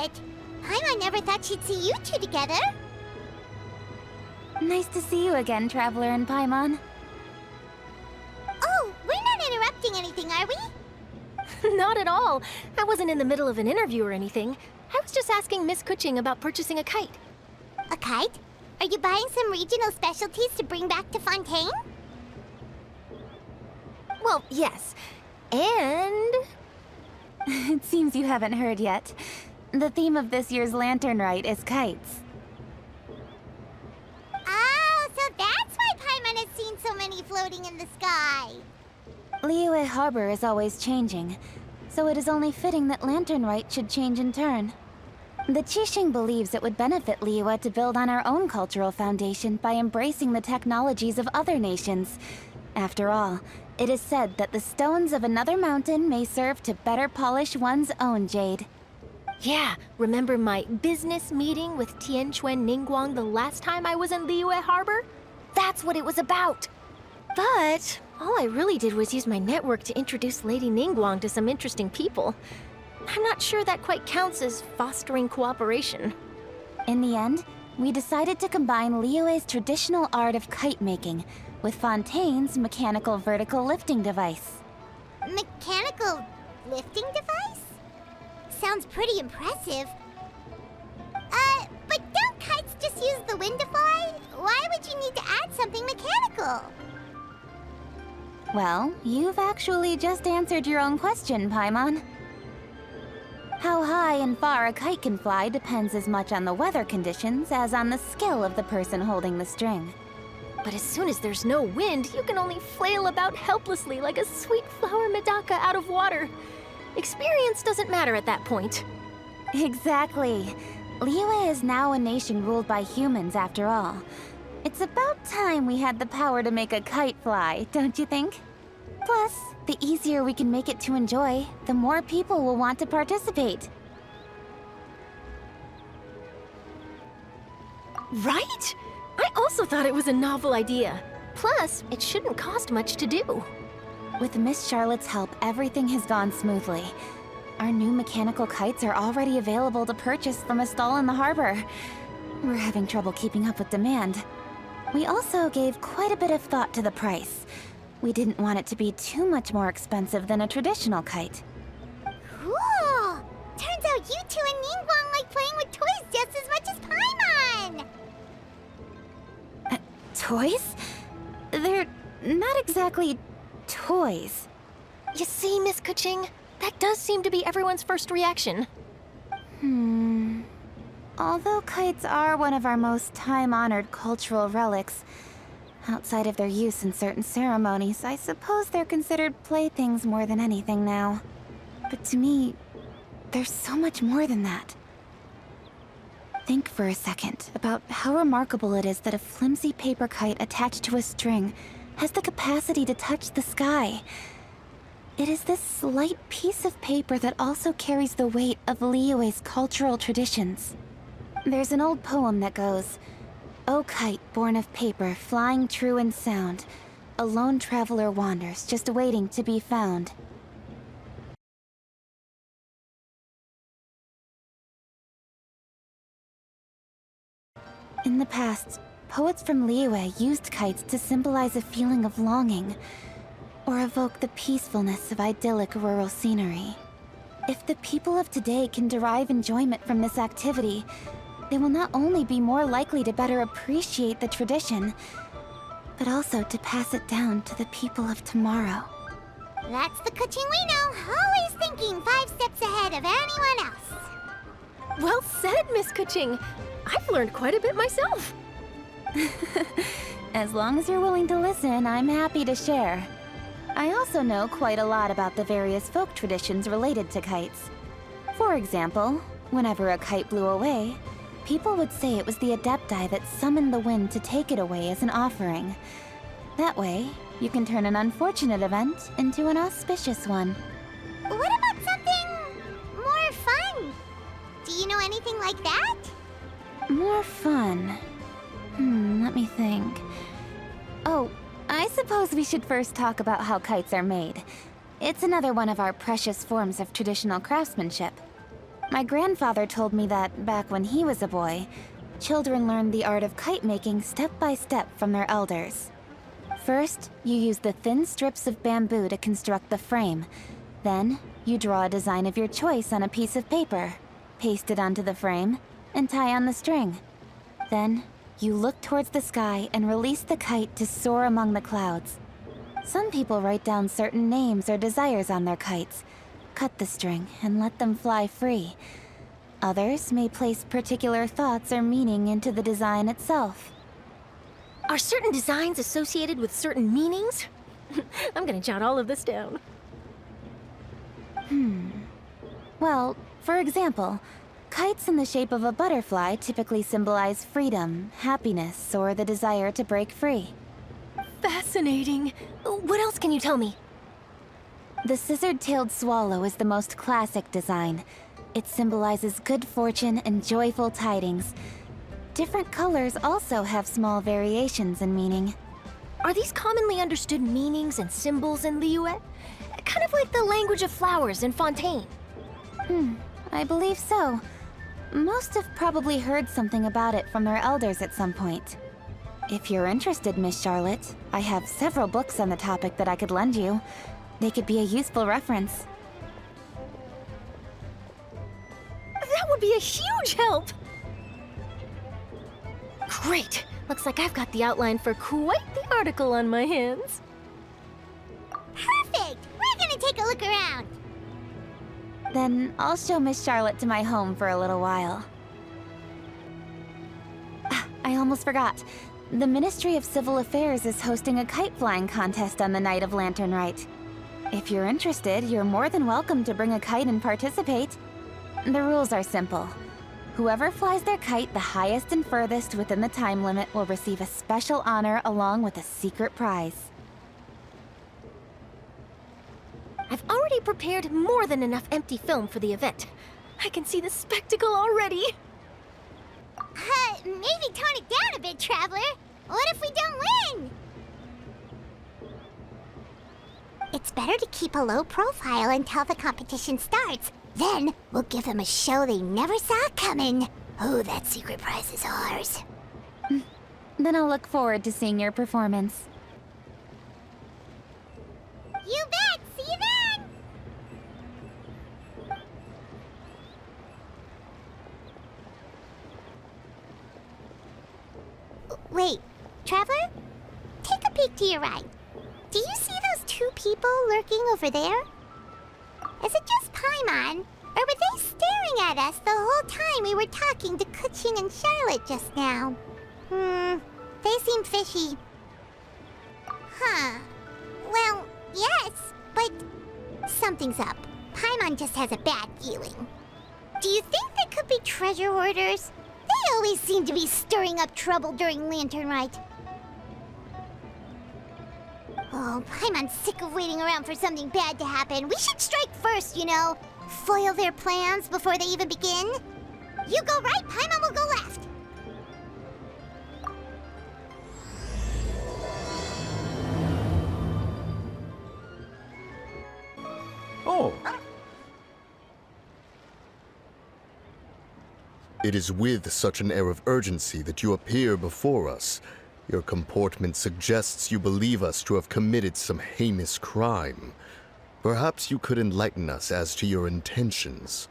it. Paimon never thought she'd see you two together. Nice to see you again, Traveler and Paimon. Oh, we're not interrupting anything, are we? Not at all. I wasn't in the middle of an interview or anything. I was just asking Miss Kuching about purchasing a kite. A kite? Are you buying some regional specialties to bring back to Fontaine? Well, yes. And... It seems you haven't heard yet. The theme of this year's Lantern Rite is kites. Oh, so that's why Paimon has seen so many floating in the sky. Liyue Harbor is always changing, so it is only fitting that Lantern Rite should change in turn. The Qixing believes it would benefit Liyue to build on our own cultural foundation by embracing the technologies of other nations. After all, it is said that the stones of another mountain may serve to better polish one's own jade. yeah, remember my business meeting with Tianquan Ningguang the last time I was in Liyue Harbor? That's what it was about. But all I really did was use my network to introduce Lady Ningguang to some interesting people. I'm not sure that quite counts as fostering cooperation. In the end, we decided to combine Liyue's traditional art of kite making with Fontaine's mechanical vertical lifting device. Mechanical lifting device? Sounds pretty impressive. But don't kites just use the wind to fly? Why would you need to add something mechanical? Well, you've actually just answered your own question, Paimon. How high and far a kite can fly depends as much on the weather conditions as on the skill of the person holding the string. But as soon as there's no wind, you can only flail about helplessly like a sweet flower medaka out of water. Experience doesn't matter at that point. Exactly. Liyue is now a nation ruled by humans after all. It's about time we had the power to make a kite fly, don't you think? Plus, the easier we can make it to enjoy, the more people will want to participate. Right? I also thought it was a novel idea. Plus, it shouldn't cost much to do. With Miss Charlotte's help, everything has gone smoothly. Our new mechanical kites are already available to purchase from a stall in the harbor. We're having trouble keeping up with demand. We also gave quite a bit of thought to the price. We didn't want it to be too much more expensive than a traditional kite. Cool! Turns out you two and Ningguang like playing with toys just as much as Paimon! Toys? They're not exactly toys. You see, Miss Kuching? That does seem to be everyone's first reaction. Although kites are one of our most time-honored cultural relics, outside of their use in certain ceremonies, I suppose they're considered playthings more than anything now. But to me, there's so much more than that. Think for a second about how remarkable it is that a flimsy paper kite attached to a string has the capacity to touch the sky. It is this slight piece of paper that also carries the weight of Liyue's cultural traditions. There's an old poem that goes, "O kite born of paper, flying true and sound, a lone traveler wanders, just waiting to be found." In the past, poets from Liyue used kites to symbolize a feeling of longing, or evoke the peacefulness of idyllic rural scenery. If the people of today can derive enjoyment from this activity, they will not only be more likely to better appreciate the tradition, but also to pass it down to the people of tomorrow. That's the Kuching we know, always thinking 5 steps ahead of anyone else. Well said, Miss Kuching. I've learned quite a bit myself. As long as you're willing to listen, I'm happy to share. I also know quite a lot about the various folk traditions related to kites. For example, whenever a kite blew away, people would say it was the Adepti that summoned the wind to take it away as an offering. That way, you can turn an unfortunate event into an auspicious one. What about something more fun? Do you know anything like that? More fun. Let me think. Oh, I suppose we should first talk about how kites are made. It's another one of our precious forms of traditional craftsmanship. My grandfather told me that back when he was a boy, children learned the art of kite making step by step from their elders. First, you use the thin strips of bamboo to construct the frame. Then, you draw a design of your choice on a piece of paper, paste it onto the frame, and tie on the string. Then, you look towards the sky and release the kite to soar among the clouds. Some people write down certain names or desires on their kites, cut the string, and let them fly free. Others may place particular thoughts or meaning into the design itself. Are certain designs associated with certain meanings? I'm gonna jot all of this down. Well, for example, kites in the shape of a butterfly typically symbolize freedom, happiness, or the desire to break free. Fascinating. What else can you tell me? The scissored-tailed swallow is the most classic design. It symbolizes good fortune and joyful tidings. Different colors also have small variations in meaning. Are these commonly understood meanings and symbols in Liyue? Kind of like the language of flowers in Fontaine. I believe so. Most have probably heard something about it from their elders at some point. If you're interested, Miss Charlotte, I have several books on the topic that I could lend you. They could be a useful reference. That would be a huge help! Great! Looks like I've got the outline for quite the article on my hands. Perfect! We're gonna take a look around. Then I'll show Miss Charlotte to my home for a little while. I almost forgot. The Ministry of Civil Affairs is hosting a kite flying contest on the night of Lantern Rite. If you're interested, you're more than welcome to bring a kite and participate. The rules are simple. Whoever flies their kite the highest and furthest within the time limit will receive a special honor along with a secret prize. I've already prepared more than enough empty film for the event. I can see the spectacle already. Maybe tone it down a bit, Traveler. What if we don't win? It's better to keep a low profile until the competition starts. Then we'll give them a show they never saw coming. Oh, that secret prize is ours. Then I'll look forward to seeing your performance. You bet! See you then! Wait, Traveler? Take a peek to your right. Do you see those two people lurking over there? Is it just Paimon? Or were they staring at us the whole time we were talking to Kuching and Charlotte just now? They seem fishy. Huh. Well, yes, but something's up. Paimon just has a bad feeling. Do you think they could be treasure hoarders? They always seem to be stirring up trouble during Lantern Rite. Oh, Paimon's sick of waiting around for something bad to happen. We should strike first, you know. Foil their plans before they even begin. You go right, Paimon will go left. Oh. It is with such an air of urgency that you appear before us. Your comportment suggests you believe us to have committed some heinous crime. Perhaps you could enlighten us as to your intentions.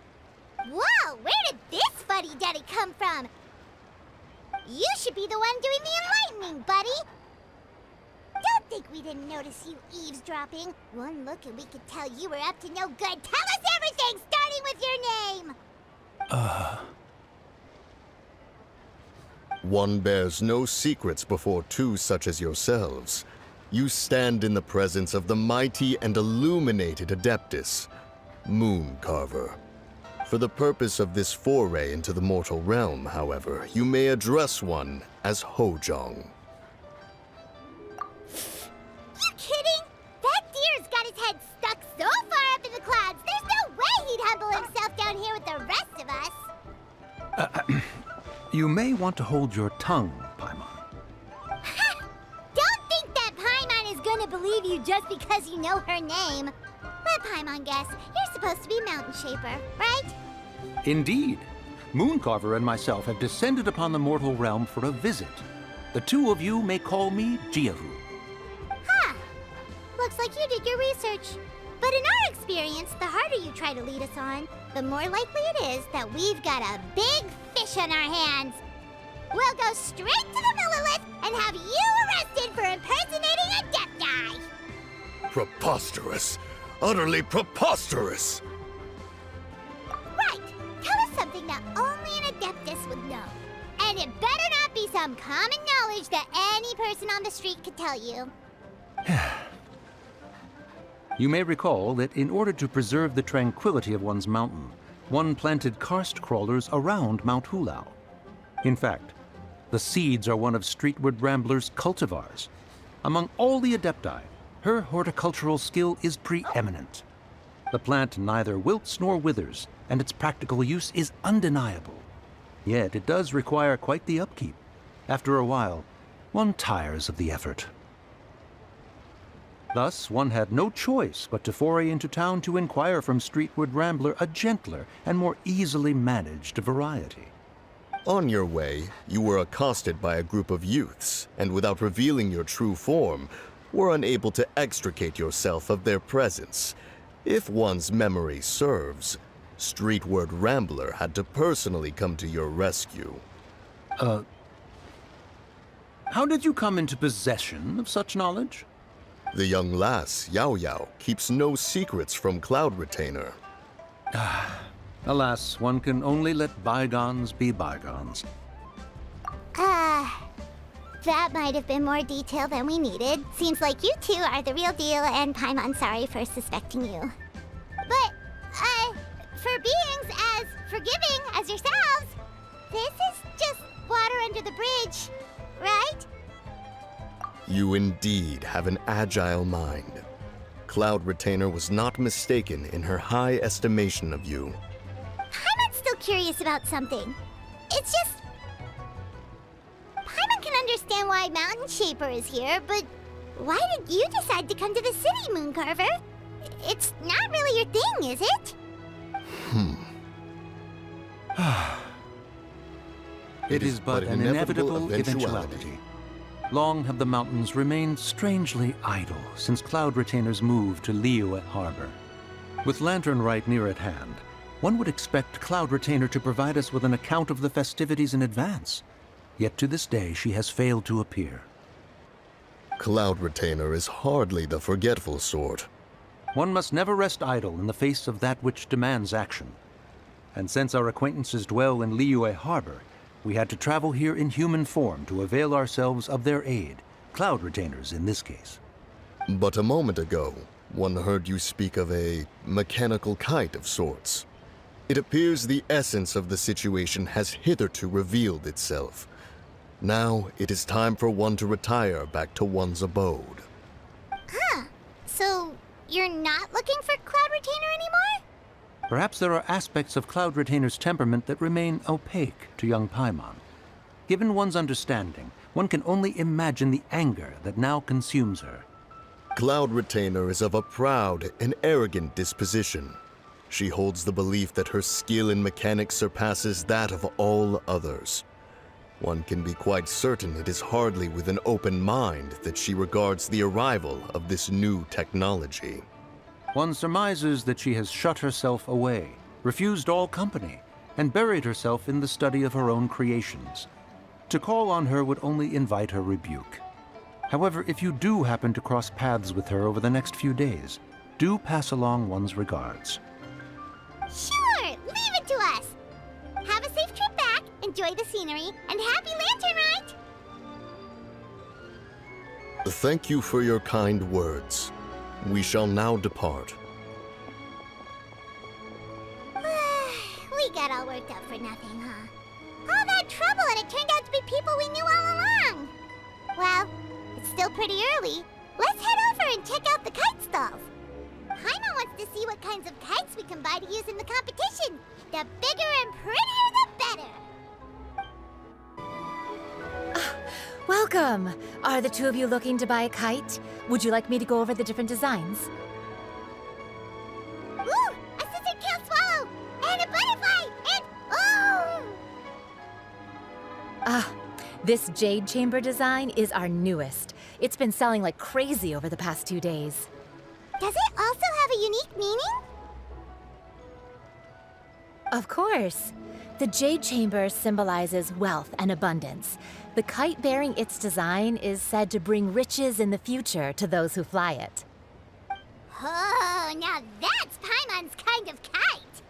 Whoa, where did this fuddy-duddy come from? You should be the one doing the enlightening, buddy. Don't think we didn't notice you eavesdropping. One look and we could tell you were up to no good. Tell us everything, starting with your name. One bears no secrets before two such as yourselves. You stand in the presence of the mighty and illuminated Adeptus, Moon Carver. For the purpose of this foray into the mortal realm, however, you may address one as Hojong. You kidding? That deer's got his head stuck so far up in the clouds, there's no way he'd humble himself down here with the rest of us. You may want to hold your tongue, Paimon. Don't think that Paimon is gonna believe you just because you know her name. Let Paimon guess. You're supposed to be Mountain Shaper, right? Indeed. Mooncarver and myself have descended upon the mortal realm for a visit. The two of you may call me Jiahu. Huh. Looks like you did your research. But in our experience, the harder you try to lead us on, the more likely it is that we've got a big fish on our hands. We'll go straight to the Lilith and have you arrested for impersonating a Adepti. Preposterous. Utterly preposterous. Right. Tell us something that only an Adeptus would know. And it better not be some common knowledge that any person on the street could tell you. You may recall that in order to preserve the tranquility of one's mountain, one planted karst crawlers around Mount Hulao. In fact, the seeds are one of Streetward Rambler's cultivars. Among all the Adepti, her horticultural skill is preeminent. The plant neither wilts nor withers, and its practical use is undeniable. Yet it does require quite the upkeep. After a while, one tires of the effort. Thus, one had no choice but to foray into town to inquire from Streetward Rambler a gentler and more easily managed variety. On your way, you were accosted by a group of youths, and without revealing your true form, were unable to extricate yourself of their presence. If one's memory serves, Streetward Rambler had to personally come to your rescue. How did you come into possession of such knowledge? The young lass, Yao Yao, keeps no secrets from Cloud Retainer. Alas, one can only let bygones be bygones. That might have been more detail than we needed. Seems like you two are the real deal, and Paimon sorry for suspecting you. But, for beings as forgiving as yourselves, this is just water under the bridge, right? You indeed have an agile mind. Cloud Retainer was not mistaken in her high estimation of you. Paimon's still curious about something. It's just... Paimon can understand why Mountain Shaper is here, but why did you decide to come to the city, Mooncarver? It's not really your thing, is it? It is but an inevitable eventuality. Long have the mountains remained strangely idle since Cloud Retainer's move to Liyue Harbor. With Lantern Rite near at hand, one would expect Cloud Retainer to provide us with an account of the festivities in advance. Yet to this day she has failed to appear. Cloud Retainer is hardly the forgetful sort. One must never rest idle in the face of that which demands action. And since our acquaintances dwell in Liyue Harbor, we had to travel here in human form to avail ourselves of their aid, Cloud Retainers in this case. But a moment ago, one heard you speak of a mechanical kite of sorts. It appears the essence of the situation has hitherto revealed itself. Now it is time for one to retire back to one's abode. Huh. So, you're not looking for Cloud Retainer anymore? Perhaps there are aspects of Cloud Retainer's temperament that remain opaque to young Paimon. Given one's understanding, one can only imagine the anger that now consumes her. Cloud Retainer is of a proud and arrogant disposition. She holds the belief that her skill in mechanics surpasses that of all others. One can be quite certain it is hardly with an open mind that she regards the arrival of this new technology. One surmises that she has shut herself away, refused all company, and buried herself in the study of her own creations. To call on her would only invite her rebuke. However, if you do happen to cross paths with her over the next few days, do pass along one's regards. Sure, leave it to us. Have a safe trip back, enjoy the scenery, and happy Lantern Rite! Thank you for your kind words. We shall now depart. We got all worked up for nothing, huh? All that trouble and it turned out to be people we knew all along. Well, it's still pretty early. Let's head over and check out the kite stalls. Paimon wants to see what kinds of kites we can buy to use in the competition. The bigger and prettier, the better. Welcome! Are the two of you looking to buy a kite? Would you like me to go over the different designs? Ooh! A scissor kill swallow! And a butterfly! This jade chamber design is our newest. It's been selling like crazy over the past 2 days. Does it also have a unique meaning? Of course. The jade chamber symbolizes wealth and abundance. The kite bearing its design is said to bring riches in the future to those who fly it. Oh, now that's Paimon's kind of kite.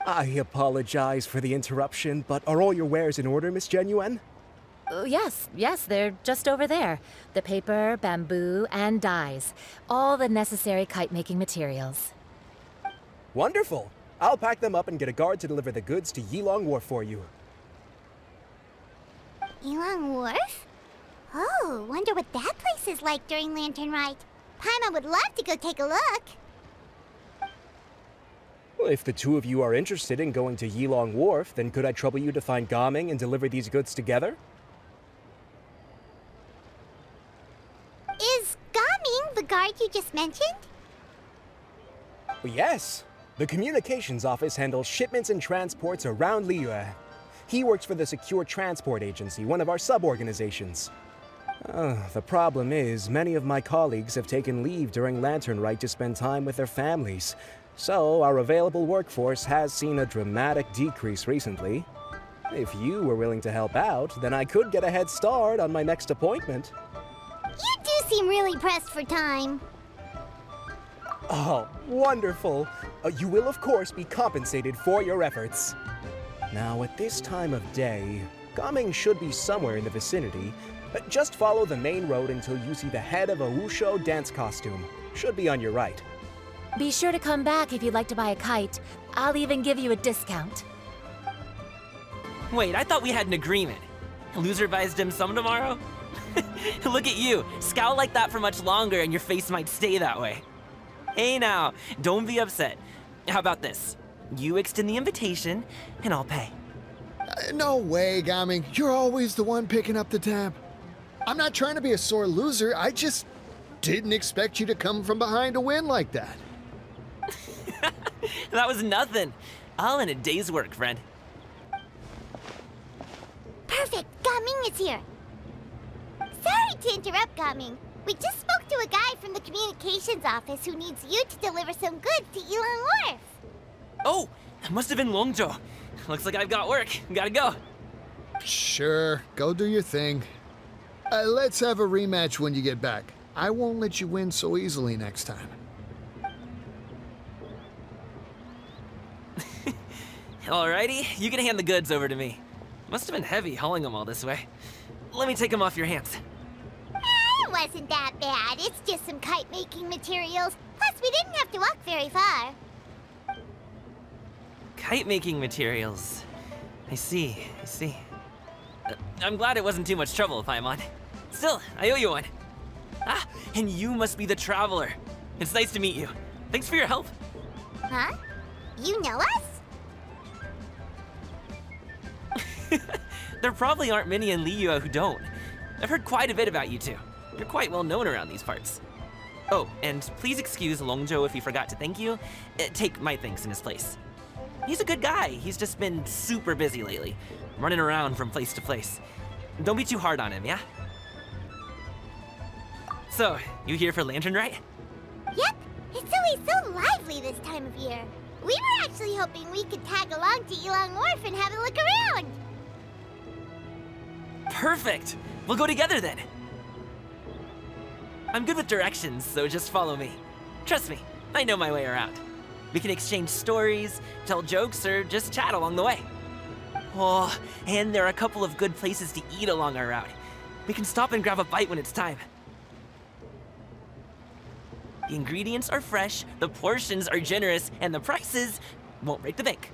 I apologize for the interruption, but are all your wares in order, Miss Genuine? Yes, they're just over there. The paper, bamboo, and dyes. All the necessary kite-making materials. Wonderful! I'll pack them up and get a guard to deliver the goods to Yilong Wharf for you. Yilong Wharf? Oh, wonder what that place is like during Lantern Rite. Paimon would love to go take a look. Well, if the two of you are interested in going to Yilong Wharf, then could I trouble you to find Gaming and deliver these goods together? Is Gaming the guard you just mentioned? Well, yes. The communications office handles shipments and transports around Liyue. He works for the Secure Transport Agency, one of our sub-organizations. The problem is, many of my colleagues have taken leave during Lantern Rite to spend time with their families. So, our available workforce has seen a dramatic decrease recently. If you were willing to help out, then I could get a head start on my next appointment. You do seem really pressed for time. Oh, wonderful! You will, of course, be compensated for your efforts. Now, at this time of day, Gaming should be somewhere in the vicinity. Just follow the main road until you see the head of a Wushu dance costume. Should be on your right. Be sure to come back if you'd like to buy a kite. I'll even give you a discount. Wait, I thought we had an agreement. Loser buys dim sum tomorrow? Look at you, scowl like that for much longer and your face might stay that way. Hey now, don't be upset. How about this? You extend the invitation, and I'll pay. No way, Gaming. You're always the one picking up the tab. I'm not trying to be a sore loser. I just didn't expect you to come from behind to win like that. That was nothing. All in a day's work, friend. Perfect, Gaming is here. Sorry to interrupt, Gaming. We just spoke to a guy from the communications office who needs you to deliver some goods to Yilong Wharf. Oh, that must have been Longzhou. Looks like I've got work. Gotta go. Sure, go do your thing. Let's have a rematch when you get back. I won't let you win so easily next time. Alrighty, you can hand the goods over to me. Must have been heavy hauling them all this way. Let me take them off your hands. It wasn't that bad. It's just some kite-making materials. Plus, we didn't have to walk very far. Kite-making materials. I see. I'm glad it wasn't too much trouble, Paimon. Still, I owe you one. Ah, and you must be the traveler. It's nice to meet you. Thanks for your help. Huh? You know us? There probably aren't many in Liyue who don't. I've heard quite a bit about you two. You're quite well known around these parts. Oh, and please excuse Longzhou if he forgot to thank you. Take my thanks in his place. He's a good guy. He's just been super busy lately, running around from place to place. Don't be too hard on him, yeah? So, you here for Lantern Rite? Yep. It's always so lively this time of year. We were actually hoping we could tag along to Yilong Wharf and have a look around. Perfect! We'll go together then. I'm good with directions, so just follow me. Trust me, I know my way around. We can exchange stories, tell jokes, or just chat along the way. Oh, and there are a couple of good places to eat along our route. We can stop and grab a bite when it's time. The ingredients are fresh, the portions are generous, and the prices won't break the bank.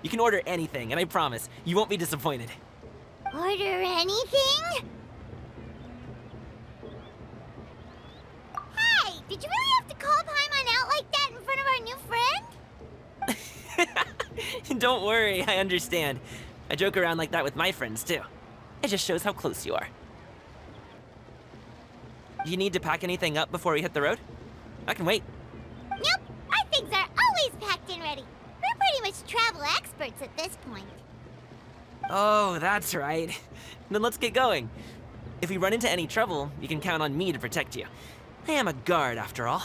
You can order anything, and I promise, you won't be disappointed. Order anything? Hey, did you really have to call Paimon out like that in front of our new friend? Don't worry, I understand. I joke around like that with my friends, too. It just shows how close you are. Do you need to pack anything up before we hit the road? I can wait. Nope, our things are always packed and ready. We're pretty much travel experts at this point. Oh, that's right. Then let's get going. If we run into any trouble, you can count on me to protect you. I am a guard, after all.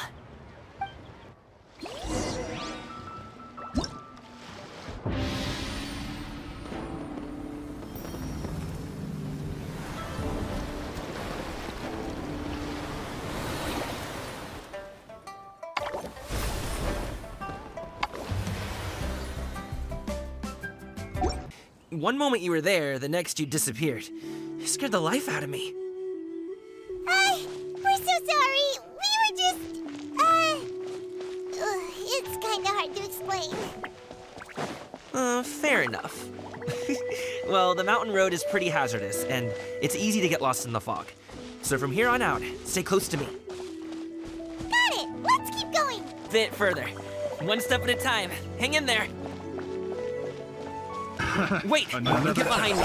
One moment you were there, the next you disappeared. You scared the life out of me. We're so sorry. We were just, it's kinda hard to explain. Fair enough. Well, the mountain road is pretty hazardous, and it's easy to get lost in the fog. So from here on out, stay close to me. Got it. Let's keep going. Bit further. One step at a time. Hang in there. Wait, get behind me.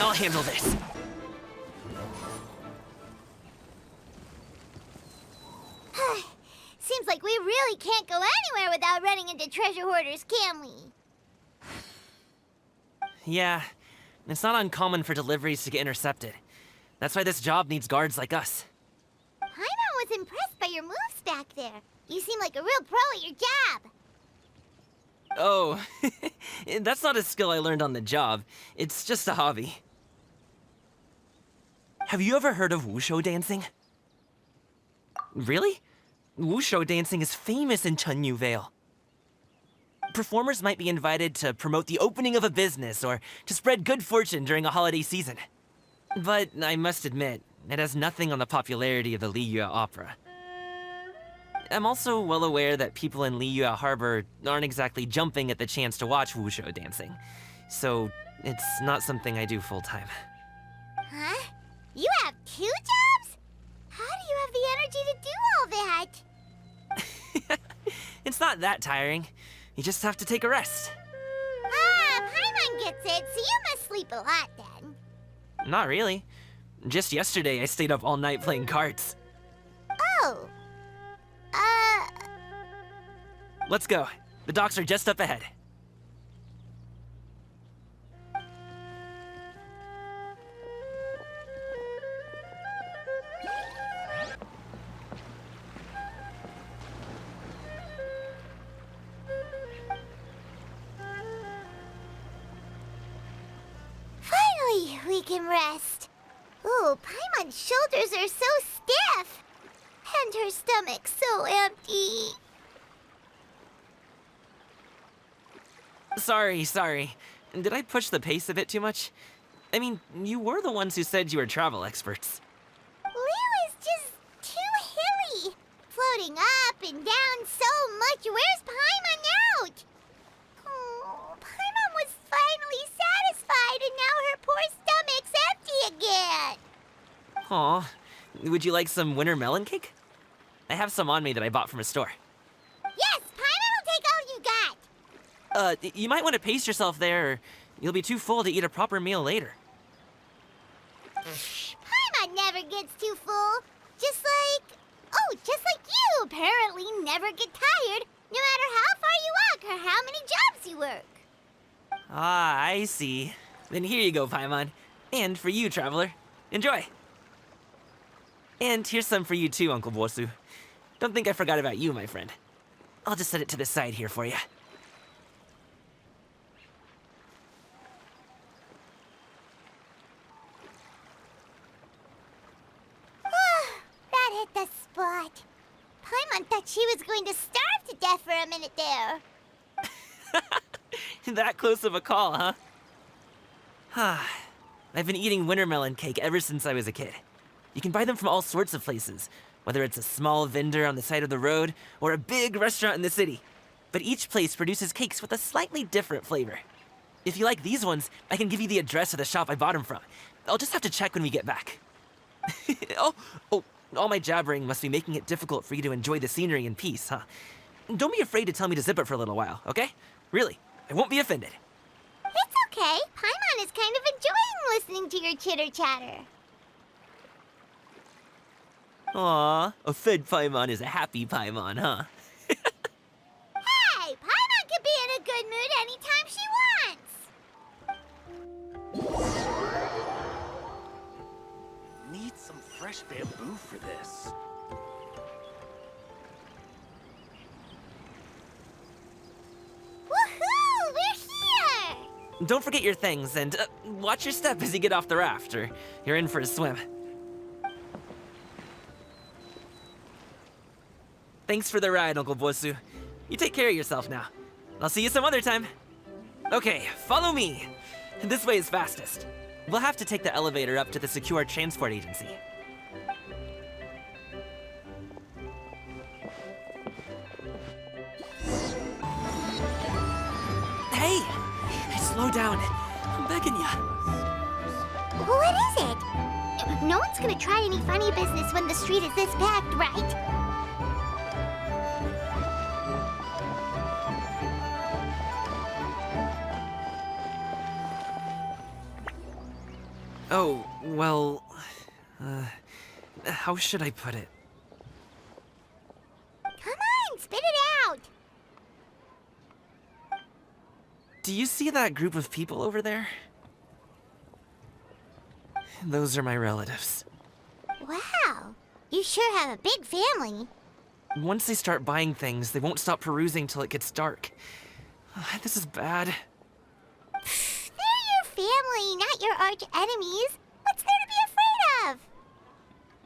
I'll handle this. Seems like we really can't go anywhere without running into treasure hoarders, can we? Yeah, it's not uncommon for deliveries to get intercepted. That's why this job needs guards like us. Paimon was impressed by your moves back there. You seem like a real pro at your job. Oh, that's not a skill I learned on the job. It's just a hobby. Have you ever heard of wushu dancing? Really? Wushu dancing is famous in Chunyu Vale. Performers might be invited to promote the opening of a business or to spread good fortune during a holiday season. But I must admit, it has nothing on the popularity of the Liyue Opera. I'm also well aware that people in Liyue Harbor aren't exactly jumping at the chance to watch wushu dancing. So, it's not something I do full-time. Huh? You have 2 jobs? How do you have the energy to do all that? It's not that tiring. You just have to take a rest. Paimon gets it, so you must sleep a lot then. Not really. Just yesterday, I stayed up all night playing cards. Oh. Let's go. The docks are just up ahead. Finally, we can rest. Ooh, Paimon's shoulders are so stiff. And her stomach so empty. Sorry. Did I push the pace a bit too much? I mean, you were the ones who said you were travel experts. Liu is just too hilly. Floating up and down so much. Where's Paimon out? Oh, Paimon was finally satisfied and now her poor stomach's empty again. Aw, would you like some winter melon cake? I have some on me that I bought from a store. Yes, Paimon will take all you got. You might want to pace yourself there, or you'll be too full to eat a proper meal later. Paimon never gets too full. Just like you apparently never get tired, no matter how far you walk or how many jobs you work. Ah, I see. Then here you go, Paimon. And for you, traveler. Enjoy. And here's some for you too, Uncle Bosu. Don't think I forgot about you, my friend. I'll just set it to the side here for you. That hit the spot. Paimon thought she was going to starve to death for a minute there. That close of a call, huh? I've been eating winter melon cake ever since I was a kid. You can buy them from all sorts of places, whether it's a small vendor on the side of the road or a big restaurant in the city. But each place produces cakes with a slightly different flavor. If you like these ones, I can give you the address of the shop I bought them from. I'll just have to check when we get back. Oh, all my jabbering must be making it difficult for you to enjoy the scenery in peace, huh? Don't be afraid to tell me to zip it for a little while, okay? Really, I won't be offended. It's okay. Paimon is kind of enjoying listening to your chitter-chatter. Aw, a fed Paimon is a happy Paimon, huh? Hey, Paimon can be in a good mood anytime she wants. fresh bamboo for this. Woohoo! We're here! Don't forget your things, and watch your step as you get off the raft, or you're in for a swim. Thanks for the ride, Uncle Bosu. You take care of yourself now. I'll see you some other time. Okay, follow me. This way is fastest. We'll have to take the elevator up to the secure transport agency. Hey! Slow down. I'm begging ya. What is it? No one's gonna try any funny business when the street is this packed, right? Oh, well... how should I put it? Come on, spit it out! Do you see that group of people over there? Those are my relatives. Wow, you sure have a big family. Once they start buying things, they won't stop perusing till it gets dark. This is bad. They're your family, not your arch enemies. What's there to be afraid of?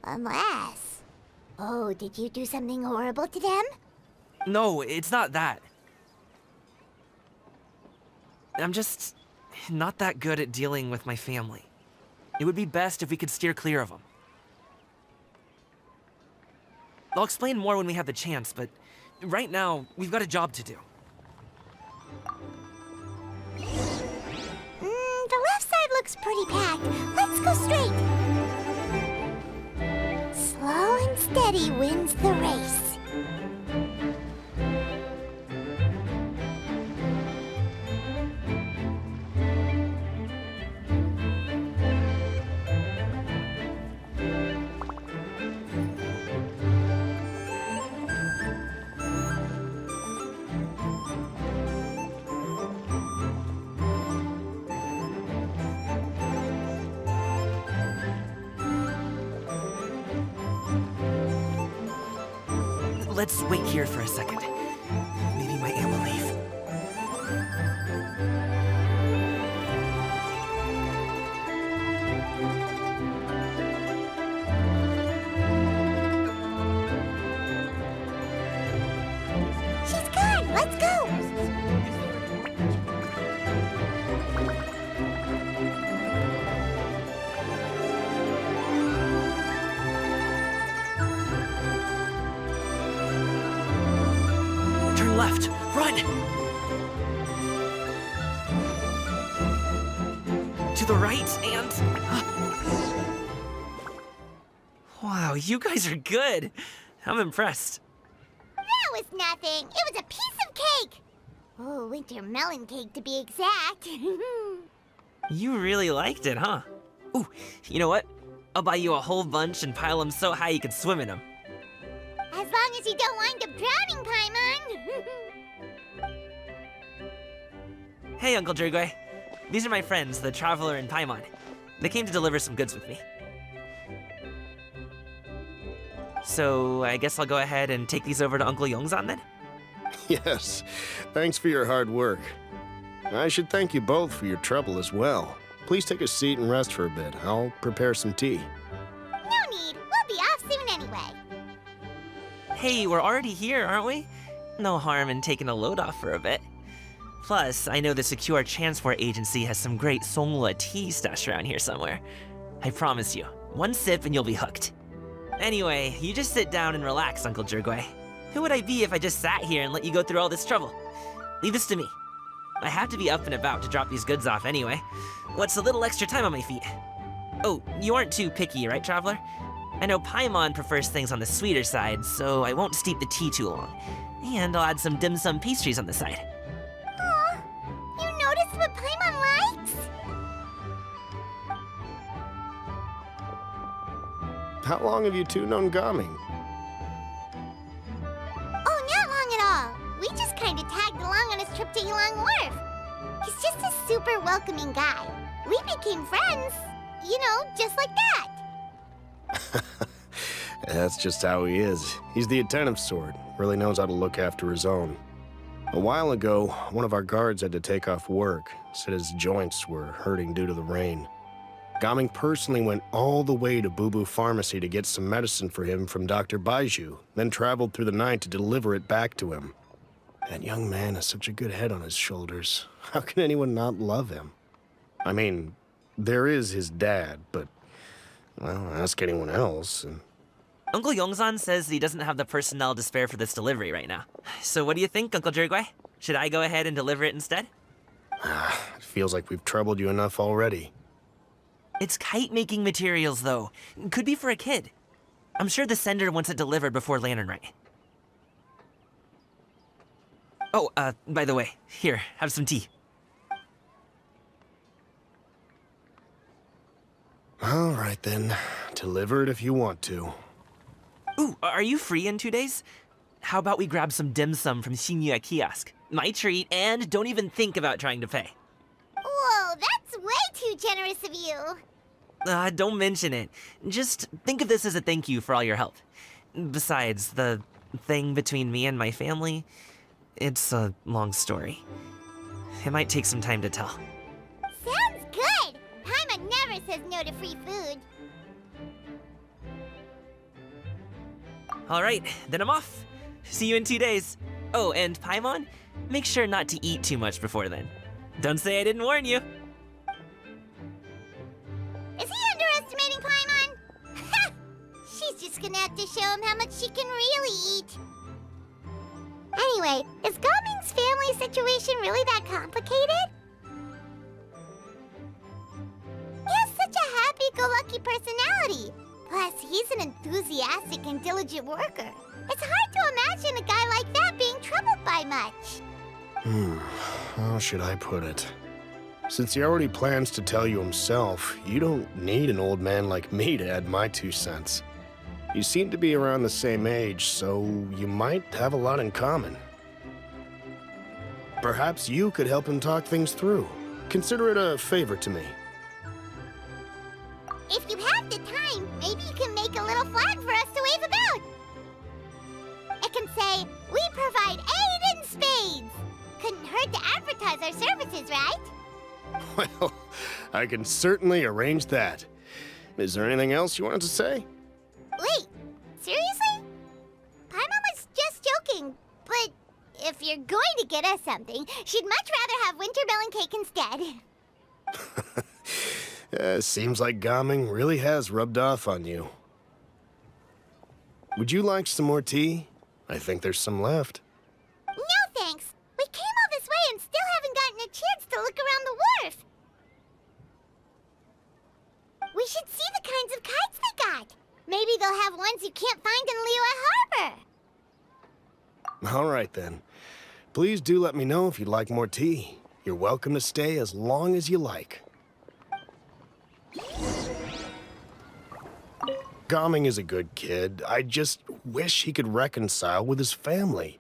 Unless... Oh, did you do something horrible to them? No, it's not that. I'm just not that good at dealing with my family. It would be best if we could steer clear of them. I'll explain more when we have the chance, but right now, we've got a job to do. The left side looks pretty packed. Let's go straight. Slow and steady wins the race. Let's wait here for a second. Maybe my aunt will leave. She's gone. Let's go. Turn left. Run! To the right and... Wow, you guys are good. I'm impressed. That was nothing. It was a piece of cake. Oh, winter melon cake to be exact. You really liked it, huh? Ooh, you know what? I'll buy you a whole bunch and pile them so high you could swim in them. As long as you don't wind up drowning, Paimon. Hey, Uncle Jirgwe. These are my friends, the Traveler and Paimon. They came to deliver some goods with me. So, I guess I'll go ahead and take these over to Uncle Yongzan then? Yes, thanks for your hard work. I should thank you both for your trouble as well. Please take a seat and rest for a bit. I'll prepare some tea. No need. We'll be off soon anyway. Hey, we're already here, aren't we? No harm in taking a load off for a bit. Plus, I know the Secure Transport Agency has some great Songhua tea stashed around here somewhere. I promise you, one sip and you'll be hooked. Anyway, you just sit down and relax, Uncle Jirgwe. Who would I be if I just sat here and let you go through all this trouble? Leave this to me. I have to be up and about to drop these goods off anyway. What's a little extra time on my feet? Oh, you aren't too picky, right, Traveler? I know Paimon prefers things on the sweeter side, so I won't steep the tea too long. And I'll add some dim sum pastries on the side. Aw, you noticed what Paimon likes? How long have you two known Gaming? Oh, not long at all. We just kind of tagged along on his trip to Ylang Wharf. He's just a super welcoming guy. We became friends, you know, just like that. That's just how he is. He's the attentive sort, really knows how to look after his own. A while ago, one of our guards had to take off work, said his joints were hurting due to the rain. Gaming personally went all the way to Boo Boo Pharmacy to get some medicine for him from Dr. Baiju, then traveled through the night to deliver it back to him. That young man has such a good head on his shoulders. How can anyone not love him? I mean, there is his dad, but, well, ask anyone else, and... Uncle Yongzan says he doesn't have the personnel to spare for this delivery right now. So what do you think, Uncle Jirgui? Should I go ahead and deliver it instead? It feels like we've troubled you enough already. It's kite-making materials, though. Could be for a kid. I'm sure the sender wants it delivered before Lantern Rite. Oh, by the way, here, have some tea. All right, then. Deliver it if you want to. Ooh, are you free in 2 days? How about we grab some dim sum from Shinya Kiosk? My treat, and don't even think about trying to pay. Whoa, that's way too generous of you. Don't mention it. Just think of this as a thank you for all your help. Besides, the thing between me and my family, it's a long story. It might take some time to tell. Sounds good. Paimon never says no to free food. All right, then I'm off. See you in 2 days. Oh, and Paimon, make sure not to eat too much before then. Don't say I didn't warn you. Is he underestimating Paimon? She's just gonna have to show him how much she can really eat. Anyway, is Gaming's family situation really that complicated? He has such a happy-go-lucky personality. Plus, he's an enthusiastic and diligent worker. It's hard to imagine a guy like that being troubled by much. How should I put it? Since he already plans to tell you himself, you don't need an old man like me to add my 2 cents. You seem to be around the same age, so you might have a lot in common. Perhaps you could help him talk things through. Consider it a favor to me. If you have the time, maybe you can make a little flag for us to wave about. It can say, "We provide aid in spades." Couldn't hurt to advertise our services, right? Well, I can certainly arrange that. Is there anything else you wanted to say? Wait, seriously? Paimon was just joking, but if you're going to get us something, she'd much rather have wintermelon cake instead. Seems like Gaming really has rubbed off on you. Would you like some more tea? I think there's some left. No thanks. We came all this way and still haven't gotten a chance to look around the wharf. We should see the kinds of kites they got. Maybe they'll have ones you can't find in Liyue Harbor. All right, then. Please do let me know if you'd like more tea. You're welcome to stay as long as you like. Gaming is a good kid. I just wish he could reconcile with his family.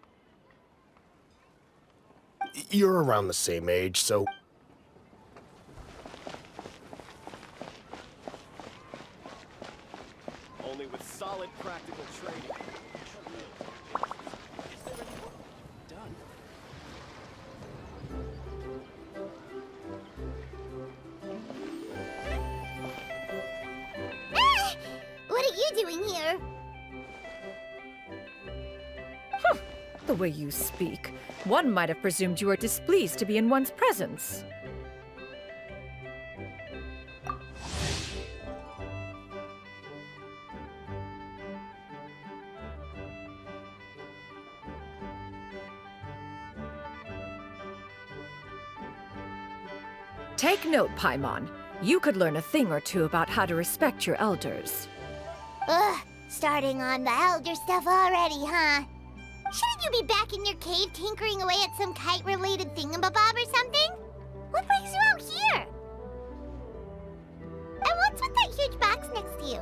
You're around the same age, so... Only with solid practical training. Done. What are you doing here? The way you speak, one might have presumed you were displeased to be in one's presence. Take note, Paimon. You could learn a thing or two about how to respect your elders. Ugh, starting on the elder stuff already, huh? Shouldn't you be back in your cave tinkering away at some kite-related thingamabob or something? What brings you out here? And what's with that huge box next to you?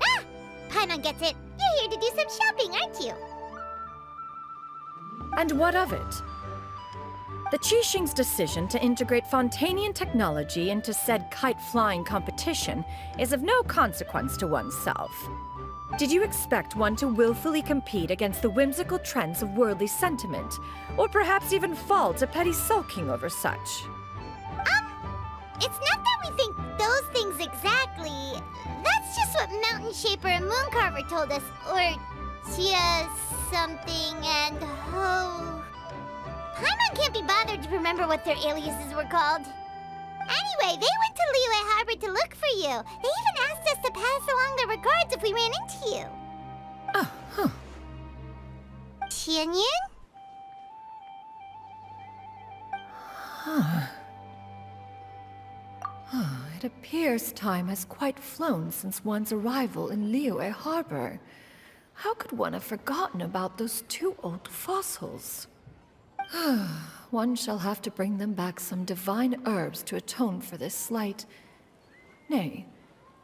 Ah! Paimon gets it. You're here to do some shopping, aren't you? And what of it? The Qixing's decision to integrate Fontanian technology into said kite-flying competition is of no consequence to oneself. Did you expect one to willfully compete against the whimsical trends of worldly sentiment, or perhaps even fall to petty sulking over such? It's not that we think those things exactly. That's just what Mountain Shaper and Moon Carver told us. Or Tia something and Ho. Paimon can't be bothered to remember what their aliases were called. Anyway, they went to Liyue Harbor to look for you. They even asked us to pass along their regards if we ran into you. Oh, huh. Tianyun? It appears time has quite flown since one's arrival in Liyue Harbor. How could one have forgotten about those two old fossils? One shall have to bring them back some divine herbs to atone for this slight. Nay,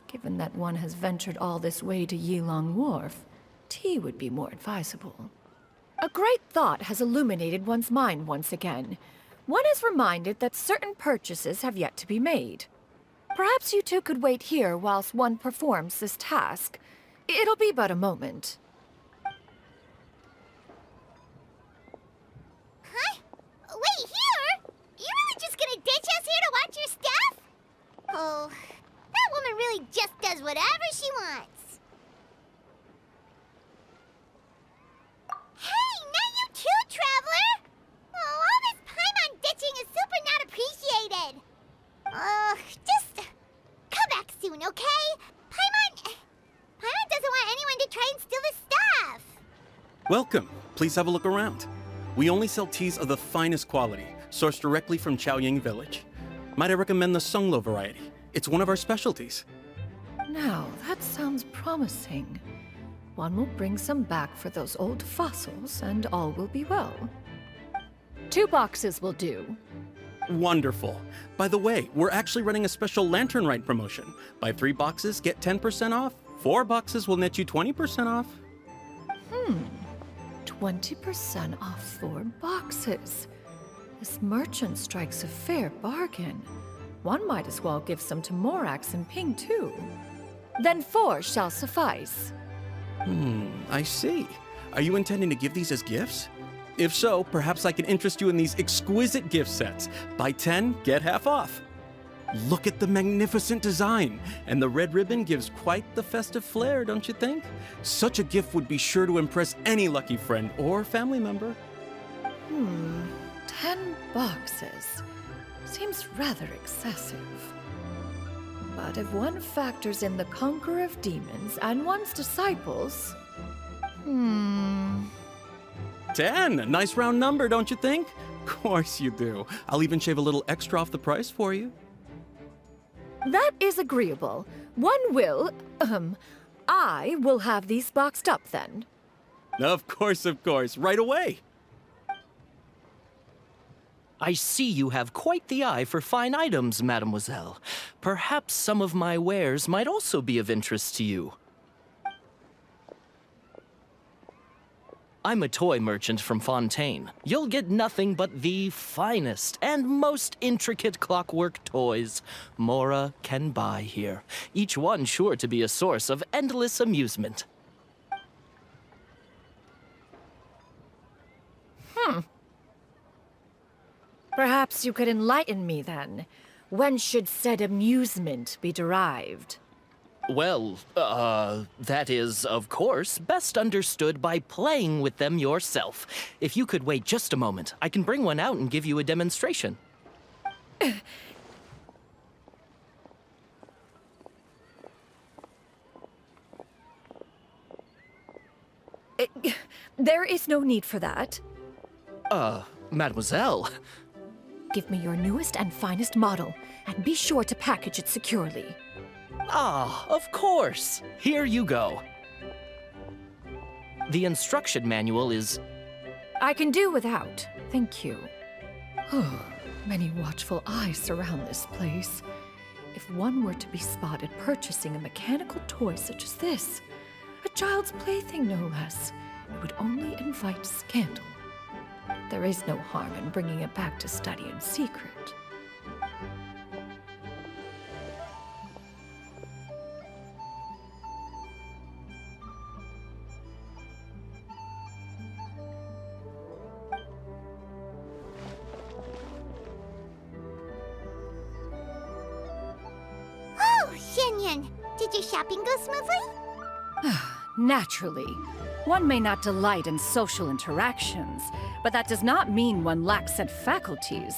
given that one has ventured all this way to Yilong Wharf, tea would be more advisable. A great thought has illuminated one's mind once again. One is reminded that certain purchases have yet to be made. Perhaps you two could wait here whilst one performs this task. It'll be but a moment. Huh? Wait, here? You really just gonna ditch us here to watch your stuff? Oh, that woman really just does whatever she wants. Hey, not you too, Traveler! Oh, all this Paimon ditching is super not appreciated. Just come back soon, okay? Paimon doesn't want anyone to try and steal his stuff. Welcome. Please have a look around. We only sell teas of the finest quality, sourced directly from Chaoying Village. Might I recommend the Sunglo variety? It's one of our specialties. Now, that sounds promising. One will bring some back for those old fossils, and all will be well. 2 boxes will do. Wonderful. By the way, we're actually running a special Lantern Rite promotion. Buy 3 boxes, get 10% off. 4 boxes will net you 20% off. 20% off 4 boxes. This merchant strikes a fair bargain. One might as well give some to Morax and Ping too. Then 4 shall suffice. I see. Are you intending to give these as gifts? If so, perhaps I can interest you in these exquisite gift sets. Buy 10, get half off. Look at the magnificent design, and the red ribbon gives quite the festive flair, don't you think? Such a gift would be sure to impress any lucky friend or family member. 10 boxes. Seems rather excessive. But if one factors in the Conqueror of Demons and one's disciples... 10, a nice round number, don't you think? Of course you do. I'll even shave a little extra off the price for you. That is agreeable. One will, I will have these boxed up then. Of course, right away. I see you have quite the eye for fine items, mademoiselle. Perhaps some of my wares might also be of interest to you. I'm a toy merchant from Fontaine. You'll get nothing but the finest and most intricate clockwork toys Mora can buy here. Each one sure to be a source of endless amusement. Perhaps you could enlighten me then. When should said amusement be derived? Well, that is, of course, best understood by playing with them yourself. If you could wait just a moment, I can bring one out and give you a demonstration. There is no need for that. Mademoiselle. Give me your newest and finest model, and be sure to package it securely. Ah, of course. Here you go. The instruction manual is... I can do without, thank you. Oh, many watchful eyes surround this place. If one were to be spotted purchasing a mechanical toy such as this, a child's plaything no less, it would only invite scandal. There is no harm in bringing it back to study in secret. Oh, Xianyun, did your shopping go smoothly? Naturally. One may not delight in social interactions, but that does not mean one lacks said faculties.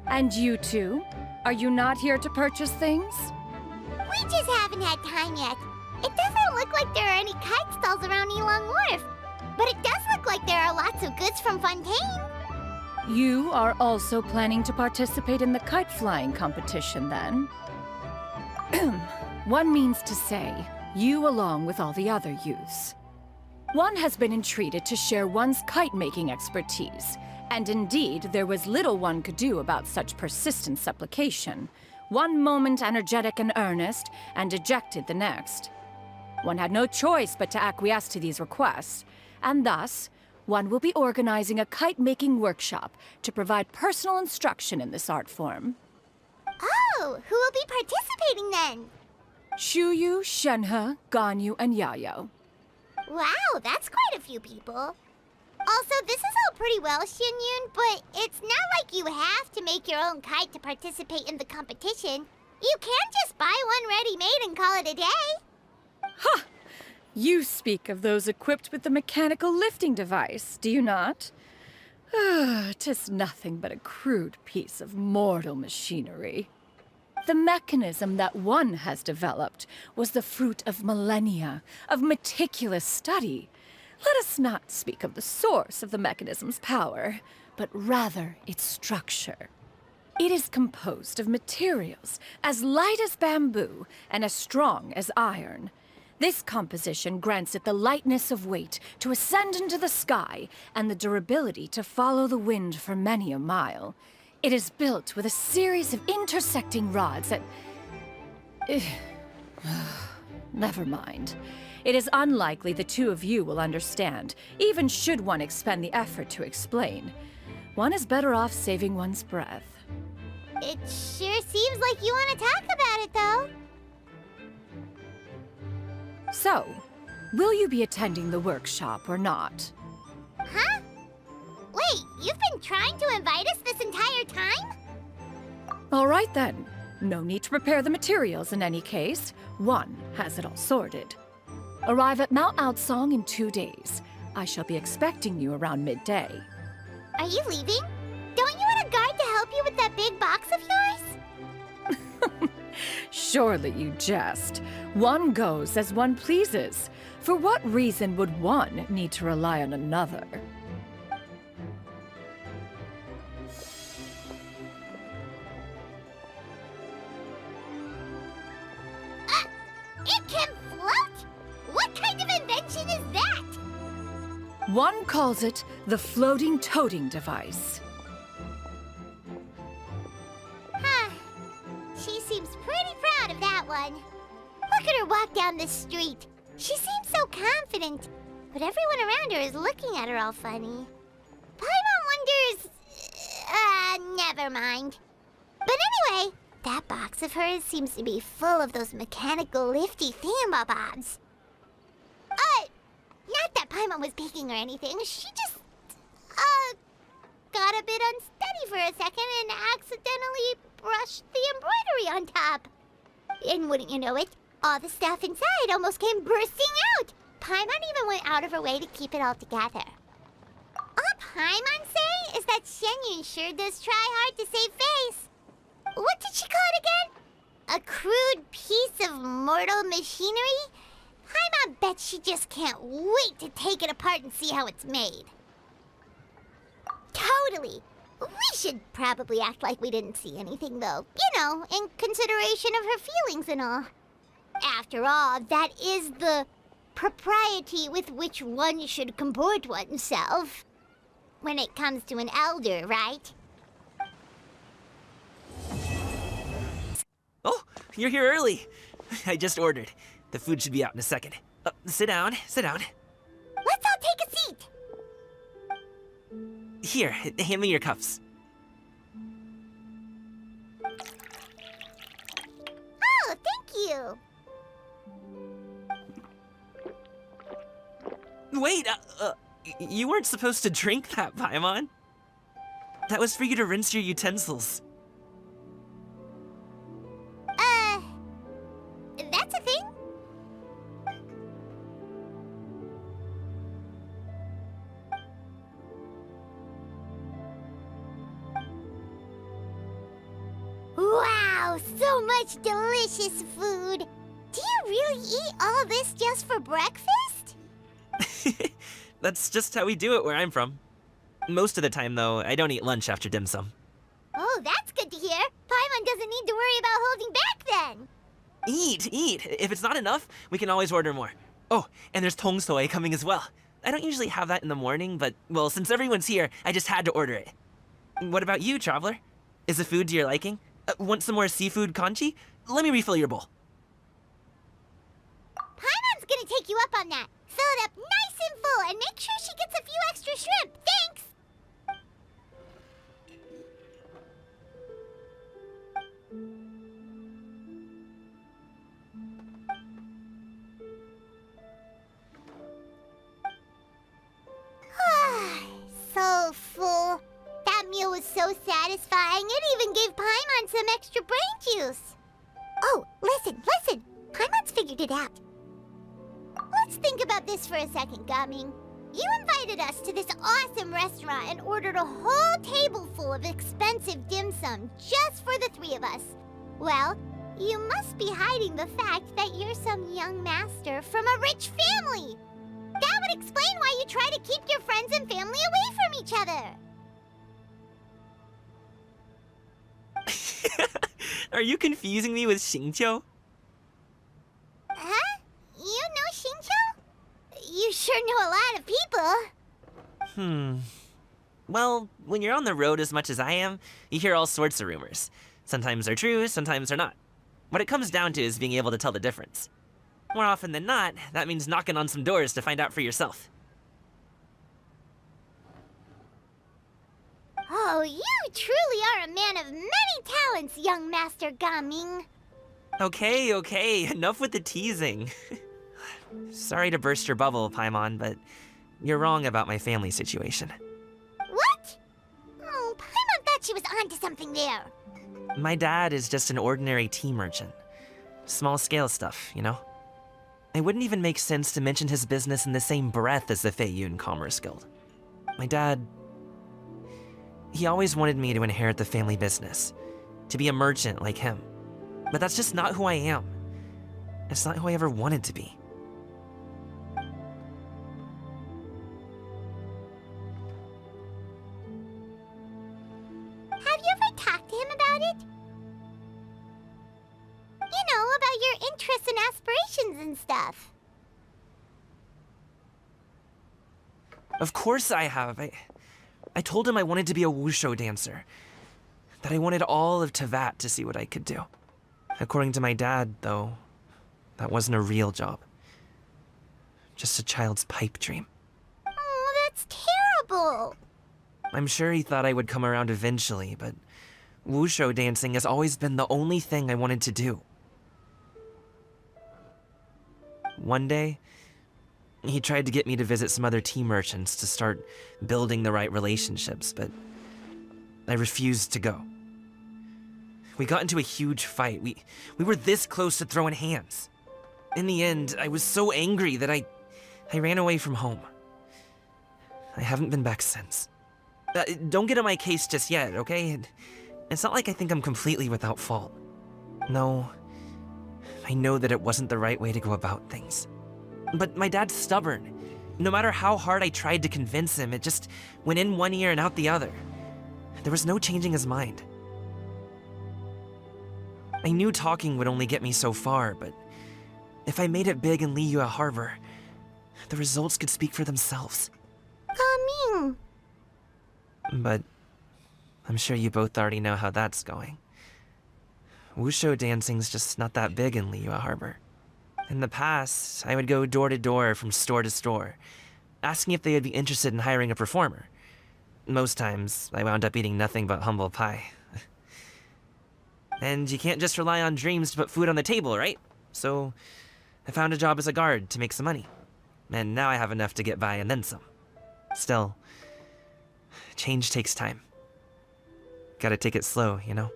And you two? Are you not here to purchase things? We just haven't had time yet. It doesn't look like there are any kite stalls around Elong Wharf, but it does look like there are lots of goods from Fontaine. You are also planning to participate in the kite flying competition, then? One means to say, you along with all the other youths. One has been entreated to share one's kite-making expertise, and indeed, there was little one could do about such persistent supplication. One moment energetic and earnest, and dejected the next. One had no choice but to acquiesce to these requests, and thus, one will be organizing a kite-making workshop to provide personal instruction in this art form. Oh, who will be participating then? Shuyu, Shenhe, Ganyu, and Yayo. Wow, that's quite a few people. Also, this is all pretty well, Xianyun, but it's not like you have to make your own kite to participate in the competition. You can just buy one ready-made and call it a day. Ha! You speak of those equipped with the mechanical lifting device, do you not? 'Tis nothing but a crude piece of mortal machinery. The mechanism that one has developed was the fruit of millennia of meticulous study. Let us not speak of the source of the mechanism's power, but rather its structure. It is composed of materials as light as bamboo and as strong as iron. This composition grants it the lightness of weight to ascend into the sky and the durability to follow the wind for many a mile. It is built with a series of intersecting rods that... Never mind. It is unlikely the two of you will understand, even should one expend the effort to explain. One is better off saving one's breath. It sure seems like you want to talk about it, though. So, will you be attending the workshop or not? Huh? Wait, you've been trying to invite us this entire time? All right then. No need to prepare the materials in any case. One has it all sorted. Arrive at Mount Outsong in 2 days. I shall be expecting you around midday. Are you leaving? Don't you want a guard to help you with that big box of yours? Surely you jest. One goes as one pleases. For what reason would one need to rely on another? It can float? What kind of invention is that? One calls it the floating toting device. Huh. She seems pretty proud of that one. Look at her walk down the street. She seems so confident, but everyone around her is looking at her all funny. Paimon wonders... never mind. But anyway, that box of hers seems to be full of those mechanical lifty thingamabobs. Not that Paimon was peeking or anything. She just, got a bit unsteady for a second and accidentally brushed the embroidery on top. And wouldn't you know it, all the stuff inside almost came bursting out. Paimon even went out of her way to keep it all together. All Paimon say is that Xianyun sure does try hard to save face. What did she call it again? A crude piece of mortal machinery? Paimon bets she just can't wait to take it apart and see how it's made. Totally. We should probably act like we didn't see anything, though. You know, in consideration of her feelings and all. After all, that is the propriety with which one should comport oneself. When it comes to an elder, right? Oh, you're here early. I just ordered. The food should be out in a second. Sit down, sit down. Let's all take a seat. Here, hand me your cups. Oh, thank you. Wait, you weren't supposed to drink that, Paimon. That was for you to rinse your utensils. That's a thing? Wow, so much delicious food. Do you really eat all this just for breakfast? That's just how we do it where I'm from. Most of the time, though, I don't eat lunch after dim sum. Oh, that's good to hear. Paimon doesn't need to worry about holding back then. Eat! If it's not enough, we can always order more. Oh, and there's tong soy coming as well. I don't usually have that in the morning, but, well, since everyone's here, I just had to order it. What about you, Traveler? Is the food to your liking? Want some more seafood congee? Let me refill your bowl. Paimon's gonna take you up on that. Fill it up nice and full and make sure she gets a few extra shrimp. Thanks! So full. That meal was so satisfying, it even gave Paimon some extra brain juice. Oh, listen. Paimon's figured it out. Let's think about this for a second, Gaming. You invited us to this awesome restaurant and ordered a whole table full of expensive dim sum just for the three of us. Well, you must be hiding the fact that you're some young master from a rich family. That would explain why you try to keep your friends and family away from each other. Are you confusing me with Xingqiu? Huh? You know Xingqiu? You sure know a lot of people. Well, when you're on the road as much as I am, you hear all sorts of rumors. Sometimes they're true, sometimes they're not. What it comes down to is being able to tell the difference. More often than not, that means knocking on some doors to find out for yourself. Oh, you truly are a man of many talents, young Master Gaming. Okay, enough with the teasing. Sorry to burst your bubble, Paimon, but you're wrong about my family situation. What? Oh, Paimon thought she was onto something there. My dad is just an ordinary tea merchant. Small-scale stuff, you know? It wouldn't even make sense to mention his business in the same breath as the Feiyun Commerce Guild. My dad... he always wanted me to inherit the family business, to be a merchant like him. But that's just not who I am. It's not who I ever wanted to be. Have you ever talked to him about it? You know, about your interests and aspirations and stuff. Of course I have. I told him I wanted to be a wushu dancer. That I wanted all of Tevat to see what I could do. According to my dad, though, that wasn't a real job. Just a child's pipe dream. Oh, that's terrible. I'm sure he thought I would come around eventually, but wushu dancing has always been the only thing I wanted to do. One day, he tried to get me to visit some other tea merchants to start building the right relationships, but I refused to go. We got into a huge fight. We were this close to throwing hands. In the end, I was so angry that I ran away from home. I haven't been back since. Don't get on my case just yet, okay? It's not like I think I'm completely without fault. No, I know that it wasn't the right way to go about things. But my dad's stubborn. No matter how hard I tried to convince him, it just went in one ear and out the other. There was no changing his mind. I knew talking would only get me so far, but if I made it big in Liyue Harbor, the results could speak for themselves. Gaming. But I'm sure you both already know how that's going. Wushu dancing's just not that big in Liyue Harbor. In the past, I would go door to door from store to store, asking if they would be interested in hiring a performer. Most times, I wound up eating nothing but humble pie. And you can't just rely on dreams to put food on the table, right? So, I found a job as a guard to make some money. And now I have enough to get by and then some. Still, change takes time. Gotta take it slow, you know?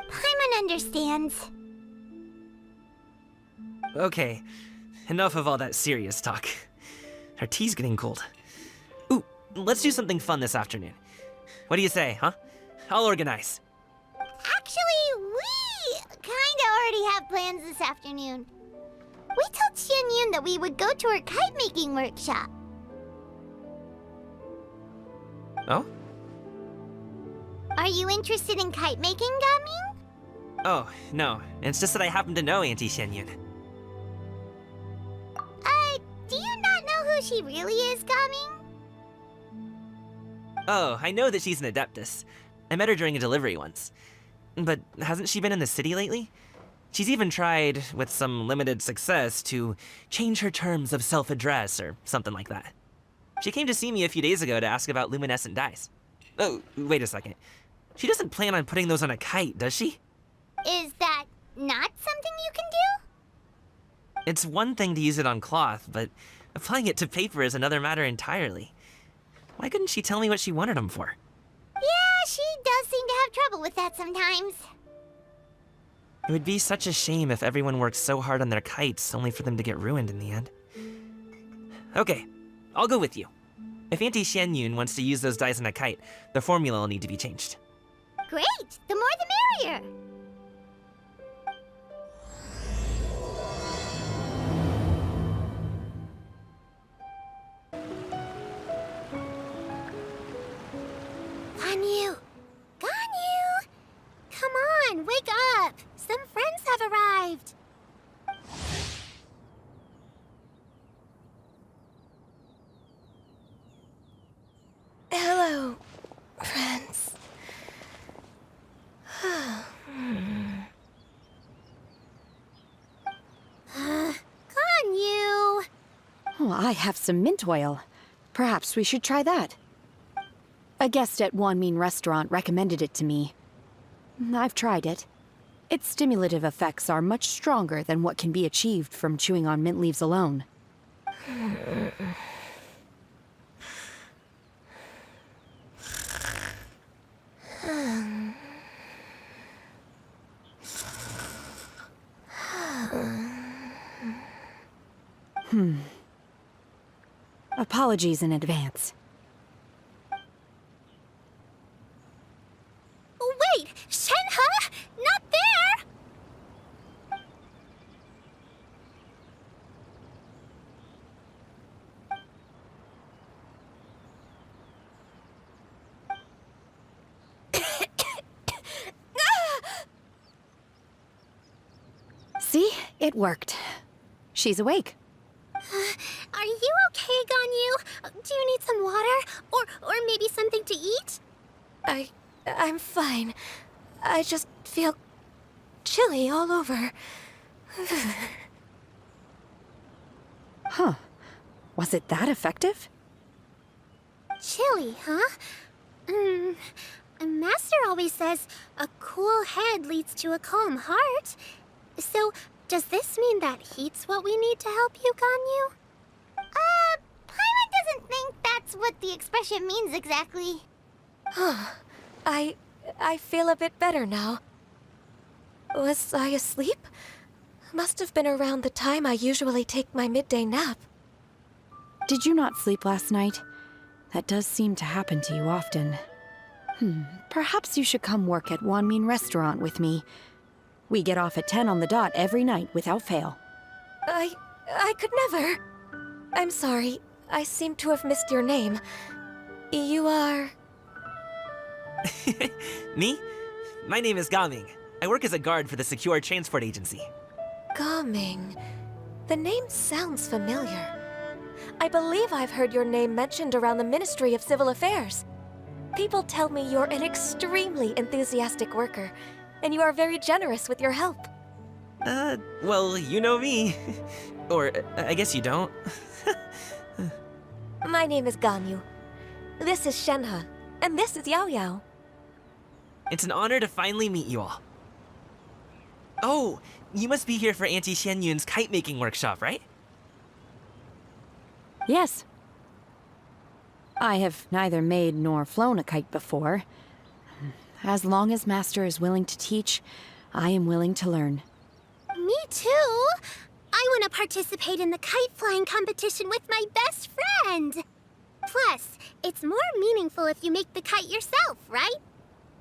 Paimon understands. Okay, enough of all that serious talk. Our tea's getting cold. Ooh, let's do something fun this afternoon. What do you say, huh? I'll organize. Actually, we kinda already have plans this afternoon. We told Xianyun that we would go to her kite-making workshop. Oh? Are you interested in kite-making, Gaming? Oh, no. It's just that I happen to know Auntie Xianyun. Do you not know who she really is, Gaming? Oh, I know that she's an Adeptus. I met her during a delivery once. But hasn't she been in the city lately? She's even tried, with some limited success, to change her terms of self-address or something like that. She came to see me a few days ago to ask about luminescent dyes. Oh, wait a second. She doesn't plan on putting those on a kite, does she? Is that not something you can do? It's one thing to use it on cloth, but applying it to paper is another matter entirely. Why couldn't she tell me what she wanted them for? Yeah, she does seem to have trouble with that sometimes. It would be such a shame if everyone worked so hard on their kites only for them to get ruined in the end. Okay, I'll go with you. If Auntie Xianyun wants to use those dyes on a kite, the formula will need to be changed. Great! The more the merrier! Ganyu! Ganyu! Come on, wake up! Some friends have arrived! Hello, friends. Ganyu! Oh, I have some mint oil. Perhaps we should try that. A guest at Wanmin Restaurant recommended it to me. I've tried it. Its stimulative effects are much stronger than what can be achieved from chewing on mint leaves alone. Apologies in advance. Wait! Shenhe? Not there! See? It worked. She's awake. Are you okay, Ganyu? Do you need some water? Or maybe something to eat? I'm fine. I just feel chilly all over. Huh. Was it that effective? Chilly, huh? Master always says a cool head leads to a calm heart. So, does this mean that heat's what we need to help you, Ganyu? Paimon doesn't think that's what the expression means exactly. I feel a bit better now. Was I asleep? Must have been around the time I usually take my midday nap. Did you not sleep last night? That does seem to happen to you often. Perhaps you should come work at Wanmin Restaurant with me. We get off at 10 on the dot every night without fail. I could never. I'm sorry. I seem to have missed your name. You are... Me? My name is Gaming. I work as a guard for the Secure Transport Agency. Gaming. The name sounds familiar. I believe I've heard your name mentioned around the Ministry of Civil Affairs. People tell me you're an extremely enthusiastic worker, and you are very generous with your help. Well, you know me. Or, I guess you don't. My name is Ganyu. This is Shenhe. And this is Yao Yao. It's an honor to finally meet you all. Oh, you must be here for Auntie Xianyun's kite-making workshop, right? Yes. I have neither made nor flown a kite before. As long as Master is willing to teach, I am willing to learn. Me too. I want to participate in the kite flying competition with my best friend. Plus, it's more meaningful if you make the kite yourself, right?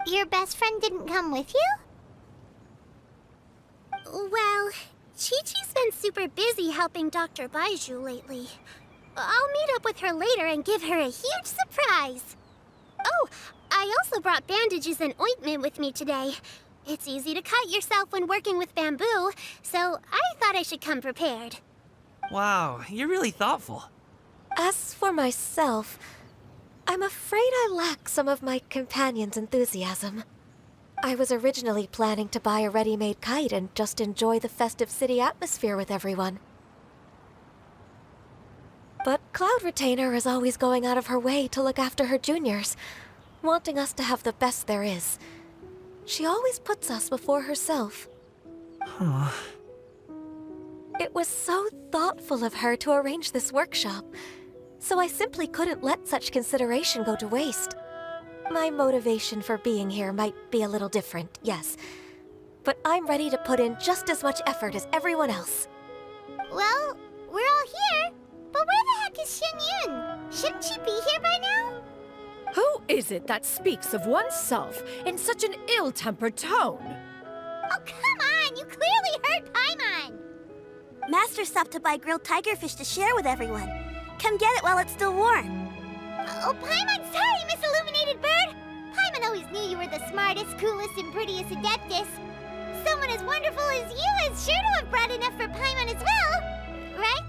Your best friend didn't come with you? Well, Chi-Chi's been super busy helping Dr. Baiju lately. I'll meet up with her later and give her a huge surprise. Oh, I also brought bandages and ointment with me today. It's easy to cut yourself when working with bamboo, so I thought I should come prepared. Wow, you're really thoughtful. As for myself, I'm afraid I lack some of my companion's enthusiasm. I was originally planning to buy a ready-made kite and just enjoy the festive city atmosphere with everyone. But Cloud Retainer is always going out of her way to look after her juniors, wanting us to have the best there is. She always puts us before herself. It was so thoughtful of her to arrange this workshop, so I simply couldn't let such consideration go to waste. My motivation for being here might be a little different, yes, but I'm ready to put in just as much effort as everyone else. Well, we're all here, but where the heck is Xianyun? Shouldn't she be here by now? Who is it that speaks of oneself in such an ill-tempered tone? Oh, come on! You clearly heard Paimon! Master stopped to buy grilled tigerfish to share with everyone. Come get it while it's still warm. Oh, Paimon, sorry, Miss Illuminated Bird! Paimon always knew you were the smartest, coolest, and prettiest Adeptus. Someone as wonderful as you is sure to have brought enough for Paimon as well, right?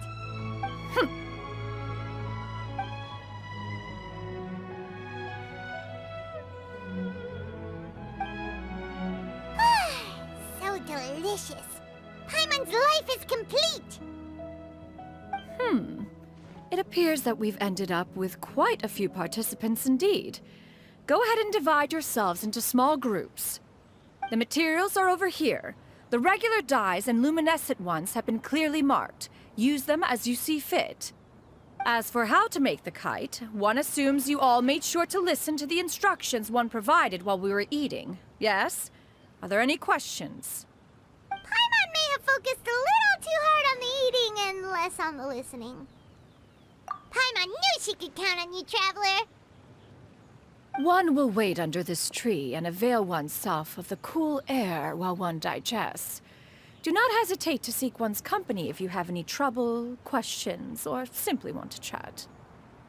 So delicious. Paimon's life is complete! It appears that we've ended up with quite a few participants indeed. Go ahead and divide yourselves into small groups. The materials are over here. The regular dyes and luminescent ones have been clearly marked. Use them as you see fit. As for how to make the kite, one assumes you all made sure to listen to the instructions one provided while we were eating. Yes? Are there any questions? Paimon may have focused a little too hard on the eating and less on the listening. Paimon knew she could count on you, Traveler! One will wait under this tree and avail oneself of the cool air while one digests. Do not hesitate to seek one's company if you have any trouble, questions, or simply want to chat.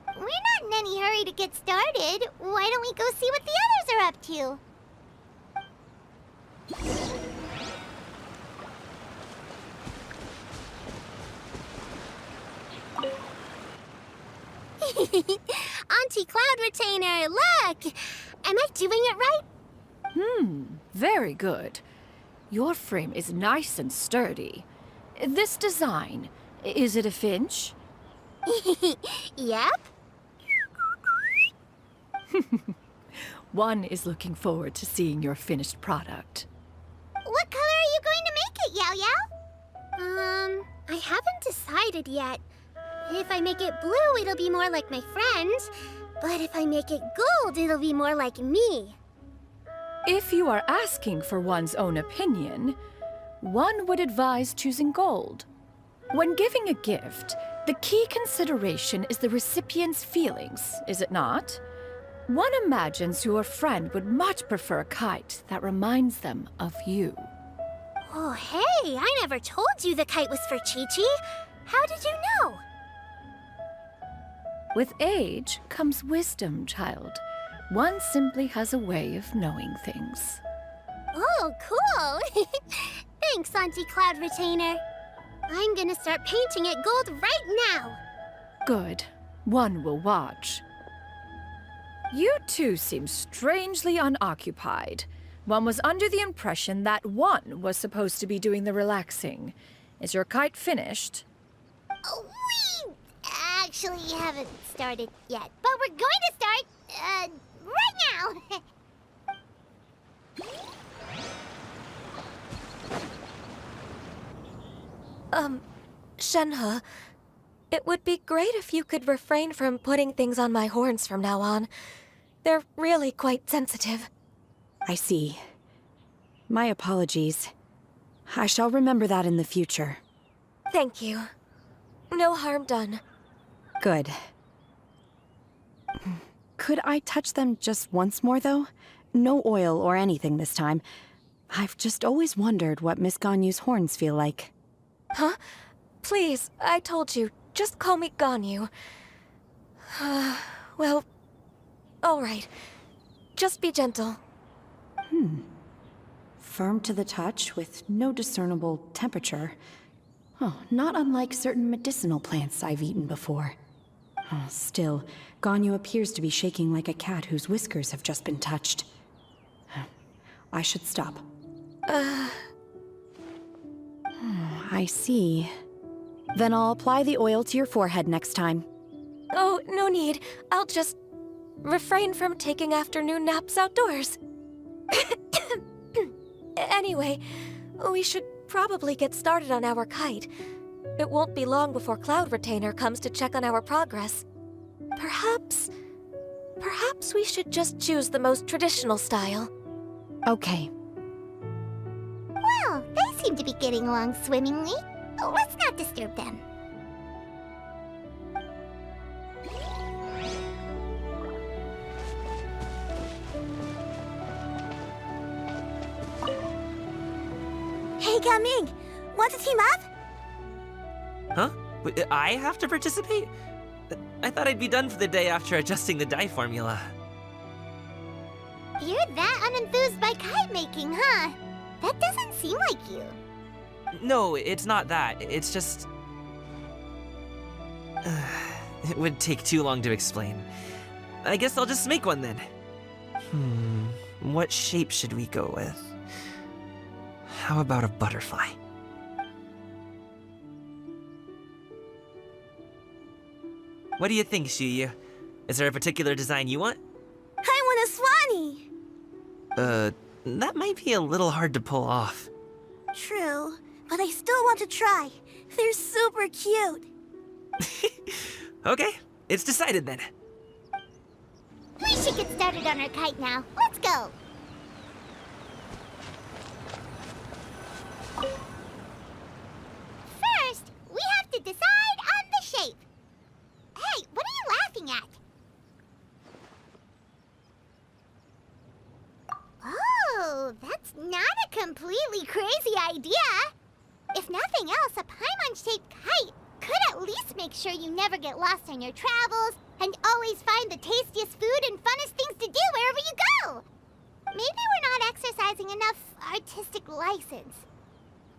We're not in any hurry to get started. Why don't we go see what the others are up to? Auntie Cloud Retainer, look! Am I doing it right? Very good. Your frame is nice and sturdy. This design, is it a finch? Yep. One is looking forward to seeing your finished product. What color are you going to make it, Yao Yao? I haven't decided yet. If I make it blue, it'll be more like my friends. But if I make it gold, it'll be more like me. If you are asking for one's own opinion, one would advise choosing gold. When giving a gift, the key consideration is the recipient's feelings, is it not? One imagines your friend would much prefer a kite that reminds them of you. Oh, hey, I never told you the kite was for Chi-Chi. How did you know? With age comes wisdom, child. One simply has a way of knowing things. Oh, cool! Thanks, Auntie Cloud Retainer. I'm gonna start painting it gold right now. Good. One will watch. You two seem strangely unoccupied. One was under the impression that one was supposed to be doing the relaxing. Is your kite finished? We actually haven't started yet, but we're going to start, right now. Shenhe, it would be great if you could refrain from putting things on my horns from now on. They're really quite sensitive. I see. My apologies. I shall remember that in the future. Thank you. No harm done. Good. Could I touch them just once more, though? No oil or anything this time. I've just always wondered what Miss Ganyu's horns feel like. Huh? Please, I told you. Just call me Ganyu. Well, all right. Just be gentle. Firm to the touch with no discernible temperature. Oh, not unlike certain medicinal plants I've eaten before. Oh, still, Ganyu appears to be shaking like a cat whose whiskers have just been touched. I should stop. I see. Then I'll apply the oil to your forehead next time. Oh, no need. I'll just refrain from taking afternoon naps outdoors. Anyway, we should probably get started on our kite. It won't be long before Cloud Retainer comes to check on our progress. Perhaps we should just choose the most traditional style. Okay. Well, they seem to be getting along swimmingly. Let's not disturb them. Hey, Gaming! Want to team up? Huh? I have to participate? I thought I'd be done for the day after adjusting the dye formula. You're that unenthused by kite making, huh? That doesn't seem like you. No, it's not that. It's just... it would take too long to explain. I guess I'll just make one then. What shape should we go with? How about a butterfly? What do you think, Shuyu? Is there a particular design you want? I want a swanee! That might be a little hard to pull off. True, but I still want to try. They're super cute. Okay, it's decided then. We should get started on our kite now. Let's go. First, we have to decide on the shape. Hey, what are you laughing at? Oh, that's not a completely crazy idea. If nothing else, a Paimon-shaped kite could at least make sure you never get lost on your travels and always find the tastiest food and funnest things to do wherever you go. Maybe we're not exercising enough artistic license.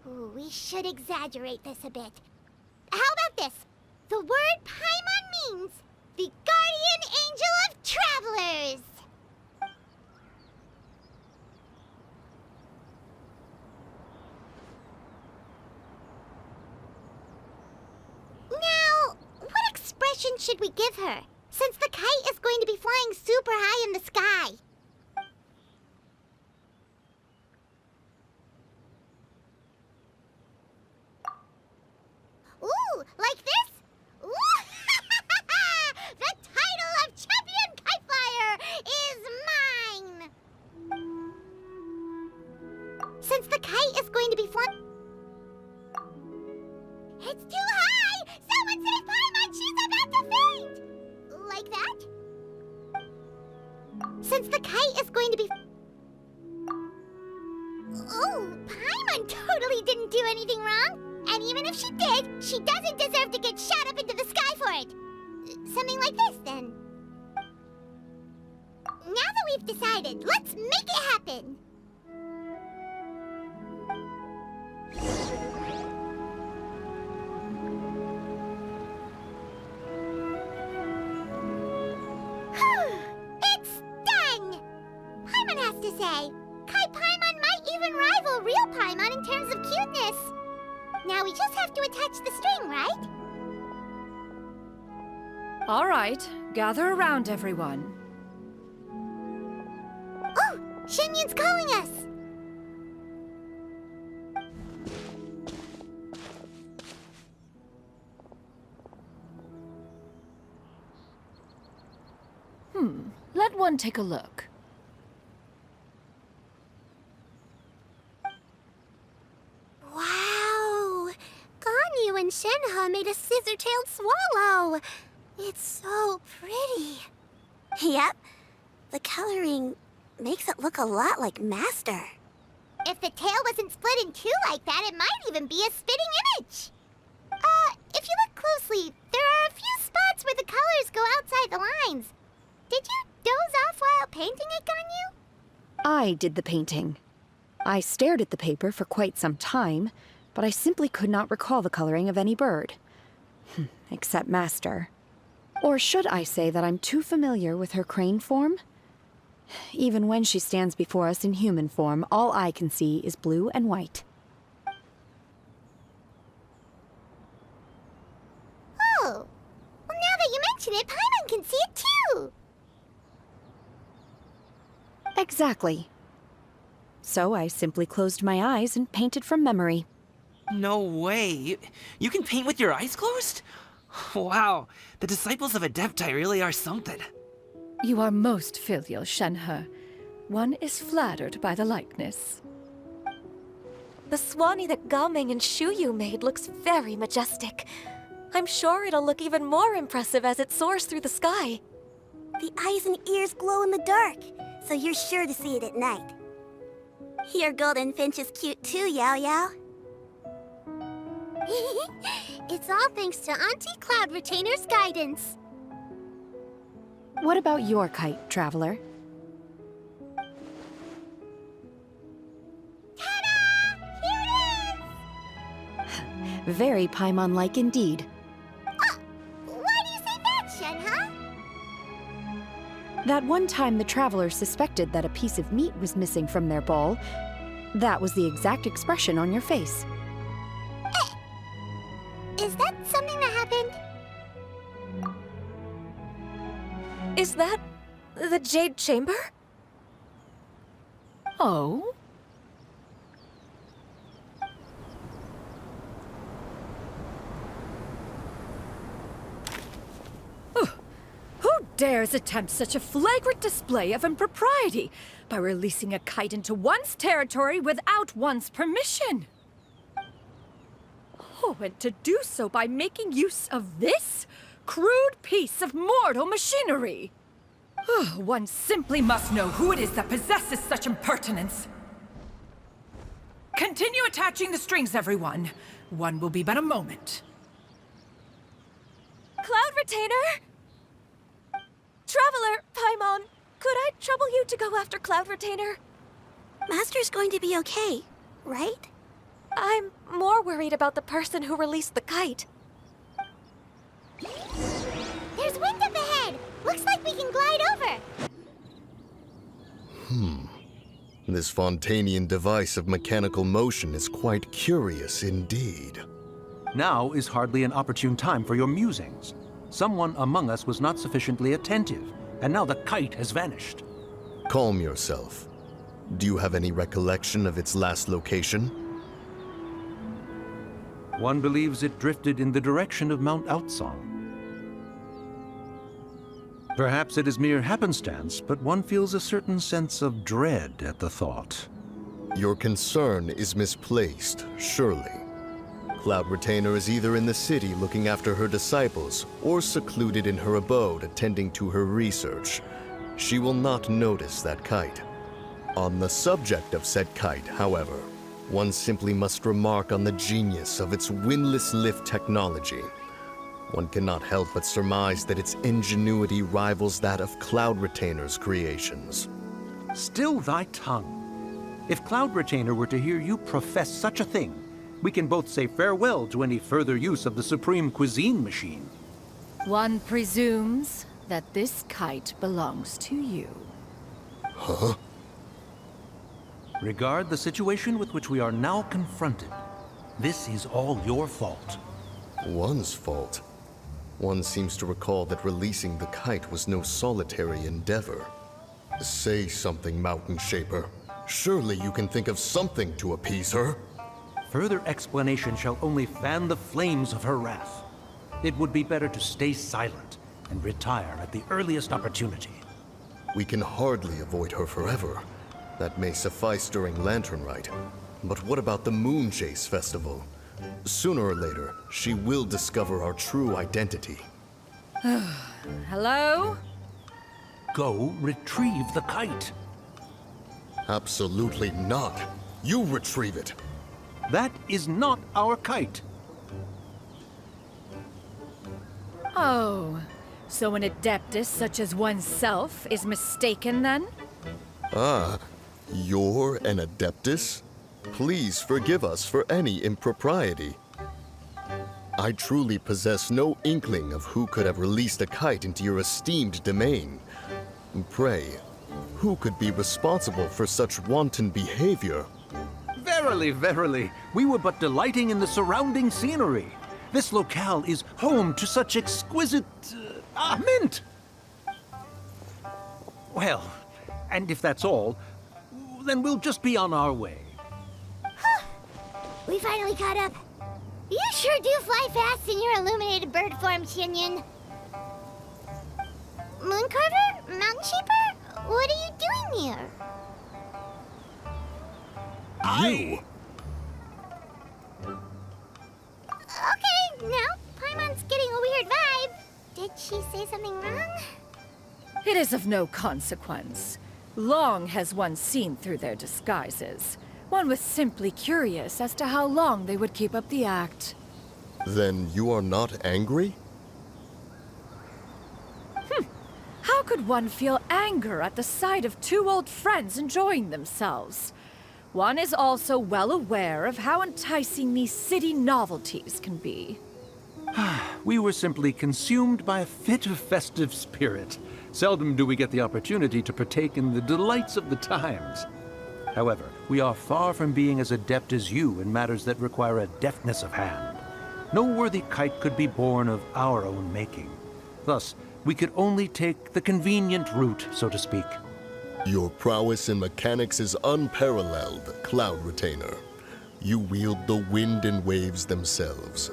Ooh, we should exaggerate this a bit. How about this? The word Paimon means the guardian angel of travelers. Now, what expression should we give her, since the kite is going to be flying super high in the sky? Ooh, like this? Ooh, the title of Champion Kite Flyer is mine! Since the kite is going to be flying... It's too high! Someone save Paimon! She's about to faint! Like that? Since the kite is going to be... Oh, Paimon totally didn't do anything wrong! And even if she did, she doesn't deserve to get shot up into the sky for it. Something like this, then. Now that we've decided, let's make it happen. It's done! Paimon has to say, Kai we just have to attach the string, right? All right, gather around, everyone. Oh, Shenyun's calling us! Let one take a look. Wow! Ganyu and Shenhe made a scissor-tailed swallow! It's so pretty. Yep. The coloring makes it look a lot like Master. If the tail wasn't split in two like that, it might even be a spitting image. If you look closely, there are a few spots where the colors go outside the lines. Did you doze off while painting it, Ganyu? I did the painting. I stared at the paper for quite some time, but I simply could not recall the coloring of any bird. Except Master. Or should I say that I'm too familiar with her crane form? Even when she stands before us in human form, all I can see is blue and white. Oh. Well, now that you mention it, Paimon can see it too! Exactly. So I simply closed my eyes and painted from memory. No way. You can paint with your eyes closed? Wow, the disciples of Adepti really are something. You are most filial, Shenhe. One is flattered by the likeness. The Swanee that Gaming and Shuyu made looks very majestic. I'm sure it'll look even more impressive as it soars through the sky. The eyes and ears glow in the dark, so you're sure to see it at night. Your golden finch is cute too, Yao Yao. It's all thanks to Auntie Cloud Retainer's guidance. What about your kite, Traveler? Ta-da! Here it is! Very Paimon-like indeed. Why do you say that, Shenhe? That one time the Traveler suspected that a piece of meat was missing from their bowl, that was the exact expression on your face. Is that something that happened? Is that the Jade Chamber? Oh? Who dares attempt such a flagrant display of impropriety by releasing a kite into one's territory without one's permission? Oh, and to do so by making use of this crude piece of mortal machinery. One simply must know who it is that possesses such impertinence. Continue attaching the strings, everyone. One will be but a moment. Cloud Retainer! Traveler, Paimon, could I trouble you to go after Cloud Retainer? Master's going to be okay, right? I'm more worried about the person who released the kite. There's wind up ahead! Looks like we can glide over! This Fontanian device of mechanical motion is quite curious indeed. Now is hardly an opportune time for your musings. Someone among us was not sufficiently attentive, and now the kite has vanished. Calm yourself. Do you have any recollection of its last location? One believes it drifted in the direction of Mount Outsong. Perhaps it is mere happenstance, but one feels a certain sense of dread at the thought. Your concern is misplaced, surely. Cloud Retainer is either in the city looking after her disciples, or secluded in her abode attending to her research. She will not notice that kite. On the subject of said kite, however, one simply must remark on the genius of its windless lift technology. One cannot help but surmise that its ingenuity rivals that of Cloud Retainer's creations. Still thy tongue. If Cloud Retainer were to hear you profess such a thing, we can both say farewell to any further use of the Supreme Cuisine Machine. One presumes that this kite belongs to you. Huh? Regard the situation with which we are now confronted. This is all your fault. One's fault? One seems to recall that releasing the kite was no solitary endeavor. Say something, Mountain Shaper. Surely you can think of something to appease her. Further explanation shall only fan the flames of her wrath. It would be better to stay silent and retire at the earliest opportunity. We can hardly avoid her forever. That may suffice during Lantern Rite. But what about the Moon Chase Festival? Sooner or later, she will discover our true identity. Hello? Go retrieve the kite. Absolutely not. You retrieve it. That is not our kite. Oh, so an adeptus such as oneself is mistaken then? Ah, you're an Adeptus? Please forgive us for any impropriety. I truly possess no inkling of who could have released a kite into your esteemed domain. Pray, who could be responsible for such wanton behavior? Verily, verily, we were but delighting in the surrounding scenery. This locale is home to such exquisite... mint! Well, and if that's all, then we'll just be on our way. We finally caught up. You sure do fly fast in your illuminated bird form, Shinyan. Mooncarver? Mountain Shaper? What are you doing here? You? Okay, now Paimon's getting a weird vibe. Did she say something wrong? It is of no consequence. Long has one seen through their disguises. One was simply curious as to how long they would keep up the act. Then you are not angry? How could one feel anger at the sight of two old friends enjoying themselves? One is also well aware of how enticing these city novelties can be. We were simply consumed by a fit of festive spirit. Seldom do we get the opportunity to partake in the delights of the times. However, we are far from being as adept as you in matters that require a deftness of hand. No worthy kite could be born of our own making. Thus, we could only take the convenient route, so to speak. Your prowess in mechanics is unparalleled, Cloud Retainer. You wield the wind and waves themselves.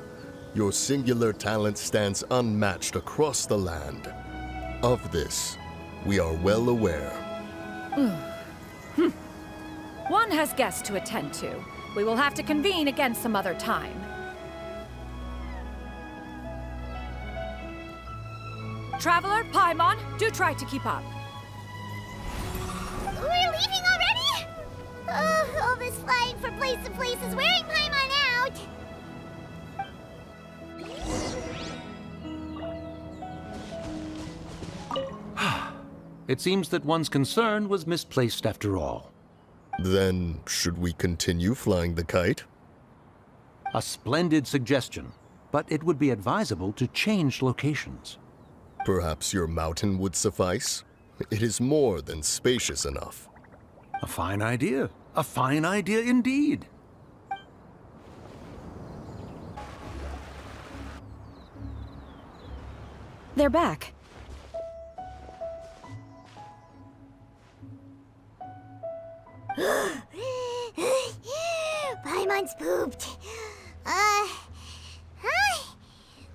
Your singular talent stands unmatched across the land. Of this, we are well aware. One has guests to attend to. We will have to convene again some other time. Traveler, Paimon, do try to keep up. We're leaving already? All this flying from place to place is wearing Paimon out. It seems that one's concern was misplaced after all. Then, should we continue flying the kite? A splendid suggestion, but it would be advisable to change locations. Perhaps your mountain would suffice? It is more than spacious enough. A fine idea. A fine idea indeed. They're back. Paimon's pooped. Hi.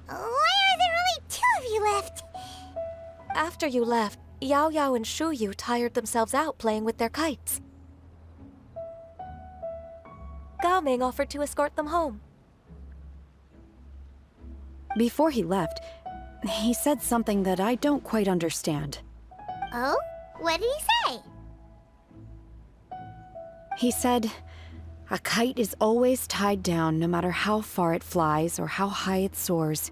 Why are there only two of you left? After you left, Yao Yao and Shu Yu tired themselves out playing with their kites. Gao Ming offered to escort them home. Before he left, he said something that I don't quite understand. Oh? What did he say? He said, a kite is always tied down no matter how far it flies or how high it soars.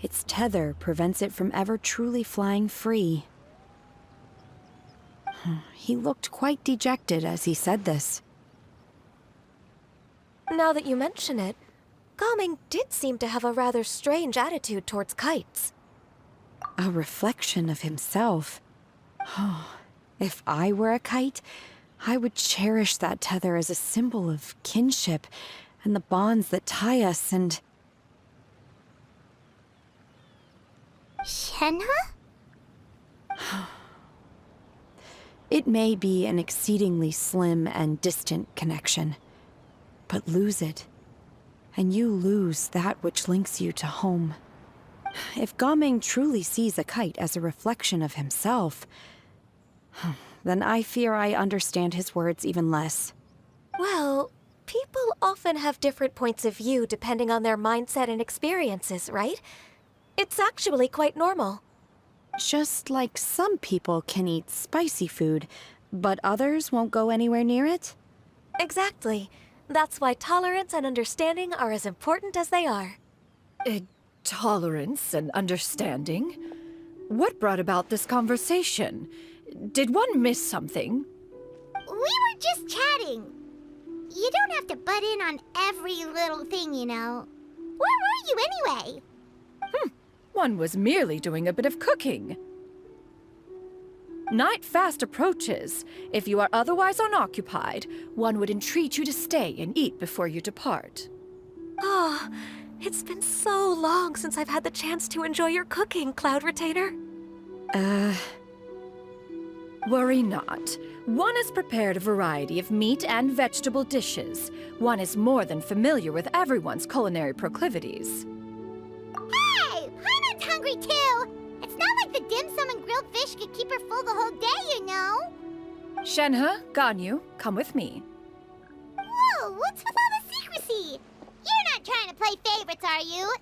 Its tether prevents it from ever truly flying free. He looked quite dejected as he said this. Now that you mention it, Gao Ming did seem to have a rather strange attitude towards kites. A reflection of himself. If I were a kite, I would cherish that tether as a symbol of kinship and the bonds that tie us, and... Shenhe? It may be an exceedingly slim and distant connection, but lose it, and you lose that which links you to home. If Gaming truly sees a kite as a reflection of himself, then I fear I understand his words even less. Well, people often have different points of view depending on their mindset and experiences, right? It's actually quite normal. Just like some people can eat spicy food, but others won't go anywhere near it? Exactly. That's why tolerance and understanding are as important as they are. Tolerance and understanding? What brought about this conversation? Did one miss something? We were just chatting. You don't have to butt in on every little thing, you know. Where were you anyway? One was merely doing a bit of cooking. Night fast approaches. If you are otherwise unoccupied, one would entreat you to stay and eat before you depart. Oh, it's been so long since I've had the chance to enjoy your cooking, Cloud Retainer. Worry not. One has prepared a variety of meat and vegetable dishes. One is more than familiar with everyone's culinary proclivities. Hey! Paimon's hungry too! It's not like the dim sum and grilled fish could keep her full the whole day, you know? Shenhe, Ganyu, come with me. Whoa, what's with all the secrecy? You're not trying to play favorites, are you?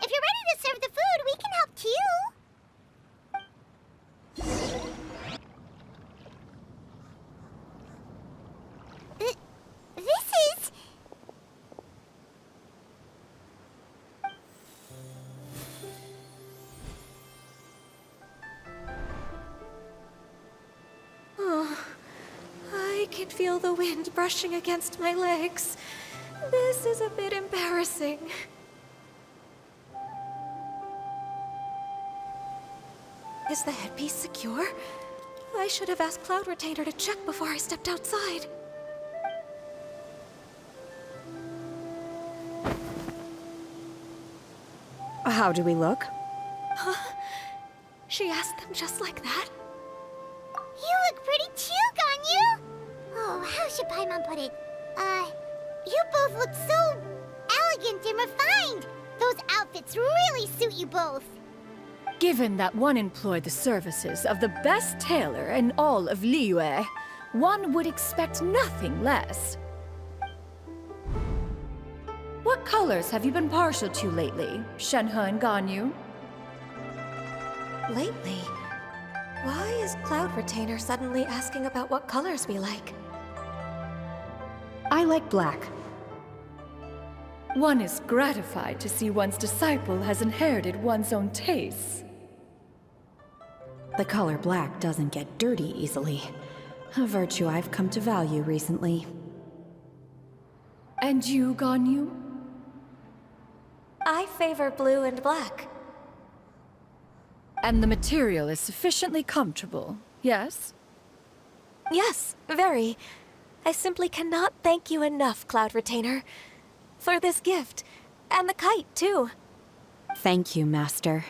If you're ready to serve the food, we can help too. This is... Oh, I can feel the wind brushing against my legs. This is a bit embarrassing. Is the headpiece secure? I should have asked Cloud Retainer to check before I stepped outside. How do we look? Huh? She asked them just like that? You look pretty too, Ganyu! Oh, how should Paimon put it? You both look so elegant and refined! Those outfits really suit you both. Given that one employed the services of the best tailor in all of Liyue, one would expect nothing less. What colors have you been partial to lately, Shenhe and Ganyu? Lately? Why is Cloud Retainer suddenly asking about what colors we like? I like black. One is gratified to see one's disciple has inherited one's own tastes. The color black doesn't get dirty easily. A virtue I've come to value recently. And you, Ganyu? I favor blue and black. And the material is sufficiently comfortable, yes? Yes, very. I simply cannot thank you enough, Cloud Retainer. For this gift. And the kite, too. Thank you, Master.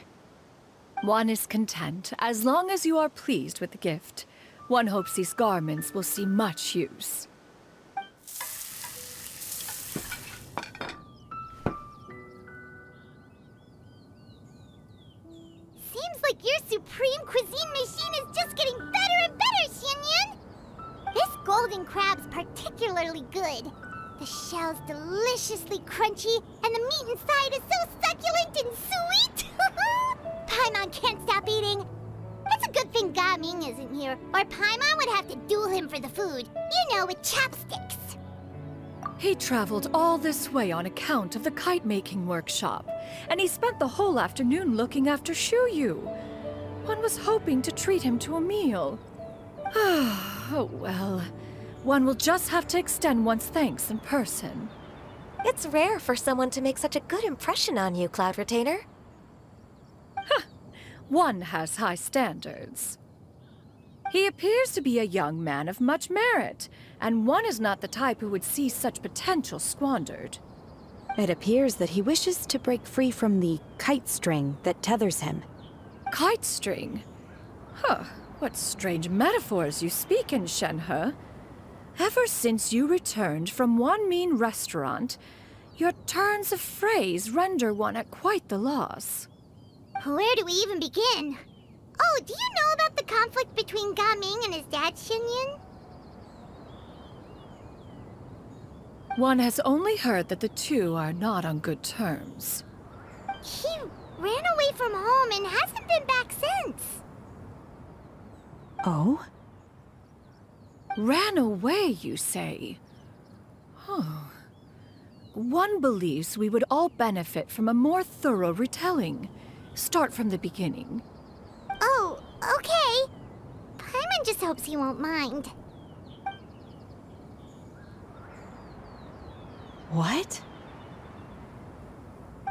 One is content, as long as you are pleased with the gift. One hopes these garments will see much use. Seems like your supreme cuisine machine is just getting better and better, Xianyun! This golden crab's particularly good. The shell's deliciously crunchy, and the meat inside is so succulent and sweet! Paimon can't stop eating. It's a good thing Gaming isn't here, or Paimon would have to duel him for the food. You know, with chopsticks. He traveled all this way on account of the kite-making workshop, and he spent the whole afternoon looking after Shuyu. One was hoping to treat him to a meal. Oh well. One will just have to extend one's thanks in person. It's rare for someone to make such a good impression on you, Cloud Retainer. One has high standards. He appears to be a young man of much merit, and one is not the type who would see such potential squandered. It appears that he wishes to break free from the kite string that tethers him. Kite string? Huh, what strange metaphors you speak in, Shenhe. Ever since you returned from one mean restaurant, your turns of phrase render one at quite the loss. Where do we even begin? Oh, do you know about the conflict between Gaming and his dad, Xinyan? One has only heard that the two are not on good terms. He ran away from home and hasn't been back since. Oh? Ran away, you say? Oh. One believes we would all benefit from a more thorough retelling. Start from the beginning. Oh, okay. Paimon just hopes he won't mind. What?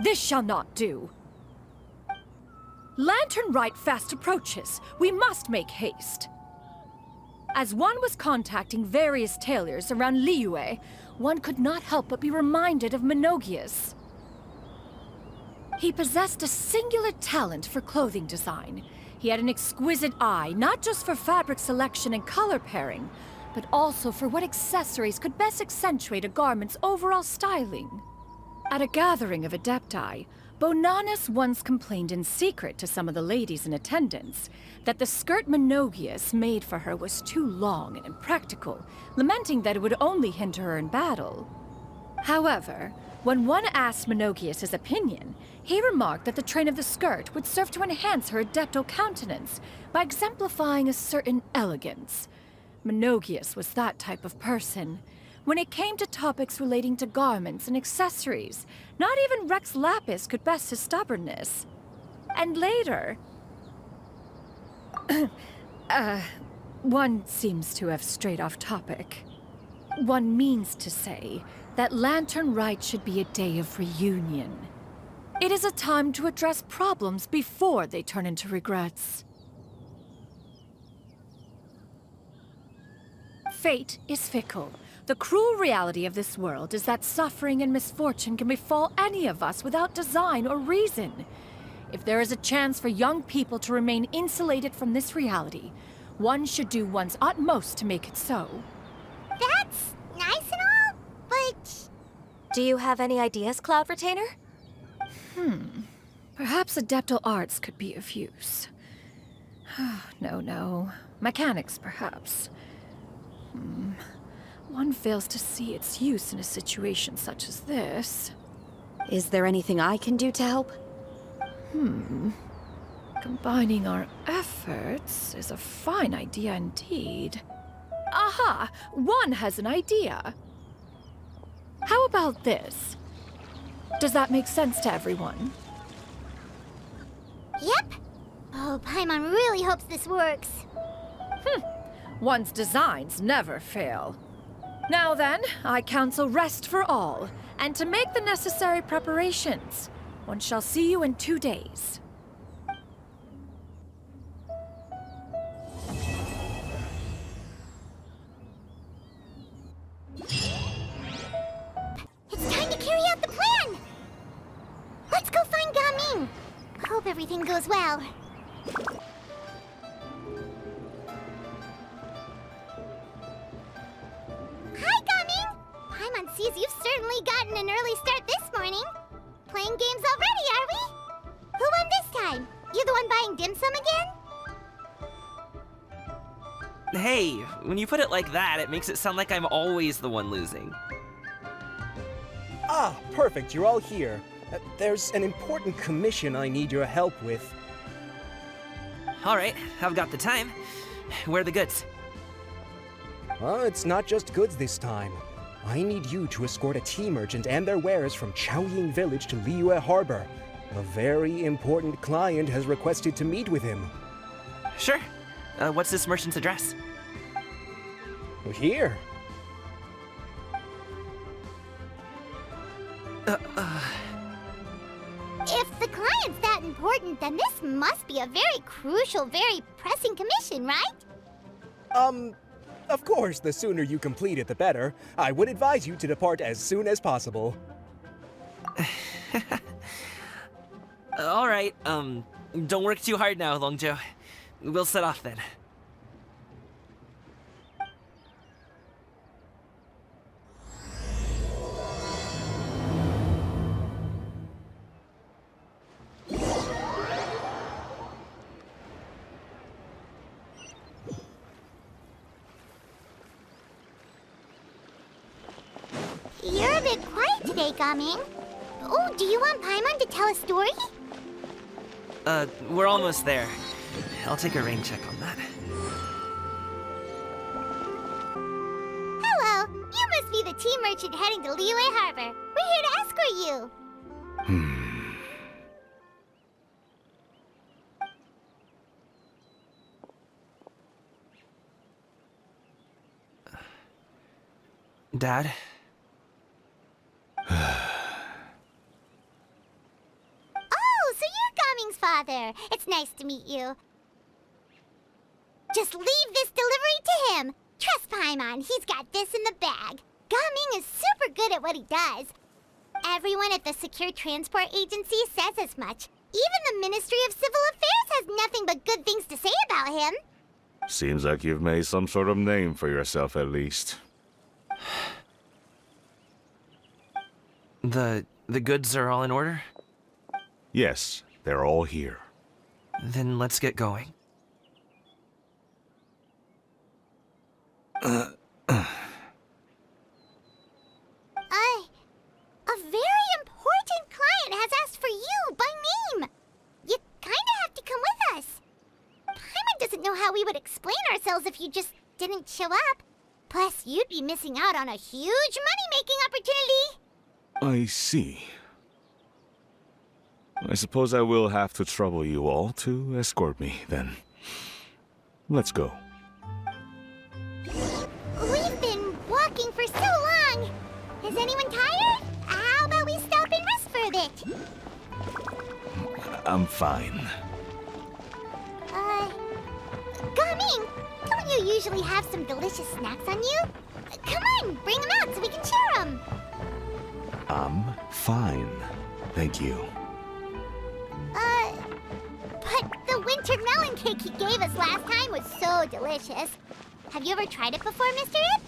This shall not do. Lantern Rite fast approaches. We must make haste. As one was contacting various tailors around Liyue, one could not help but be reminded of Menogias. He possessed a singular talent for clothing design. He had an exquisite eye, not just for fabric selection and color pairing, but also for what accessories could best accentuate a garment's overall styling. At a gathering of Adepti, Bonanis once complained in secret to some of the ladies in attendance that the skirt Menogias made for her was too long and impractical, lamenting that it would only hinder her in battle. However, when one asked Menogias his opinion, he remarked that the train of the skirt would serve to enhance her adeptal countenance by exemplifying a certain elegance. Menogias was that type of person. When it came to topics relating to garments and accessories, not even Rex Lapis could best his stubbornness. And later... one seems to have strayed off topic. One means to say that Lantern Rite should be a day of reunion. It is a time to address problems before they turn into regrets. Fate is fickle. The cruel reality of this world is that suffering and misfortune can befall any of us without design or reason. If there is a chance for young people to remain insulated from this reality, one should do one's utmost to make it so. That's nice and all, but... Do you have any ideas, Cloud Retainer? Perhaps adeptal arts could be of use. No. Mechanics, perhaps. One fails to see its use in a situation such as this. Is there anything I can do to help? Combining our efforts is a fine idea indeed. Aha! One has an idea. How about this? Does that make sense to everyone? Yep. Oh, Paimon really hopes this works. One's designs never fail. Now then, I counsel rest for all, and to make the necessary preparations. One shall see you in 2 days. It's time to carry out the plan! Let's go find Gaming! Hope everything goes well. Hi, Gaming! Paimon sees you've certainly gotten an early start this morning. Playing games already, are we? Who won this time? You the one buying dim sum again? Hey, when you put it like that, it makes it sound like I'm always the one losing. Ah, perfect, you're all here. There's an important commission I need your help with. All right, I've got the time. Where are the goods? Well, it's not just goods this time. I need you to escort a tea merchant and their wares from Chaoying Village to Liyue Harbor. A very important client has requested to meet with him. Sure. What's this merchant's address? Here. If the client's that important, then this must be a very crucial, very pressing commission, right? Of course, the sooner you complete it, the better. I would advise you to depart as soon as possible. All right, don't work too hard now, Longjo. We'll set off then. You're a bit quiet today, Gaming. Oh, do you want Paimon to tell a story? We're almost there. I'll take a rain check on that. Hello, you must be the tea merchant heading to Liyue Harbor. We're here to escort you. Dad? Oh, so you're Gaming's father. It's nice to meet you. Just leave this delivery to him. Trust Paimon, he's got this in the bag. Gaming is super good at what he does. Everyone at the Secure Transport Agency says as much. Even the Ministry of Civil Affairs has nothing but good things to say about him. Seems like you've made some sort of name for yourself at least. The goods are all in order? Yes, they're all here. Then let's get going. A very important client has asked for you by name. You kinda have to come with us. Paimon doesn't know how we would explain ourselves if you just didn't show up. Plus, you'd be missing out on a huge money-making opportunity. I see. I suppose I will have to trouble you all to escort me, then. Let's go. We've been walking for so long. Is anyone tired? How about we stop and rest for a bit? I'm fine. Gaming, don't you usually have some delicious snacks on you? Come on, bring them out so we can share them. I'm fine. Thank you. But the winter melon cake he gave us last time was so delicious. Have you ever tried it before, Mr. Ip?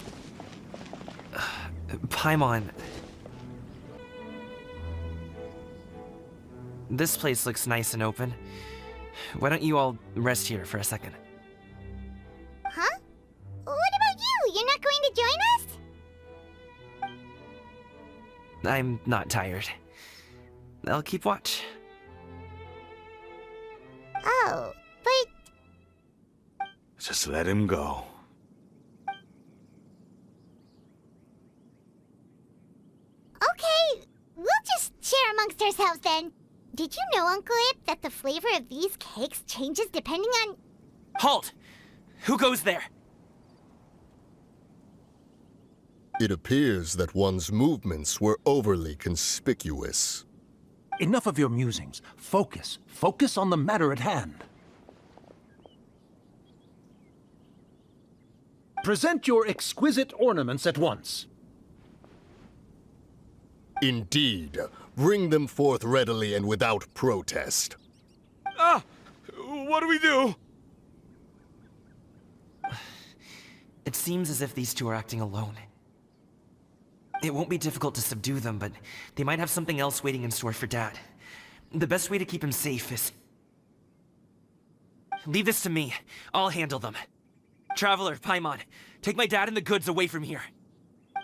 Paimon. This place looks nice and open. Why don't you all rest here for a second? Huh? What about you? You're not going to join us? I'm not tired. I'll keep watch. Oh, but... Just let him go. Okay, we'll just share amongst ourselves then. Did you know, Uncle Ip, that the flavor of these cakes changes depending on... Halt! Who goes there? It appears that one's movements were overly conspicuous. Enough of your musings. Focus. Focus on the matter at hand. Present your exquisite ornaments at once. Indeed. Bring them forth readily and without protest. Ah! What do we do? It seems as if these two are acting alone. It won't be difficult to subdue them, but they might have something else waiting in store for Dad. The best way to keep him safe is... Leave this to me. I'll handle them. Traveler, Paimon, take my dad and the goods away from here.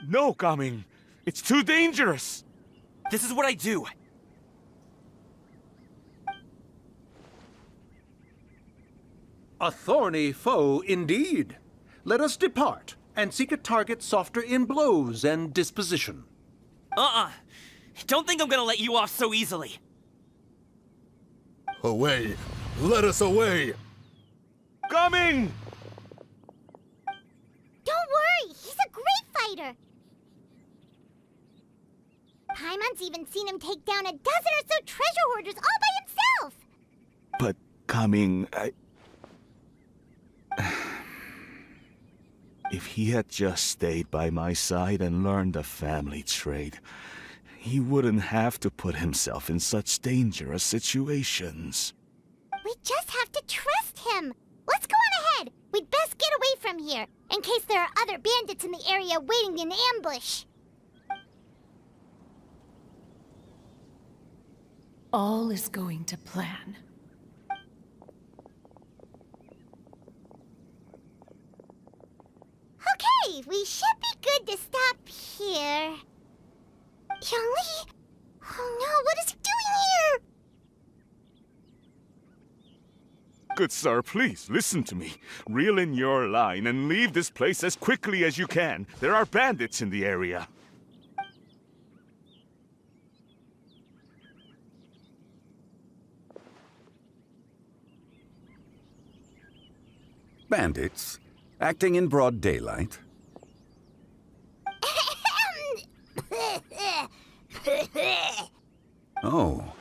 No, Gaming. It's too dangerous. This is what I do. A thorny foe indeed. Let us depart and seek a target softer in blows and disposition. Don't think I'm gonna let you off so easily. Away! Let us away! Coming! Don't worry, he's a great fighter. Paimon's even seen him take down a dozen or so treasure hoarders all by himself. But, Gaming, If he had just stayed by my side and learned the family trade, he wouldn't have to put himself in such dangerous situations. We just have to trust him. Let's go on ahead. We'd best get away from here, in case there are other bandits in the area waiting in ambush. All is going to plan. Okay, we should be good to stop here. Yangli? Oh no, what is he doing here? Good sir, please listen to me. Reel in your line and leave this place as quickly as you can. There are bandits in the area. Bandits? Acting in broad daylight? Oh.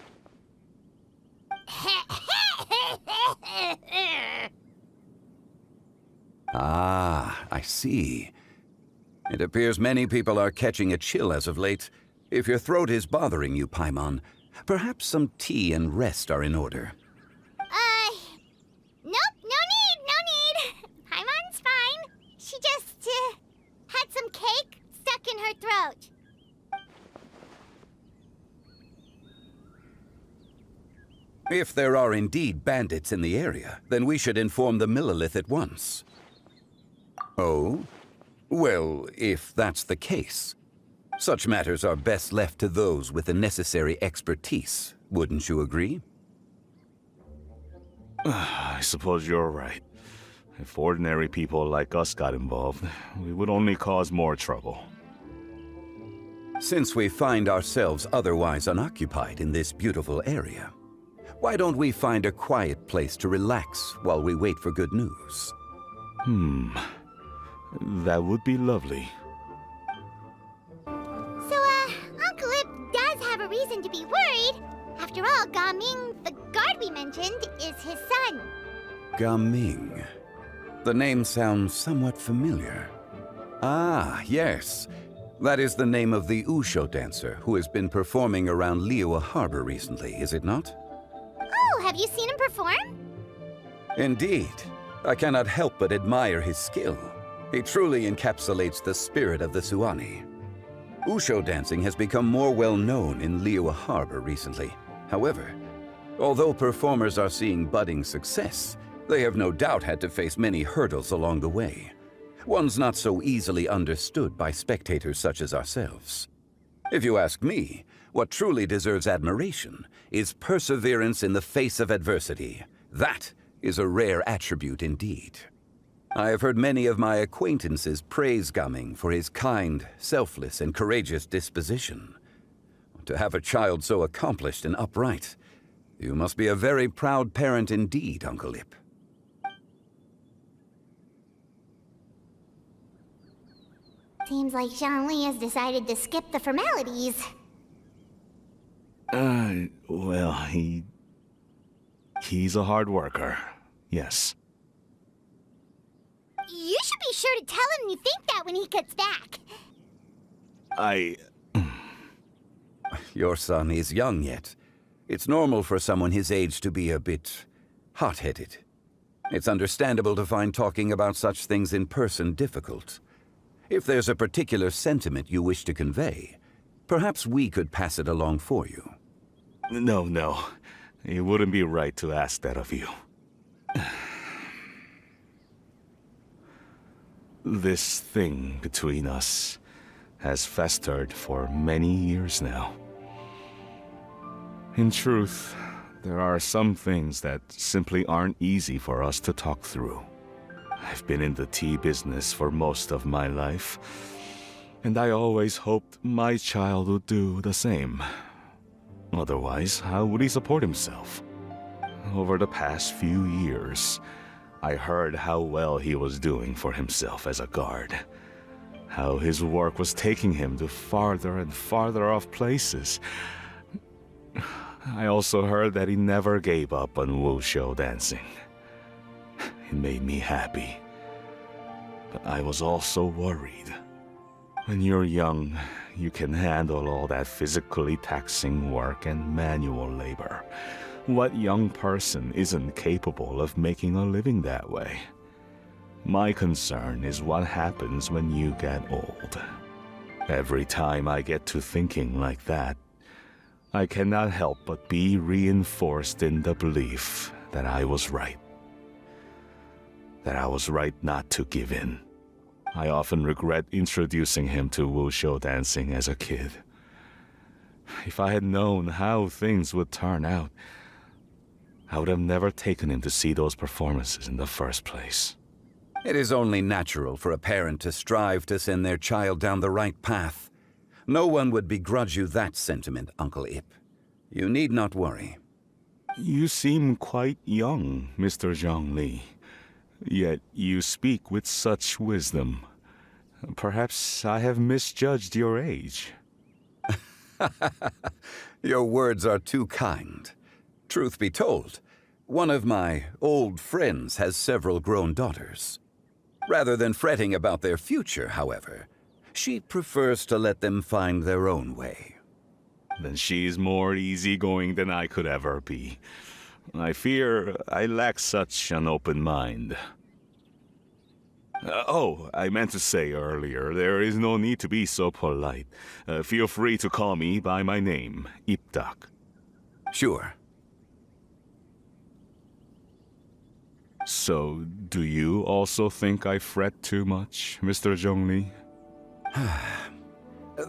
Ah, I see. It appears many people are catching a chill as of late. If your throat is bothering you, Paimon, perhaps some tea and rest are in order. Nope, no need. Paimon's fine. She just, had some cake stuck in her throat. If there are indeed bandits in the area, then we should inform the Millelith at once. Oh? Well, if that's the case, such matters are best left to those with the necessary expertise, wouldn't you agree? I suppose you're right. If ordinary people like us got involved, we would only cause more trouble. Since we find ourselves otherwise unoccupied in this beautiful area, why don't we find a quiet place to relax while we wait for good news? That would be lovely. So, Uncle Ip does have a reason to be worried. After all, Gaming, the guard we mentioned, is his son. Gaming. The name sounds somewhat familiar. Ah, yes. That is the name of the Usho dancer who has been performing around Liyue Harbor recently, is it not? Oh, have you seen him perform? Indeed. I cannot help but admire his skill. He truly encapsulates the spirit of the Suani. Usho dancing has become more well known in Liyue Harbor recently. However, although performers are seeing budding success, they have no doubt had to face many hurdles along the way. Ones not so easily understood by spectators such as ourselves. If you ask me, what truly deserves admiration is perseverance in the face of adversity. That is a rare attribute indeed. I have heard many of my acquaintances praise Gaming for his kind, selfless, and courageous disposition. To have a child so accomplished and upright, you must be a very proud parent indeed, Uncle Ip. Seems like Zhongli has decided to skip the formalities. Well, he's a hard worker. Yes. You should be sure to tell him you think that when he gets back. Your son is young yet. It's normal for someone his age to be a bit hot-headed. It's understandable to find talking about such things in person difficult. If there's a particular sentiment you wish to convey, perhaps we could pass it along for you. No. It wouldn't be right to ask that of you. This thing between us has festered for many years now. In truth, there are some things that simply aren't easy for us to talk through. I've been in the tea business for most of my life, and I always hoped my child would do the same. Otherwise, how would he support himself? Over the past few years, I heard how well he was doing for himself as a guard. How his work was taking him to farther and farther off places. I also heard that he never gave up on wushu dancing. It made me happy. I was also worried. When you're young, you can handle all that physically taxing work and manual labor. What young person isn't capable of making a living that way? My concern is what happens when you get old. Every time I get to thinking like that, I cannot help but be reinforced in the belief that I was right. That I was right not to give in. I often regret introducing him to wushu dancing as a kid. If I had known how things would turn out, I would have never taken him to see those performances in the first place. It is only natural for a parent to strive to send their child down the right path. No one would begrudge you that sentiment, Uncle Ip. You need not worry. You seem quite young, Mr. Zhongli. Yet you speak with such wisdom. Perhaps I have misjudged your age. Your words are too kind. Truth be told, one of my old friends has several grown daughters. Rather than fretting about their future, however, she prefers to let them find their own way. Then she's more easygoing than I could ever be. I fear I lack such an open mind. I meant to say earlier, there is no need to be so polite. Feel free to call me by my name, Ipdak. Sure. So, do you also think I fret too much, Mr. Zhongli?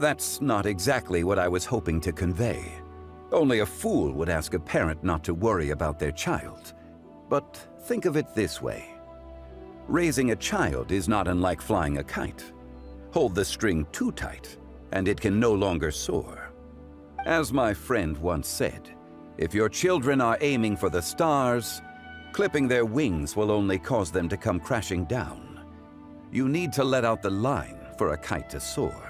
That's not exactly what I was hoping to convey. Only a fool would ask a parent not to worry about their child. But think of it this way. Raising a child is not unlike flying a kite. Hold the string too tight, and it can no longer soar. As my friend once said, if your children are aiming for the stars, clipping their wings will only cause them to come crashing down. You need to let out the line for a kite to soar.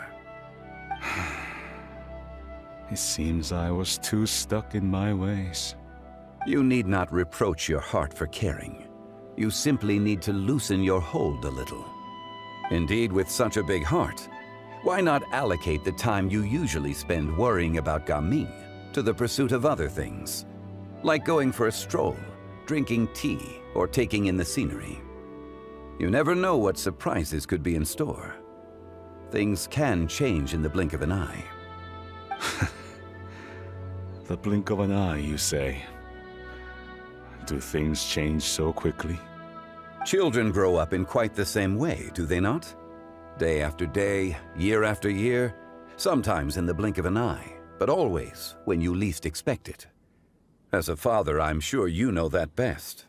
It seems I was too stuck in my ways. You need not reproach your heart for caring. You simply need to loosen your hold a little. Indeed, with such a big heart, why not allocate the time you usually spend worrying about Gaming to the pursuit of other things, like going for a stroll, drinking tea, or taking in the scenery. You never know what surprises could be in store. Things can change in the blink of an eye. The blink of an eye, you say? Do things change so quickly? Children grow up in quite the same way, do they not? Day after day, year after year, sometimes in the blink of an eye, but always when you least expect it. As a father, I'm sure you know that best.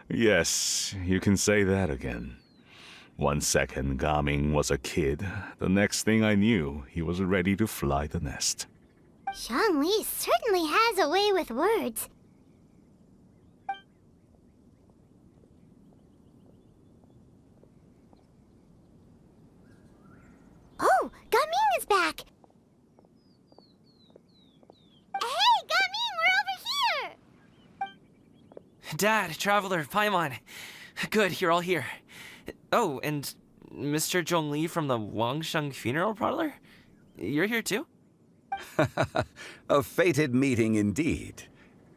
Yes, you can say that again. 1 second, Gaming was a kid. The next thing I knew, he was ready to fly the nest. Zhongli certainly has a way with words. Oh, Gaming is back! Hey, Gaming, we're over here! Dad, Traveler, Paimon. Good, you're all here. Oh, and Mr. Zhongli from the Wangsheng Funeral Parlor? You're here too? A fated meeting indeed.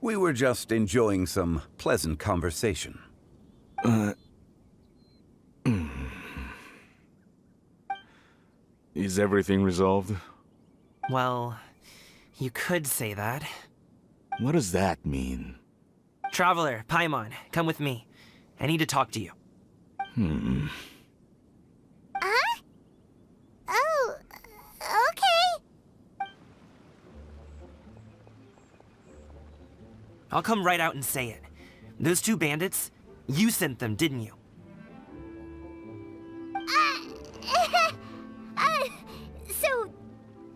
We were just enjoying some pleasant conversation. Is everything resolved? Well, you could say that. What does that mean? Traveler, Paimon, come with me. I need to talk to you. Huh? Oh, okay. I'll come right out and say it. Those two bandits, you sent them, didn't you? So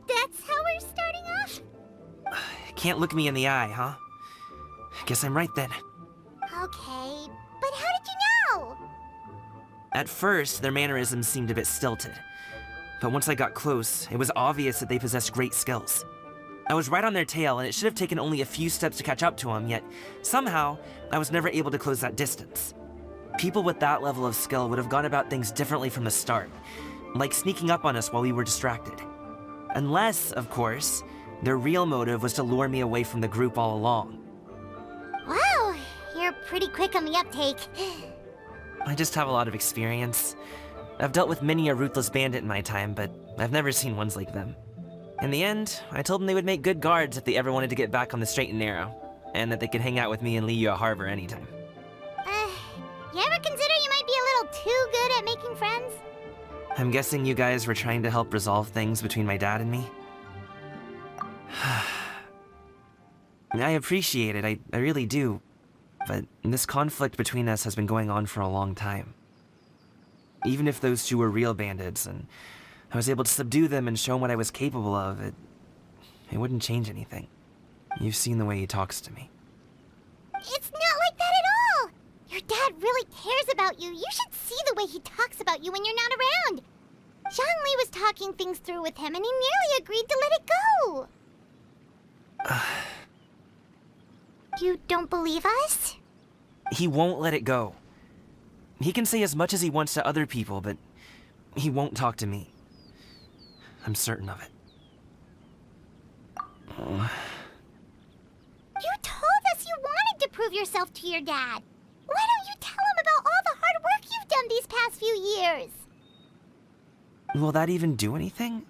that's how we're starting off? Can't look me in the eye, huh? Guess I'm right then. Okay, but how did you know? At first, their mannerisms seemed a bit stilted. But once I got close, it was obvious that they possessed great skills. I was right on their tail, and it should have taken only a few steps to catch up to them, yet somehow, I was never able to close that distance. People with that level of skill would have gone about things differently from the start, like sneaking up on us while we were distracted. Unless, of course, their real motive was to lure me away from the group all along. Wow, you're pretty quick on the uptake. I just have a lot of experience. I've dealt with many a ruthless bandit in my time, but I've never seen ones like them. In the end, I told them they would make good guards if they ever wanted to get back on the straight and narrow, and that they could hang out with me in Liyue Harbor anytime. You ever consider you might be a little too good at making friends? I'm guessing you guys were trying to help resolve things between my dad and me? I appreciate it, I really do. But this conflict between us has been going on for a long time. Even if those two were real bandits, and I was able to subdue them and show them what I was capable of, it wouldn't change anything. You've seen the way he talks to me. It's not like that at all! Your dad really cares about you. You should see the way he talks about you when you're not around. Zhongli was talking things through with him, and he nearly agreed to let it go. You don't believe us? He won't let it go. He can say as much as he wants to other people, but he won't talk to me. I'm certain of it. You told us you wanted to prove yourself to your dad. Why don't you tell him about all the hard work you've done these past few years? Will that even do anything?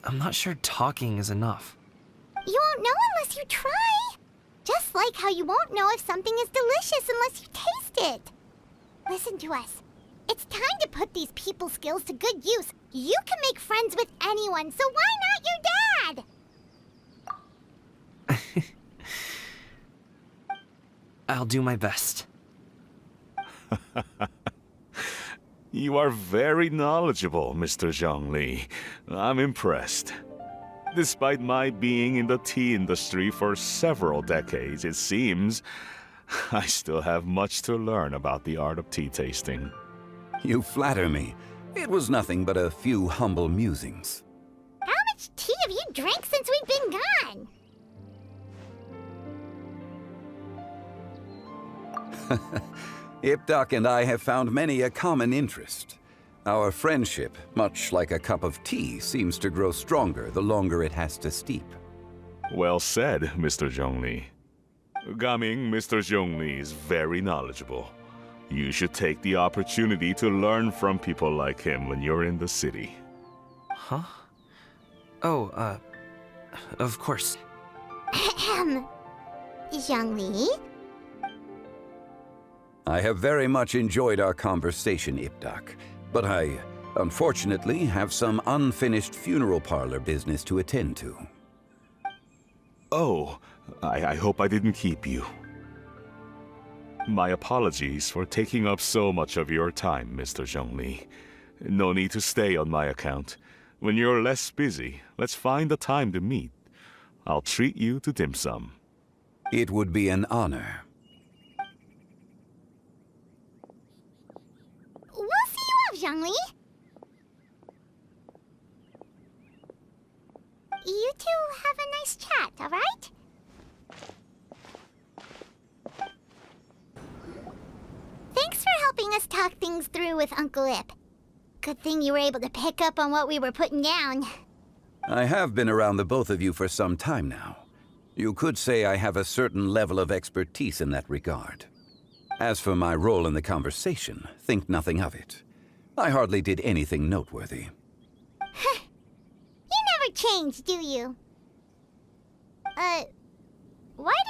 I'm not sure talking is enough. You won't know unless you try. Just like how you won't know if something is delicious unless you taste it. Listen to us. It's time to put these people skills to good use. You can make friends with anyone, so why not your dad? I'll do my best. You are very knowledgeable, Mr. Zhongli. I'm impressed. Despite my being in the tea industry for several decades, it seems I still have much to learn about the art of tea tasting. You flatter me. It was nothing but a few humble musings. How much tea have you drank since we've been gone? Ipdak and I have found many a common interest. Our friendship, much like a cup of tea, seems to grow stronger the longer it has to steep. Well said, Mr. Zhongli. Gaming, Mr. Zhongli is very knowledgeable. You should take the opportunity to learn from people like him when you're in the city. Huh? Oh, of course. Zhongli? I have very much enjoyed our conversation, Ipdak, but I, unfortunately, have some unfinished funeral parlor business to attend to. Oh, I hope I didn't keep you. My apologies for taking up so much of your time, Mr. Zhongli. No need to stay on my account. When you're less busy, let's find a time to meet. I'll treat you to dim sum. It would be an honor. We'll see you off, Zhongli. You two have a nice chat, all right? Thanks for helping us talk things through with Uncle Ip. Good thing you were able to pick up on what we were putting down. I have been around the both of you for some time now. You could say I have a certain level of expertise in that regard. As for my role in the conversation, think nothing of it. I hardly did anything noteworthy. You never change, do you? Why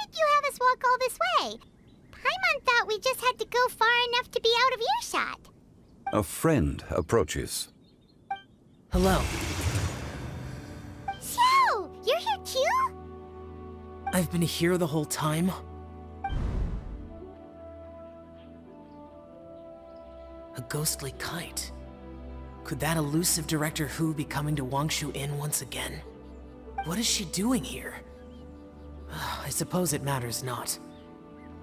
did you have us walk all this way? Paimon thought we just had to go far enough to be out of earshot. A friend approaches. Hello. So, you're here too? I've been here the whole time? A ghostly kite. Could that elusive Director Hu be coming to Wangshu Inn once again? What is she doing here? I suppose it matters not.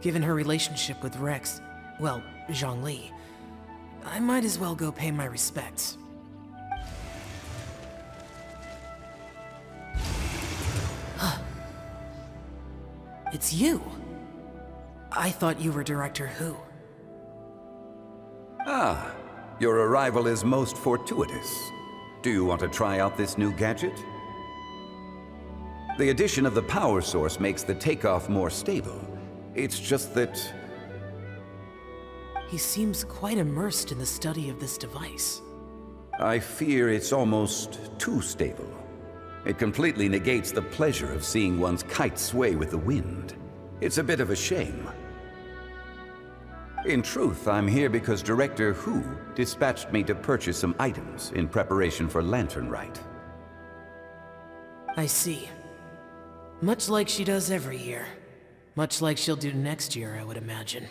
Given her relationship with Rex, well, Zhongli, I might as well go pay my respects. It's you! I thought you were Director Hu. Ah, your arrival is most fortuitous. Do you want to try out this new gadget? The addition of the power source makes the takeoff more stable. It's just that... He seems quite immersed in the study of this device. I fear it's almost too stable. It completely negates the pleasure of seeing one's kite sway with the wind. It's a bit of a shame. In truth, I'm here because Director Hu dispatched me to purchase some items in preparation for Lantern Rite. I see. Much like she does every year. Much like she'll do next year, I would imagine.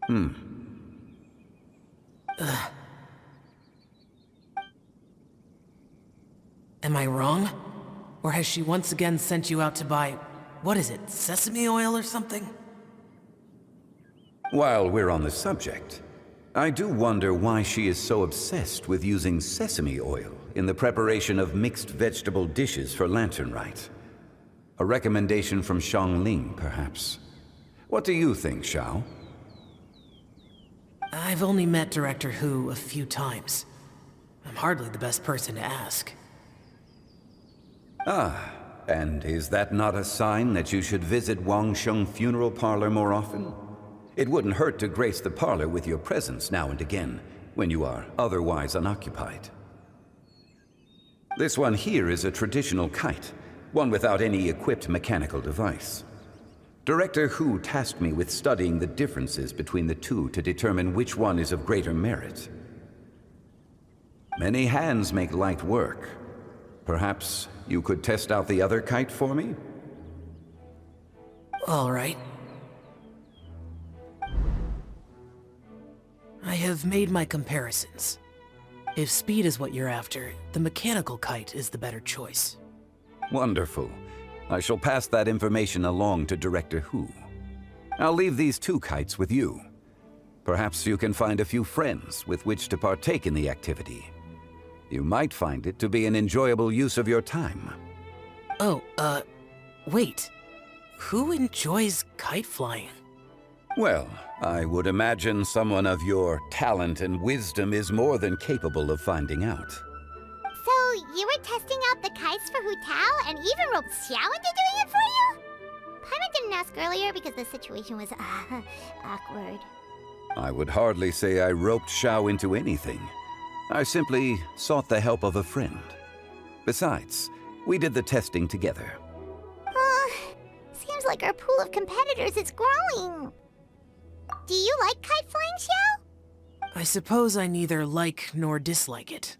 Am I wrong? Or has she once again sent you out to buy, what is it, sesame oil or something? While we're on the subject, I do wonder why she is so obsessed with using sesame oil in the preparation of mixed vegetable dishes for Lantern Rite. A recommendation from Xiangling, perhaps. What do you think, Xiao? I've only met Director Hu a few times. I'm hardly the best person to ask. Ah, and is that not a sign that you should visit Wangsheng Funeral Parlor more often? It wouldn't hurt to grace the parlor with your presence now and again, when you are otherwise unoccupied. This one here is a traditional kite, one without any equipped mechanical device. Director Hu tasked me with studying the differences between the two to determine which one is of greater merit. Many hands make light work. Perhaps you could test out the other kite for me? All right. I have made my comparisons. If speed is what you're after, the mechanical kite is the better choice. Wonderful. I shall pass that information along to Director Hu. I'll leave these two kites with you. Perhaps you can find a few friends with which to partake in the activity. You might find it to be an enjoyable use of your time. Oh, wait. Who enjoys kite flying? Well, I would imagine someone of your talent and wisdom is more than capable of finding out. So, you were testing out the kites for Hu Tao and even roped Xiao into doing it for you? Paimon didn't ask earlier because the situation was, awkward. I would hardly say I roped Xiao into anything. I simply sought the help of a friend. Besides, we did the testing together. Seems like our pool of competitors is growing. Do you like kite flying, Xiao? I suppose I neither like nor dislike it.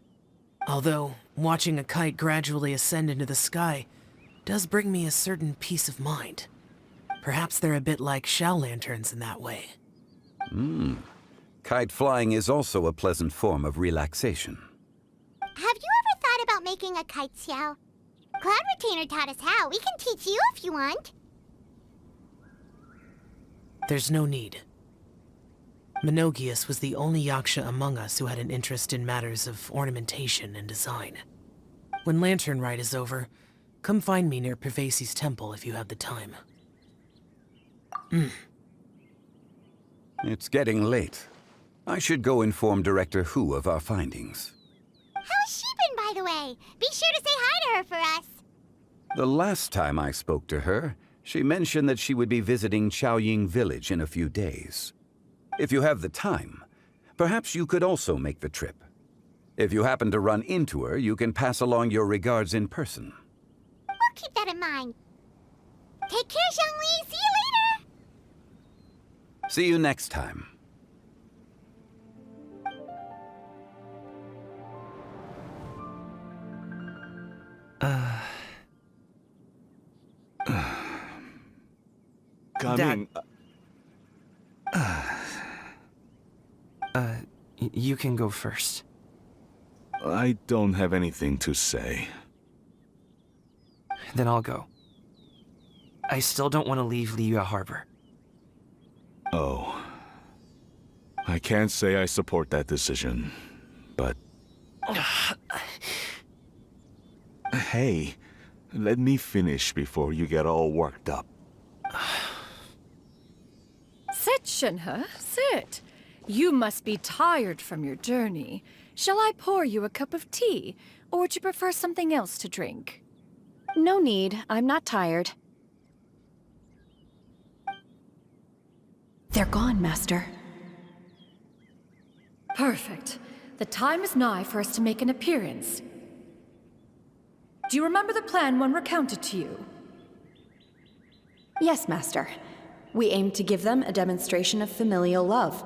Although, watching a kite gradually ascend into the sky does bring me a certain peace of mind. Perhaps they're a bit like Xiao lanterns in that way. Kite flying is also a pleasant form of relaxation. Have you ever thought about making a kite, Xiao? Cloud Retainer taught us how. We can teach you if you want. There's no need. Menogius was the only Yaksha among us who had an interest in matters of ornamentation and design. When Lantern Rite is over, come find me near Pervasi's temple if you have the time. It's getting late. I should go inform Director Hu of our findings. How's she been, by the way? Be sure to say hi to her for us. The last time I spoke to her, she mentioned that she would be visiting Chaoying Village in a few days. If you have the time, perhaps you could also make the trip. If you happen to run into her, you can pass along your regards in person. We'll keep that in mind. Take care, Xiangli. See you later. See you next time. Coming. You can go first. I don't have anything to say. Then I'll go. I still don't want to leave Liyue Harbor. Oh. I can't say I support that decision, but... Hey, let me finish before you get all worked up. Sit, Shinhe, sit. You must be tired from your journey. Shall I pour you a cup of tea, or would you prefer something else to drink? No need. I'm not tired. They're gone, Master. Perfect. The time is nigh for us to make an appearance. Do you remember the plan when recounted to you? Yes, Master. We aim to give them a demonstration of familial love.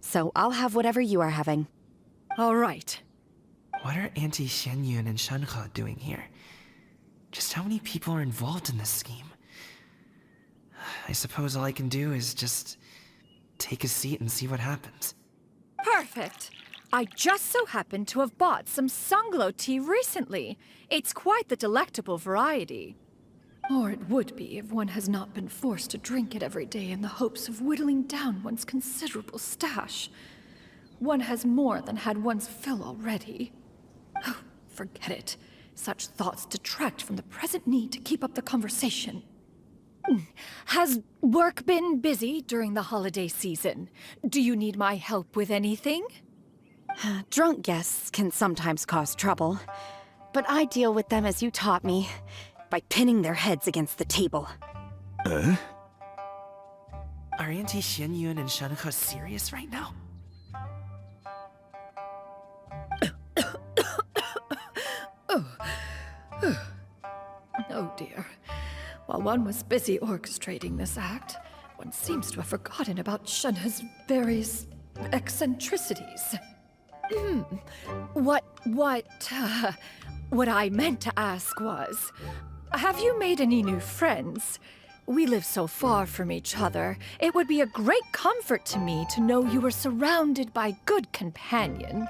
So I'll have whatever you are having. All right. What are Auntie Xianyun and Shenhe doing here? Just how many people are involved in this scheme? I suppose all I can do is just take a seat and see what happens. Perfect. I just so happen to have bought some Sunglow tea recently. It's quite the delectable variety. Or it would be if one has not been forced to drink it every day in the hopes of whittling down one's considerable stash. One has more than had one's fill already. Oh, forget it. Such thoughts detract from the present need to keep up the conversation. Has work been busy during the holiday season? Do you need my help with anything? Drunk guests can sometimes cause trouble, but I deal with them as you taught me, by pinning their heads against the table. Are Auntie Xianyun and Shenhe serious right now? Oh dear. While one was busy orchestrating this act, one seems to have forgotten about Shenhe's various eccentricities. What I meant to ask was, have you made any new friends? We live so far from each other. It would be a great comfort to me to know you were surrounded by good companions.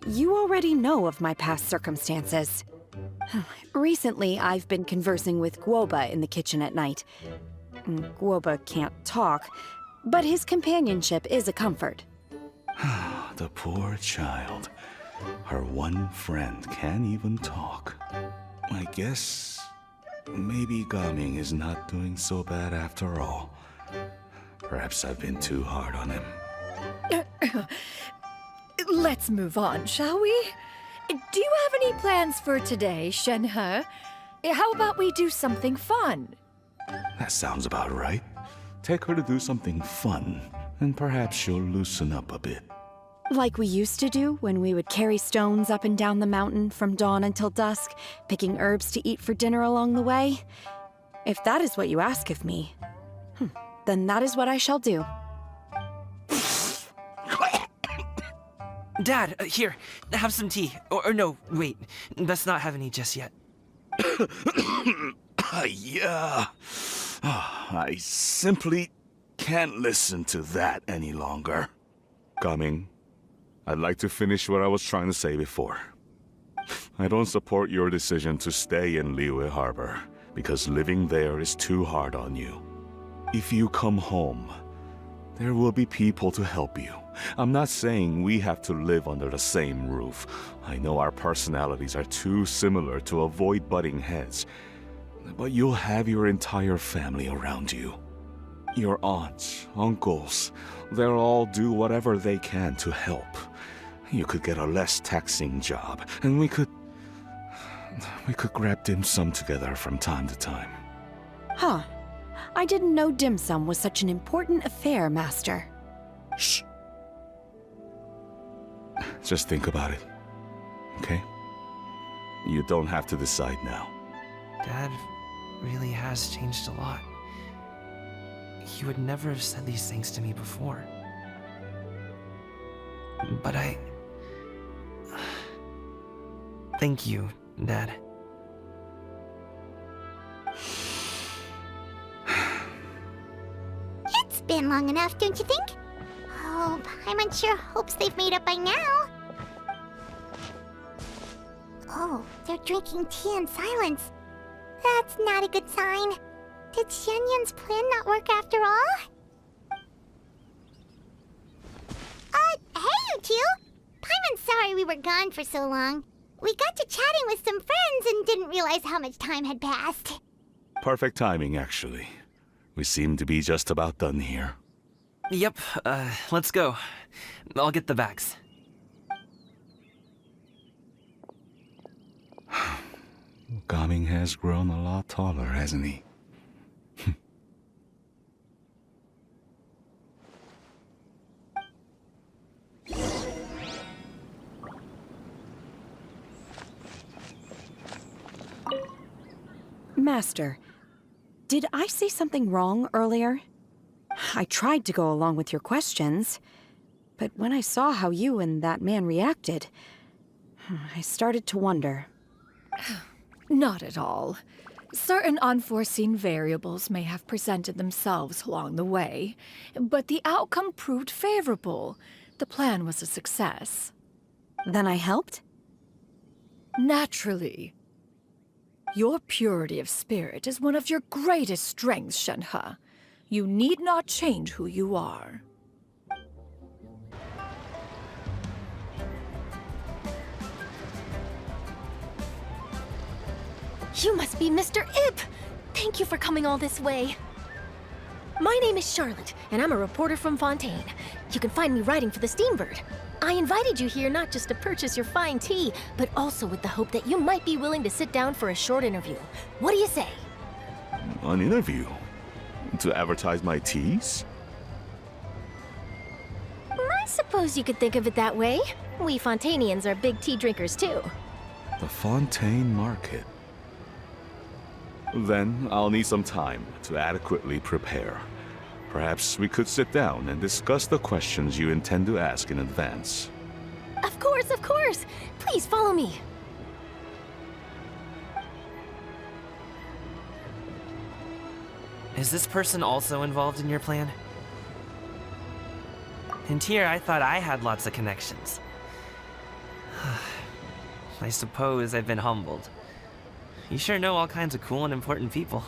You already know of my past circumstances. Recently, I've been conversing with Guoba in the kitchen at night. Guoba can't talk, but his companionship is a comfort. The poor child. Her one friend can't even talk. I guess maybe Gaming is not doing so bad after all. Perhaps I've been too hard on him. Let's move on, shall we? Do you have any plans for today, Shenhe? How about we do something fun? That sounds about right. Take her to do something fun, and perhaps she'll loosen up a bit. Like we used to do when we would carry stones up and down the mountain from dawn until dusk, picking herbs to eat for dinner along the way? If that is what you ask of me, then that is what I shall do. Dad, here, have some tea. Or no, wait, let's not have any just yet. Yeah. I simply can't listen to that any longer. Coming. I'd like to finish what I was trying to say before. I don't support your decision to stay in Liyue Harbor, because living there is too hard on you. If you come home, there will be people to help you. I'm not saying we have to live under the same roof. I know our personalities are too similar to avoid butting heads. But you'll have your entire family around you. Your aunts, uncles, they'll all do whatever they can to help. You could get a less taxing job, and we could grab dim sum together from time to time. Huh. I didn't know dim sum was such an important affair, Master. Shh. Just think about it, okay? You don't have to decide now. Dad really has changed a lot. He would never have said these things to me before. But thank you, Dad. It's been long enough, don't you think? Oh, Paimon sure hopes they've made up by now. Oh, they're drinking tea in silence. That's not a good sign. Did Xianyun's plan not work after all? Hey, you two! Paimon's sorry we were gone for so long. We got to chatting with some friends and didn't realize how much time had passed. Perfect timing, actually. We seem to be just about done here. Yep, let's go. I'll get the bags. Gaming has grown a lot taller, hasn't he? Master, did I say something wrong earlier? I tried to go along with your questions, but when I saw how you and that man reacted, I started to wonder. Not at all. Certain unforeseen variables may have presented themselves along the way, but the outcome proved favorable. The plan was a success. Then I helped? Naturally. Your purity of spirit is one of your greatest strengths, Shenhe. You need not change who you are. You must be Mr. Ip! Thank you for coming all this way. My name is Charlotte, and I'm a reporter from Fontaine. You can find me writing for the Steambird. I invited you here not just to purchase your fine tea, but also with the hope that you might be willing to sit down for a short interview. What do you say? An interview? To advertise my teas? I suppose you could think of it that way. We Fontainians are big tea drinkers too. The Fontaine Market. Then I'll need some time to adequately prepare. Perhaps we could sit down and discuss the questions you intend to ask in advance. Of course, of course! Please follow me. Is this person also involved in your plan? And here I thought I had lots of connections. I suppose I've been humbled. You sure know all kinds of cool and important people.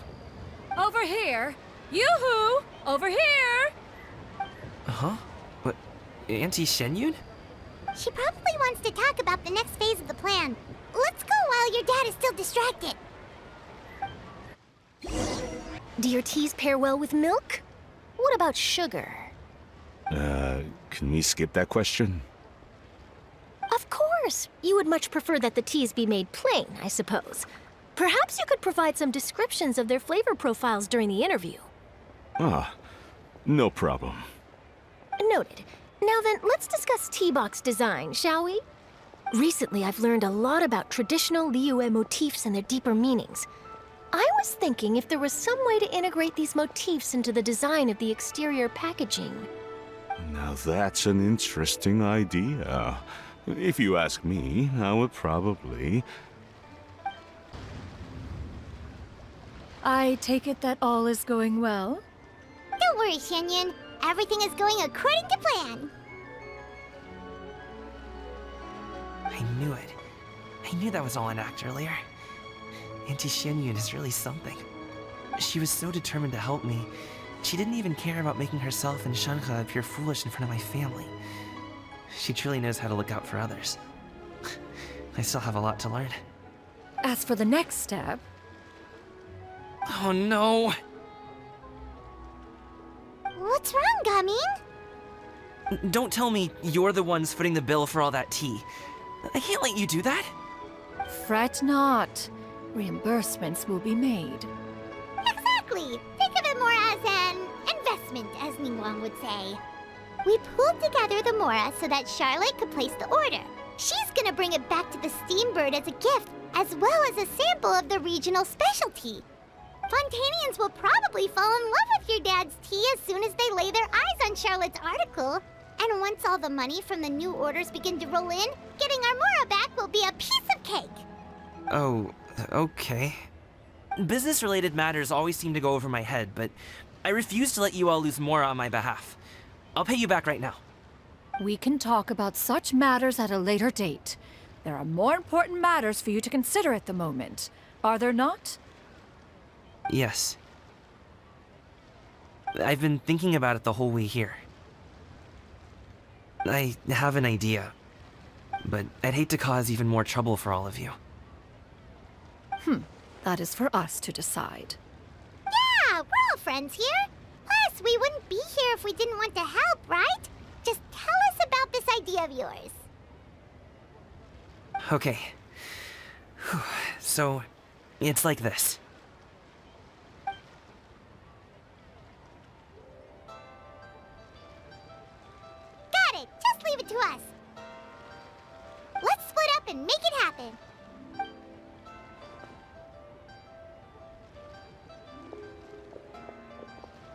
Over here! Yoo-hoo! Over here! Huh? What? Auntie Shenyun? She probably wants to talk about the next phase of the plan. Let's go while your dad is still distracted. Do your teas pair well with milk? What about sugar? Can we skip that question? Of course! You would much prefer that the teas be made plain, I suppose. Perhaps you could provide some descriptions of their flavor profiles during the interview. Ah, no problem. Noted. Now then, let's discuss tea box design, shall we? Recently, I've learned a lot about traditional Liyue motifs and their deeper meanings. I was thinking if there was some way to integrate these motifs into the design of the exterior packaging. Now that's an interesting idea. If you ask me, I would probably... I take it that all is going well? Don't worry, Shenyun. Everything is going according to plan. I knew it. I knew that was all an act earlier. Auntie Shenyun is really something. She was so determined to help me. She didn't even care about making herself and Shenhe appear foolish in front of my family. She truly knows how to look out for others. I still have a lot to learn. As for the next step... Oh no! What's wrong, Gaming? Don't tell me you're the ones footing the bill for all that tea. I can't let you do that. Fret not. Reimbursements will be made. Exactly. Think of it more as an investment, as Ningguang would say. We pulled together the Mora so that Charlotte could place the order. She's gonna bring it back to the Steambird as a gift, as well as a sample of the regional specialty. Fontainians will probably fall in love with your dad's tea as soon as they lay their eyes on Charlotte's article. And once all the money from the new orders begin to roll in, getting our Mora back will be a piece of cake. Oh, okay. Business-related matters always seem to go over my head, but I refuse to let you all lose more on my behalf. I'll pay you back right now. We can talk about such matters at a later date. There are more important matters for you to consider at the moment, are there not? Yes. I've been thinking about it the whole way here. I have an idea, but I'd hate to cause even more trouble for all of you. That is for us to decide. Yeah, we're all friends here. Plus, we wouldn't be here if we didn't want to help, right? Just tell us about this idea of yours. Okay. Whew. So, it's like this. Got it! Just leave it to us. Let's split up and make it happen.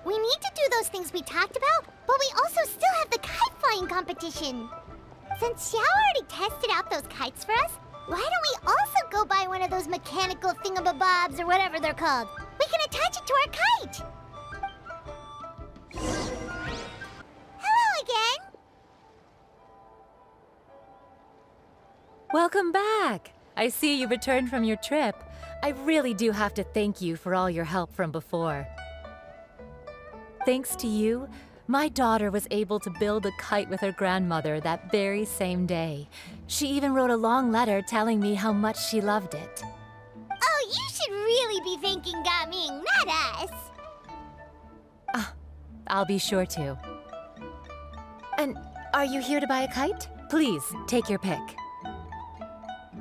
We need to do those things we talked about, but we also still have the kite flying competition. Since Xiao already tested out those kites for us, why don't we also go buy one of those mechanical thingamabobs or whatever they're called? We can attach it to our kite. Hello again. Welcome back. I see you returned from your trip. I really do have to thank you for all your help from before. Thanks to you, my daughter was able to build a kite with her grandmother that very same day. She even wrote a long letter telling me how much she loved it. Oh, you should really be thanking Gaming, not us. I'll be sure to. And are you here to buy a kite? Please, take your pick.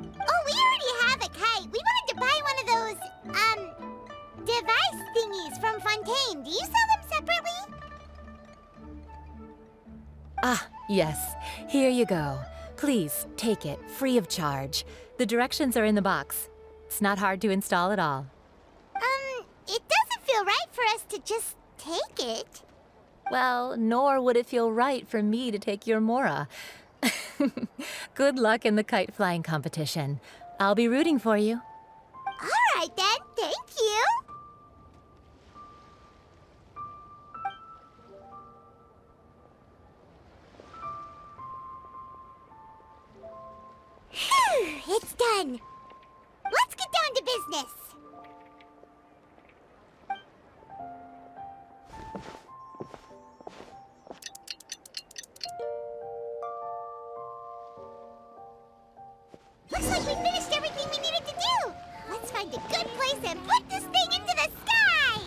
Oh, we already have a kite. We wanted to buy one of those, device thingies from Fontaine. Do you sell them separately? Yes. Here you go. Please, take it, free of charge. The directions are in the box. It's not hard to install at all. It doesn't feel right for us to just take it. Well, nor would it feel right for me to take your Mora. Good luck in the kite flying competition. I'll be rooting for you. All right then, thank you. Phew, it's done. Let's get down to business. Looks like we finished everything we needed to do. Let's find a good place and put this thing into the sky.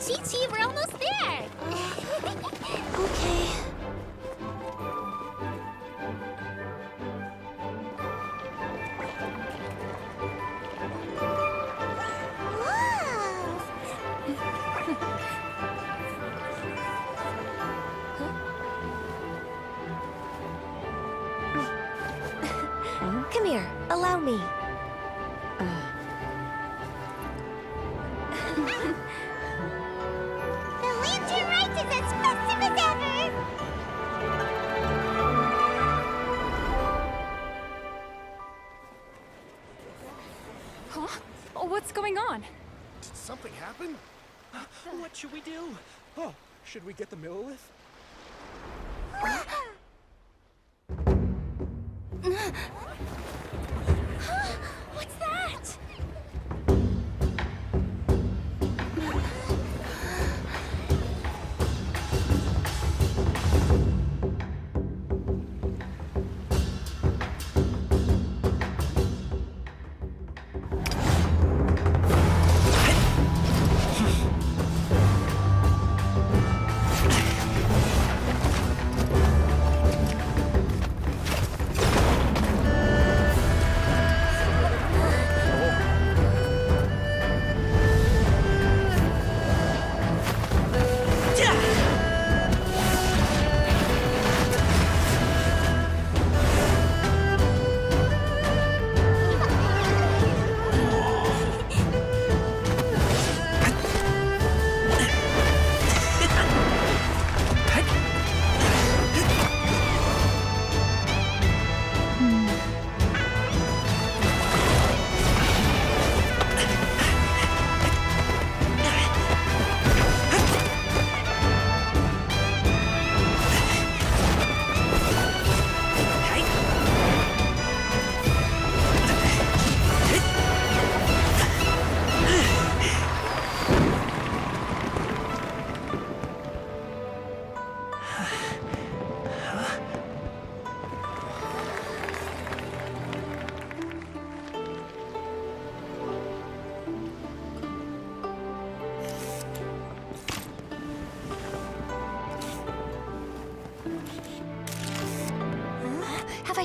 Chi-Chi, we're almost there. Okay. Come here, allow me. The lantern rite is as festive as ever! Huh? Oh, what's going on? Did something happen? What should we do? Oh, should we get the Millilith? What's that?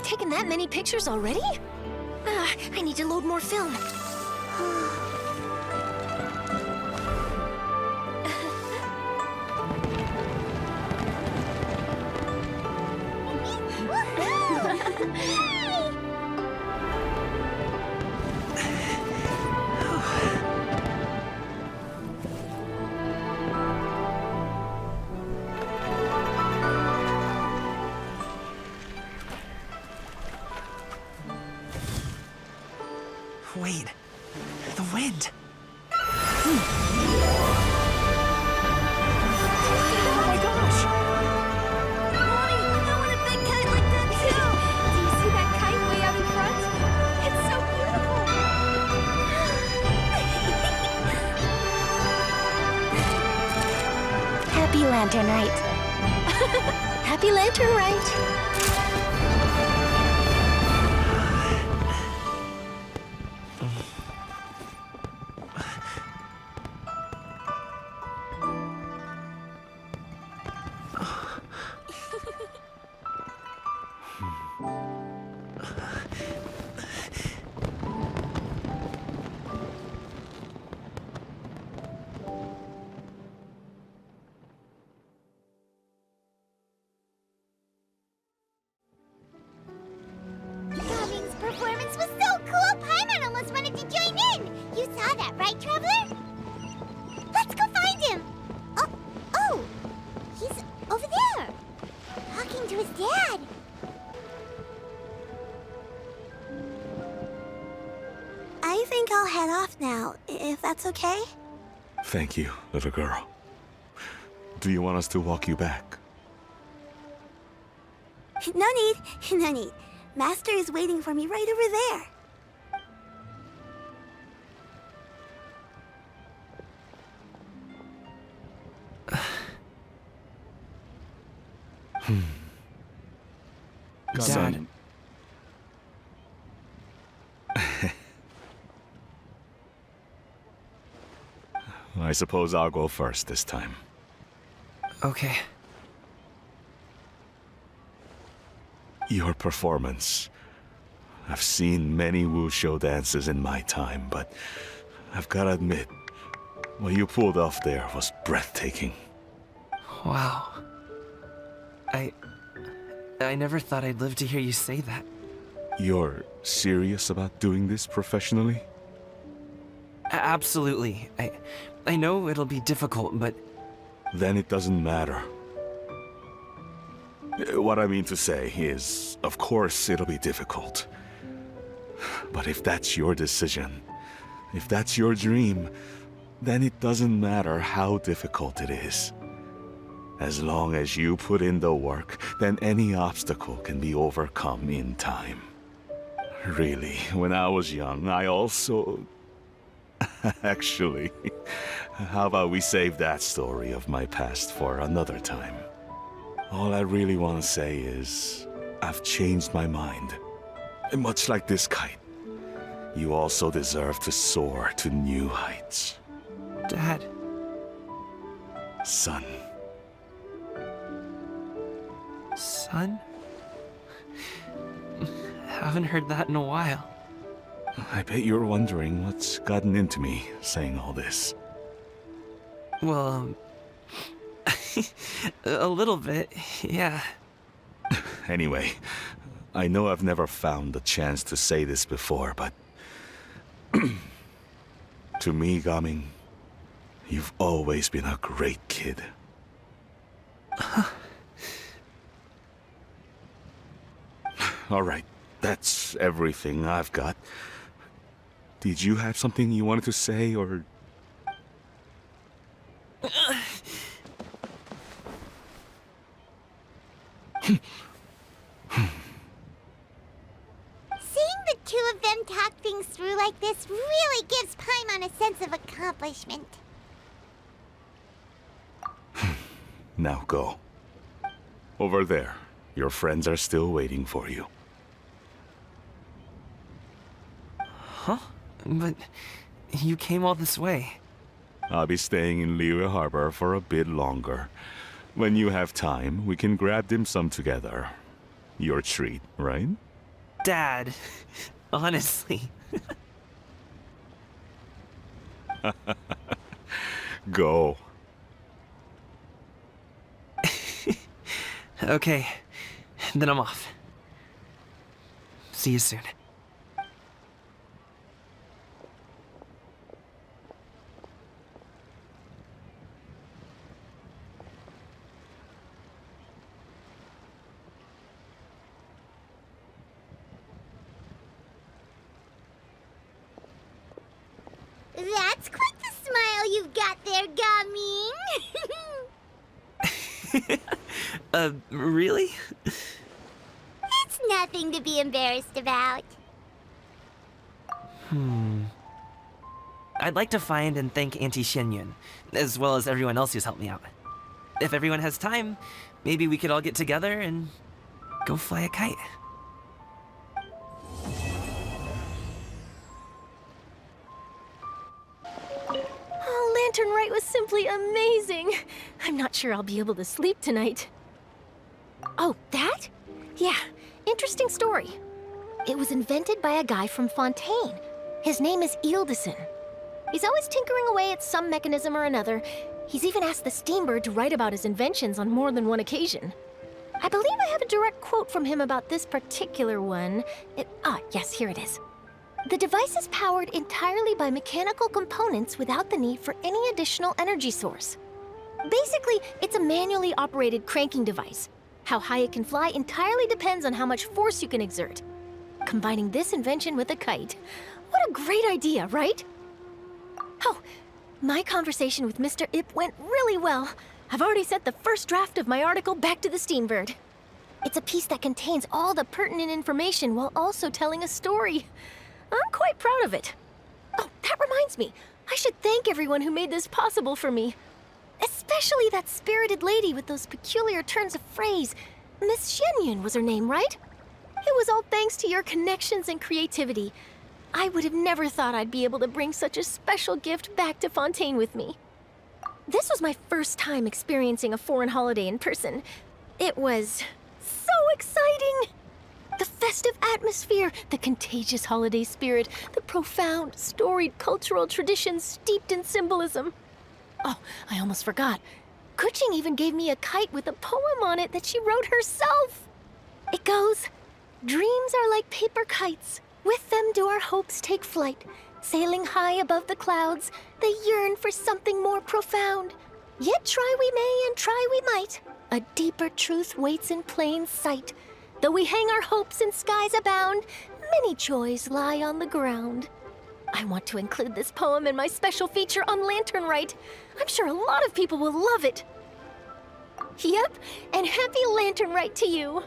taken that many pictures already? I need to load more film. Wait, the wind. Oh my gosh! Mommy, I want a big kite like that too! Do you see that kite way out in front? It's so beautiful! Happy Lantern Rite. Happy Lantern Rite! Gaming's performance was so cool, Paimon almost wanted to join in. You saw that, right, Traveler? Let's go find him. Oh, he's over there, talking to his dad. I think I'll head off now, if that's okay. Thank you, little girl. Do you want us to walk you back? No need, no need. Master is waiting for me right over there. Dad. I suppose I'll go first this time. Okay. Your performance. I've seen many wuxia dances in my time, but I've gotta admit, what you pulled off there was breathtaking. Wow. I never thought I'd live to hear you say that. You're serious about doing this professionally? Absolutely. I know it'll be difficult, but... Then it doesn't matter. What I mean to say is, of course it'll be difficult. But if that's your decision, if that's your dream, then it doesn't matter how difficult it is. As long as you put in the work, then any obstacle can be overcome in time. Really, when I was young, I also... Actually, how about we save that story of my past for another time? All I really want to say is, I've changed my mind. And much like this kite, you also deserve to soar to new heights. Dad. Son. Son? Haven't heard that in a while. I bet you're wondering what's gotten into me saying all this. Well, a little bit, yeah. Anyway, I know I've never found the chance to say this before, but... to me, Gaming, you've always been a great kid. Alright, that's everything I've got. Did you have something you wanted to say, or... Seeing the two of them talk things through like this really gives Paimon a sense of accomplishment. Now go. Over there. Your friends are still waiting for you. Huh? But you came all this way. I'll be staying in Liyue Harbor for a bit longer. When you have time, we can grab dim sum together. Your treat, right? Dad, honestly. Go. Okay, then I'm off. See you soon. That's quite the smile you've got there, Gaming. Really? It's nothing to be embarrassed about. I'd like to find and thank Auntie Xianyun, as well as everyone else who's helped me out. If everyone has time, maybe we could all get together and go fly a kite. Oh, Lantern Rite was simply amazing. I'm not sure I'll be able to sleep tonight. Oh, that? Yeah, interesting story. It was invented by a guy from Fontaine. His name is Ildison. He's always tinkering away at some mechanism or another. He's even asked the Steambird to write about his inventions on more than one occasion. I believe I have a direct quote from him about this particular one. Yes, here it is. The device is powered entirely by mechanical components without the need for any additional energy source. Basically, it's a manually operated cranking device. How high it can fly entirely depends on how much force you can exert. Combining this invention with a kite. What a great idea, right? Oh, my conversation with Mr. Ip went really well. I've already sent the first draft of my article back to the Steambird. It's a piece that contains all the pertinent information while also telling a story. I'm quite proud of it. Oh, that reminds me. I should thank everyone who made this possible for me. Especially that spirited lady with those peculiar turns of phrase. Miss Xianyun was her name, right? It was all thanks to your connections and creativity. I would have never thought I'd be able to bring such a special gift back to Fontaine with me. This was my first time experiencing a foreign holiday in person. It was so exciting! The festive atmosphere, the contagious holiday spirit, the profound, storied cultural traditions steeped in symbolism. Oh, I almost forgot. Kuching even gave me a kite with a poem on it that she wrote herself. It goes, "Dreams are like paper kites. With them do our hopes take flight. Sailing high above the clouds, they yearn for something more profound. Yet try we may and try we might. A deeper truth waits in plain sight. Though we hang our hopes in skies abound, many joys lie on the ground." I want to include this poem in my special feature on Lantern Rite. I'm sure a lot of people will love it. Yep, and happy Lantern Rite to you.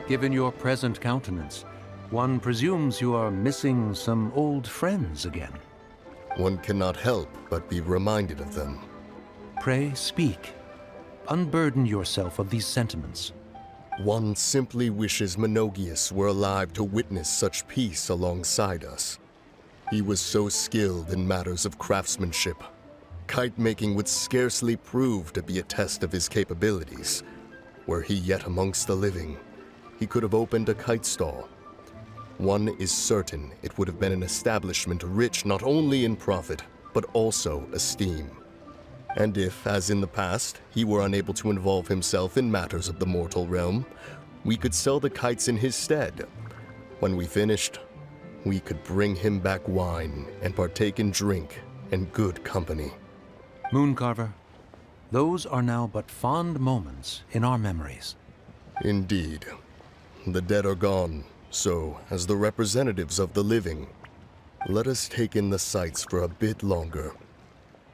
Given your present countenance, one presumes you are missing some old friends again. One cannot help but be reminded of them. Pray speak. Unburden yourself of these sentiments. One simply wishes Menogius were alive to witness such peace alongside us. He was so skilled in matters of craftsmanship. Kite making would scarcely prove to be a test of his capabilities. Were he yet amongst the living, he could have opened a kite stall. One is certain it would have been an establishment rich not only in profit, but also esteem. And if, as in the past, he were unable to involve himself in matters of the mortal realm, we could sell the kites in his stead. When we finished, we could bring him back wine and partake in drink and good company. Mooncarver, those are now but fond moments in our memories. Indeed. The dead are gone, so, as the representatives of the living, let us take in the sights for a bit longer,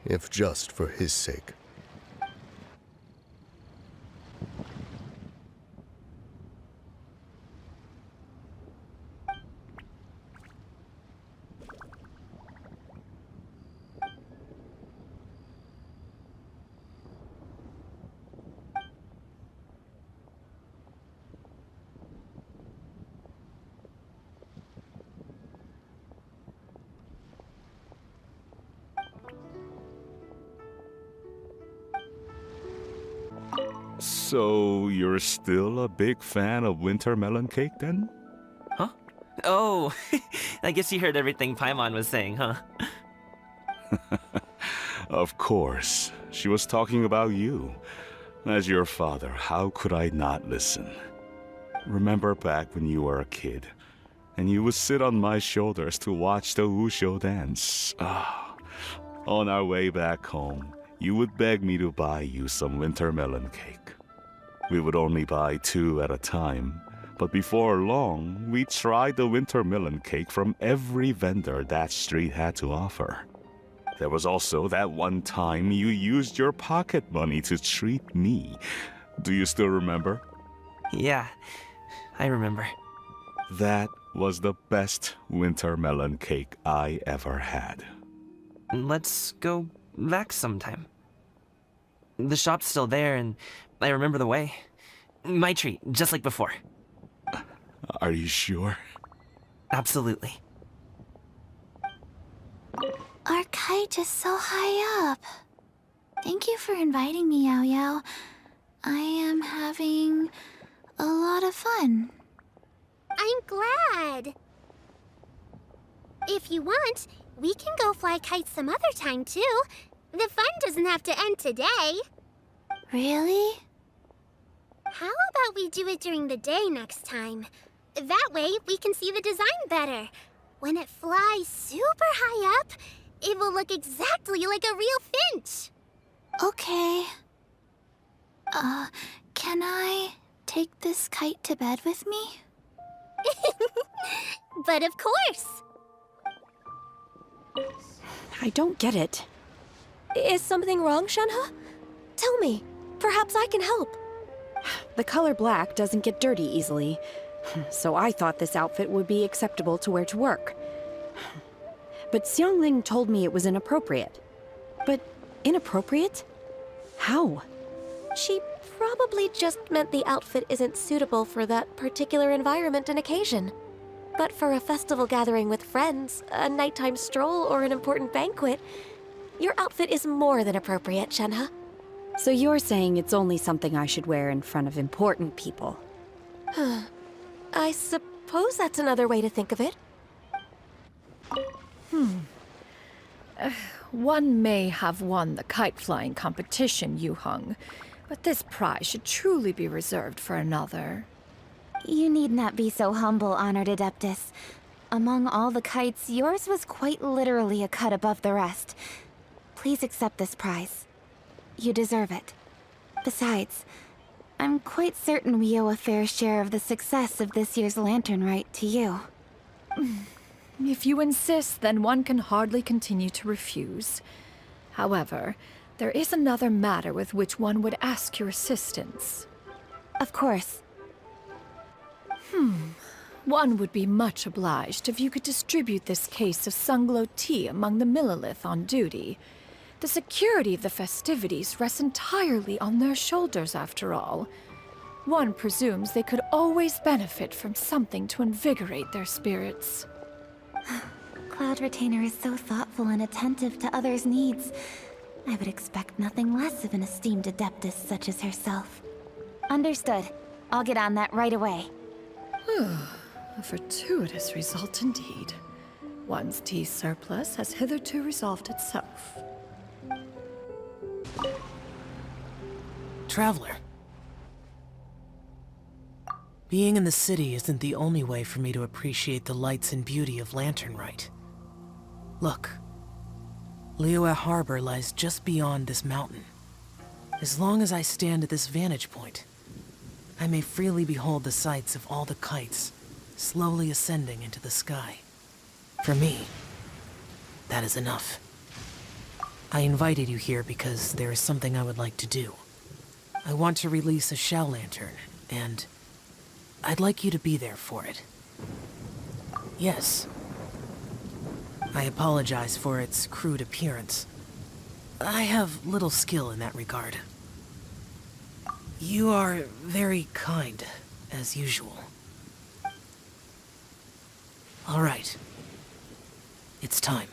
if just for his sake. So, you're still a big fan of winter melon cake then? Huh? Oh, I guess you heard everything Paimon was saying, huh? Of course. She was talking about you. As your father, how could I not listen? Remember back when you were a kid, and you would sit on my shoulders to watch the Wushu dance. On our way back home, you would beg me to buy you some winter melon cake. We would only buy 2 at a time, but before long, we tried the winter melon cake from every vendor that street had to offer. There was also that one time you used your pocket money to treat me. Do you still remember? Yeah, I remember. That was the best winter melon cake I ever had. Let's go back sometime. The shop's still there, and I remember the way. My treat, just like before. Are you sure? Absolutely. Our kite is so high up. Thank you for inviting me, Yao Yao. I am having a lot of fun. I'm glad. If you want, we can go fly kites some other time, too. The fun doesn't have to end today. Really? How about we do it during the day next time? That way, we can see the design better. When it flies super high up, it will look exactly like a real finch. Okay. Can I take this kite to bed with me? But of course. I don't get it. Is something wrong, Shenhe? Tell me. Perhaps I can help. The color black doesn't get dirty easily, so I thought this outfit would be acceptable to wear to work. But Xiangling told me it was inappropriate. But inappropriate? How? She probably just meant the outfit isn't suitable for that particular environment and occasion. But for a festival gathering with friends, a nighttime stroll, or an important banquet, your outfit is more than appropriate, Shenhe. So you're saying it's only something I should wear in front of important people? I suppose that's another way to think of it. One may have won the kite flying competition, Yu Heng, but this prize should truly be reserved for another. You need not be so humble, Honored Adeptus. Among all the kites, yours was quite literally a cut above the rest. Please accept this prize. You deserve it. Besides, I'm quite certain we owe a fair share of the success of this year's lantern rite to you. If you insist, then one can hardly continue to refuse. However, there is another matter with which one would ask your assistance. Of course. One would be much obliged if you could distribute this case of Sunglow tea among the Millilith on duty. The security of the festivities rests entirely on their shoulders, after all. One presumes they could always benefit from something to invigorate their spirits. Cloud Retainer is so thoughtful and attentive to others' needs. I would expect nothing less of an esteemed adeptus such as herself. Understood. I'll get on that right away. A fortuitous result indeed. One's tea surplus has hitherto resolved itself. Traveler. Being in the city isn't the only way for me to appreciate the lights and beauty of Lantern Rite. Look. Liyue Harbor lies just beyond this mountain. As long as I stand at this vantage point, I may freely behold the sights of all the kites slowly ascending into the sky. For me, that is enough. I invited you here because there is something I would like to do. I want to release a shell lantern, and I'd like you to be there for it. Yes. I apologize for its crude appearance. I have little skill in that regard. You are very kind, as usual. All right. It's time.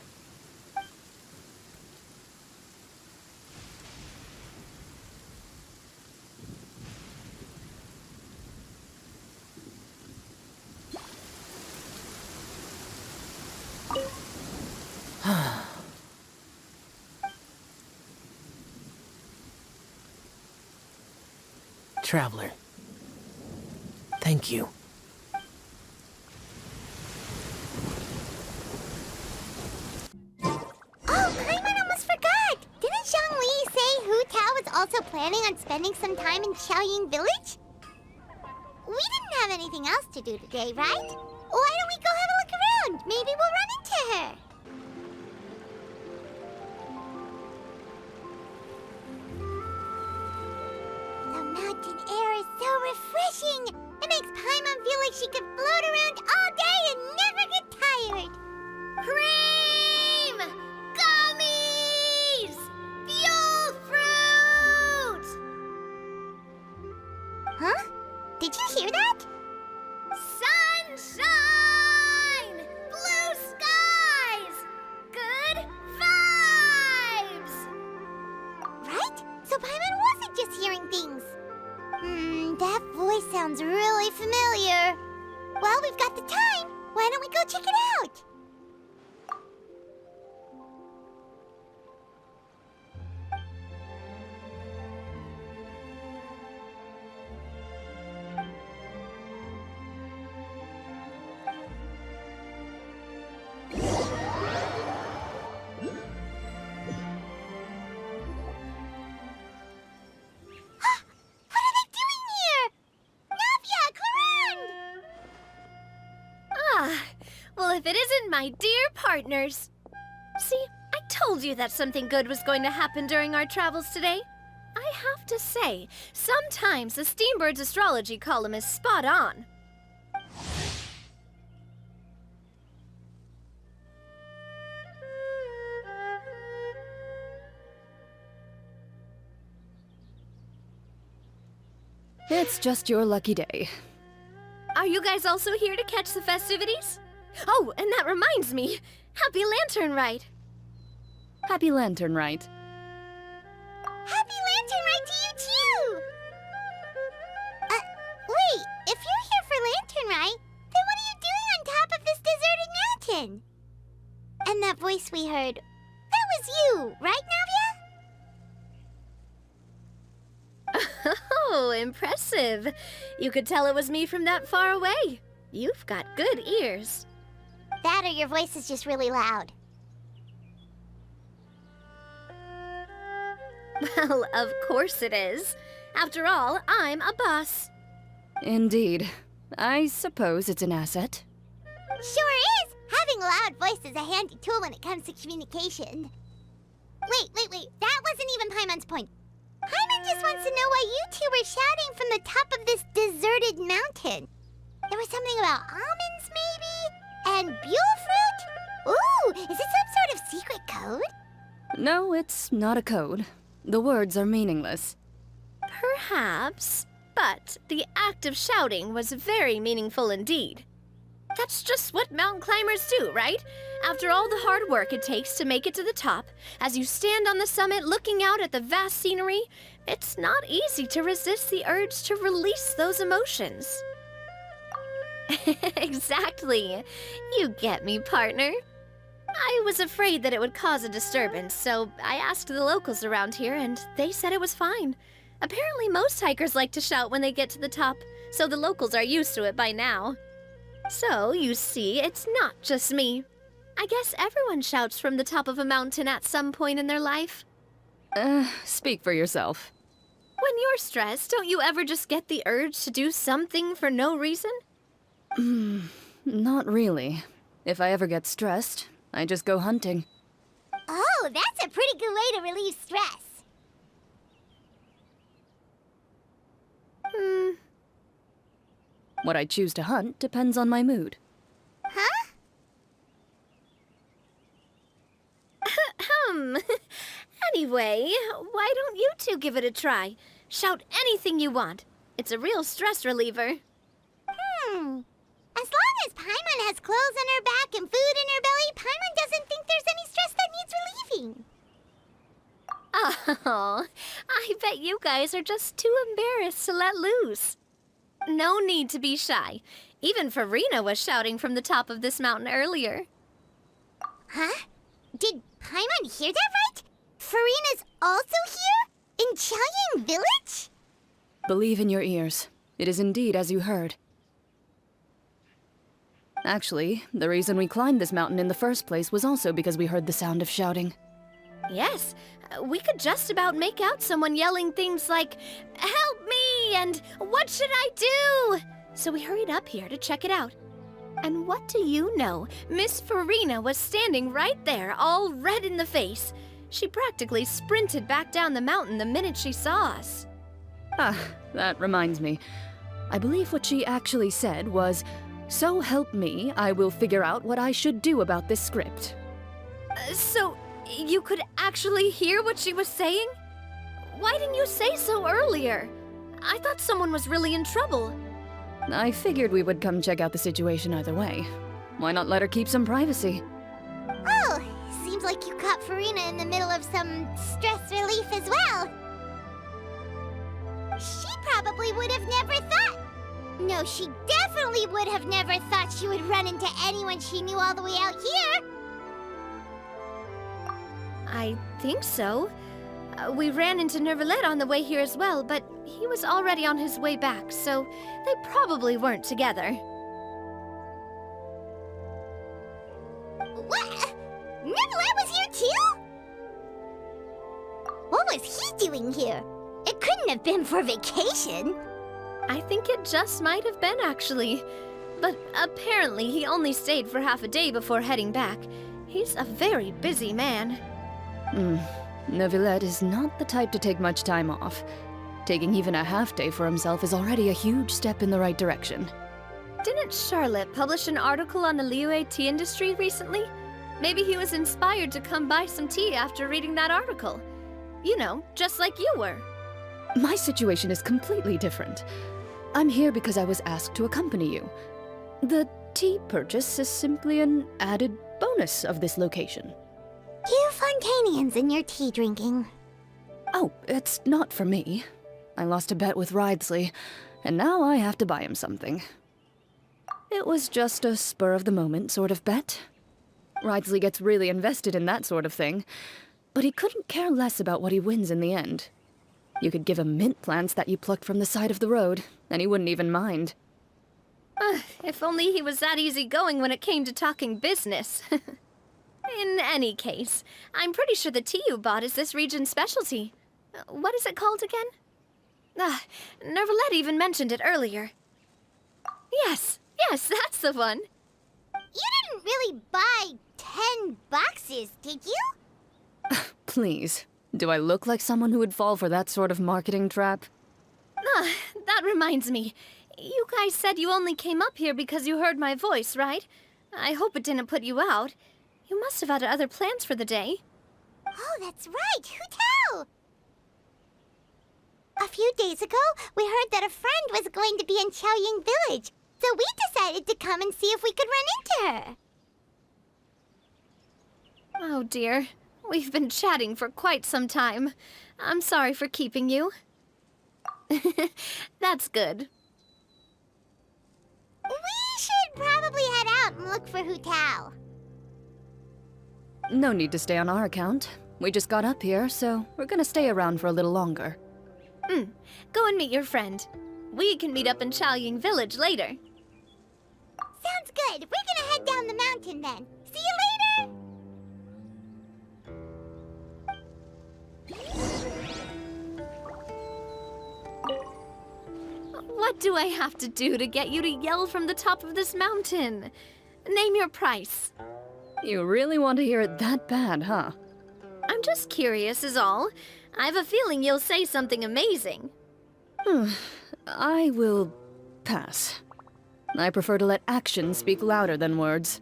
Traveler. Thank you. Oh, Paimon almost forgot! Didn't Zhongli say Hu Tao was also planning on spending some time in Xiaoying Village? We didn't have anything else to do today, right? Why don't we go have a look around? Maybe we'll run into her. The mountain air is so refreshing. It makes Paimon feel like she could float around all day and never get tired. Cream! Gummies! Fuel fruit! Huh? Did you hear that? Sunshine! Blue skies! Good vibes! Right? So Paimon wasn't just hearing things. That voice sounds really familiar. Well, we've got the time. Why don't we go check it out? Well, if it isn't my dear partners. See, I told you that something good was going to happen during our travels today. I have to say, sometimes the Steambird's astrology column is spot on. It's just your lucky day. Are you guys also here to catch the festivities? Oh, and that reminds me. Happy Lantern Rite. Happy Lantern Rite. Happy Lantern Rite to you too! Wait, if you're here for Lantern Rite, then what are you doing on top of this deserted mountain? And that voice we heard, that was you, right, Navia? Oh, impressive. You could tell it was me from that far away. You've got good ears. That or your voice is just really loud. Well, of course it is. After all, I'm a boss. Indeed. I suppose it's an asset. Sure is! Having a loud voice is a handy tool when it comes to communication. Wait. That wasn't even Paimon's point. Paimon just wants to know why you two were shouting from the top of this deserted mountain. There was something about almonds, maybe? And buell fruit? Ooh, is it some sort of secret code? No, it's not a code. The words are meaningless. Perhaps, but the act of shouting was very meaningful indeed. That's just what mountain climbers do, right? After all the hard work it takes to make it to the top, as you stand on the summit looking out at the vast scenery, it's not easy to resist the urge to release those emotions. Exactly. You get me, partner. I was afraid that it would cause a disturbance, so I asked the locals around here, and they said it was fine. Apparently most hikers like to shout when they get to the top, so the locals are used to it by now. So, you see, it's not just me. I guess everyone shouts from the top of a mountain at some point in their life. Speak for yourself. When you're stressed, don't you ever just get the urge to do something for no reason? Not really. If I ever get stressed, I just go hunting. Oh, that's a pretty good way to relieve stress. What I choose to hunt depends on my mood. Huh? Anyway, why don't you two give it a try? Shout anything you want. It's a real stress reliever. As long as Paimon has clothes on her back and food in her belly, Paimon doesn't think there's any stress that needs relieving. Oh, I bet you guys are just too embarrassed to let loose. No need to be shy. Even Farina was shouting from the top of this mountain earlier. Huh? Did Paimon hear that right? Farina's also here? In Qiaoying Village? Believe in your ears. It is indeed as you heard. Actually, the reason we climbed this mountain in the first place was also because we heard the sound of shouting. Yes, we could just about make out someone yelling things like, "Help me!" and "What should I do?" So we hurried up here to check it out. And what do you know? Miss Farina was standing right there, all red in the face. She practically sprinted back down the mountain the minute she saw us. Ah, that reminds me. I believe what she actually said was, "So help me, I will figure out what I should do about this script." So, you could actually hear what she was saying? Why didn't you say so earlier? I thought someone was really in trouble. I figured we would come check out the situation either way. Why not let her keep some privacy? Oh, seems like you caught Farina in the middle of some stress relief as well. She probably would have never thought... No, she definitely would have never thought she would run into anyone she knew all the way out here. I think so. We ran into Nervalet on the way here as well, but he was already on his way back, so they probably weren't together. What? Nervalet was here too? What was he doing here? It couldn't have been for vacation. I think it just might have been, actually. But apparently he only stayed for half a day before heading back. He's a very busy man. Neuvillette is not the type to take much time off. Taking even a half day for himself is already a huge step in the right direction. Didn't Charlotte publish an article on the Liyue tea industry recently? Maybe he was inspired to come buy some tea after reading that article. You know, just like you were. My situation is completely different. I'm here because I was asked to accompany you. The tea purchase is simply an added bonus of this location. You Fontanians and your tea drinking. Oh, it's not for me. I lost a bet with Ridesley, and now I have to buy him something. It was just a spur-of-the-moment sort of bet. Ridesley gets really invested in that sort of thing, but he couldn't care less about what he wins in the end. You could give him mint plants that you plucked from the side of the road, and he wouldn't even mind. If only he was that easygoing when it came to talking business. In any case, I'm pretty sure the tea you bought is this region's specialty. What is it called again? Nervalet even mentioned it earlier. Yes, that's the one. You didn't really buy 10 boxes, did you? Please, do I look like someone who would fall for that sort of marketing trap? That reminds me. You guys said you only came up here because you heard my voice, right? I hope it didn't put you out. You must have had other plans for the day. Oh, that's right. Who tell? A few days ago, we heard that a friend was going to be in Chaoying Village, so we decided to come and see if we could run into her. Oh dear. We've been chatting for quite some time. I'm sorry for keeping you. That's good. We should probably head out and look for Hu Tao. No need to stay on our account. We just got up here, so we're gonna stay around for a little longer. Go and meet your friend. We can meet up in Chaoying Village later. Sounds good. We're gonna head down the mountain then. See you later! What do I have to do to get you to yell from the top of this mountain? Name your price. You really want to hear it that bad, huh? I'm just curious is all. I have a feeling you'll say something amazing. I will pass. I prefer to let actions speak louder than words.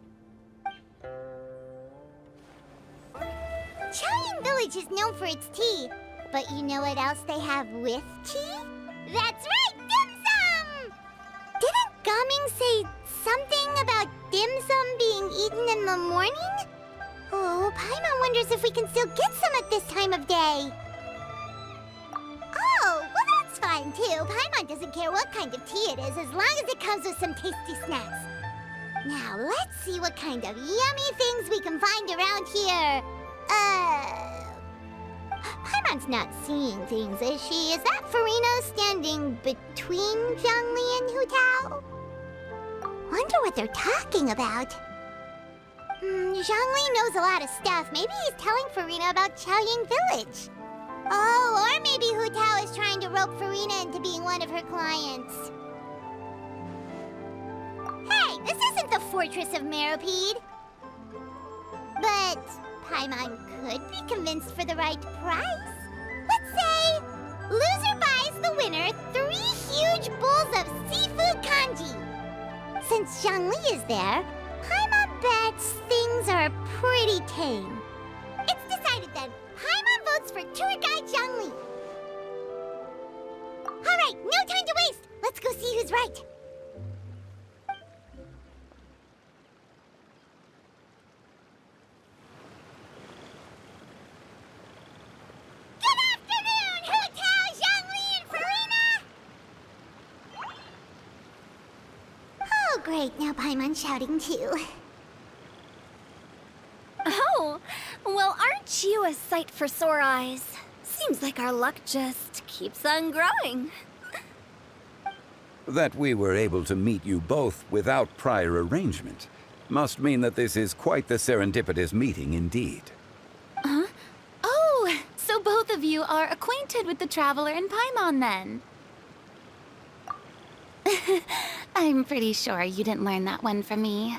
Chaoying Village is known for its tea, but you know what else they have with tea? That's right, dim sum! Didn't Gaming say something about dim sum being eaten in the morning? Oh, Paimon wonders if we can still get some at this time of day. Oh, well that's fine too. Paimon doesn't care what kind of tea it is as long as it comes with some tasty snacks. Now let's see what kind of yummy things we can find around here. Paimon's not seeing things, is she? Is that Farina standing between Zhongli and Hu Tao? Wonder what they're talking about. Zhongli knows a lot of stuff. Maybe he's telling Farina about Chaoying Village. Oh, or maybe Hu Tao is trying to rope Farina into being one of her clients. Hey, this isn't the Fortress of Meropide. But Paimon could be convinced for the right price. Let's say, loser buys the winner 3 huge bowls of seafood kanji. Since Zhongli is there, Paimon bets things are pretty tame. It's decided then. Paimon votes for tour guide Zhongli. Alright, no time to waste. Let's go see who's right. Good afternoon, Hu Tao, Zhongli, and Farina! Oh, great. Now Paimon's shouting too. Oh, well, aren't you a sight for sore eyes? Seems like our luck just keeps on growing. That we were able to meet you both without prior arrangement must mean that this is quite the serendipitous meeting indeed. Huh? Oh, so both of you are acquainted with the Traveler and Paimon then? I'm pretty sure you didn't learn that one from me.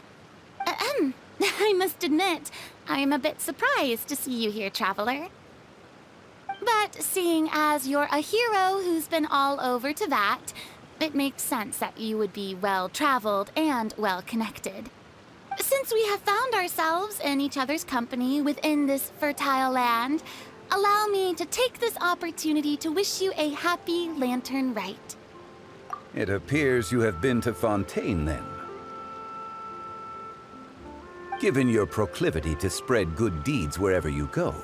I must admit, I am a bit surprised to see you here, Traveler. But seeing as you're a hero who's been all over Teyvat, it makes sense that you would be well-traveled and well-connected. Since we have found ourselves in each other's company within this fertile land, allow me to take this opportunity to wish you a happy Lantern Rite. It appears you have been to Fontaine then. Given your proclivity to spread good deeds wherever you go,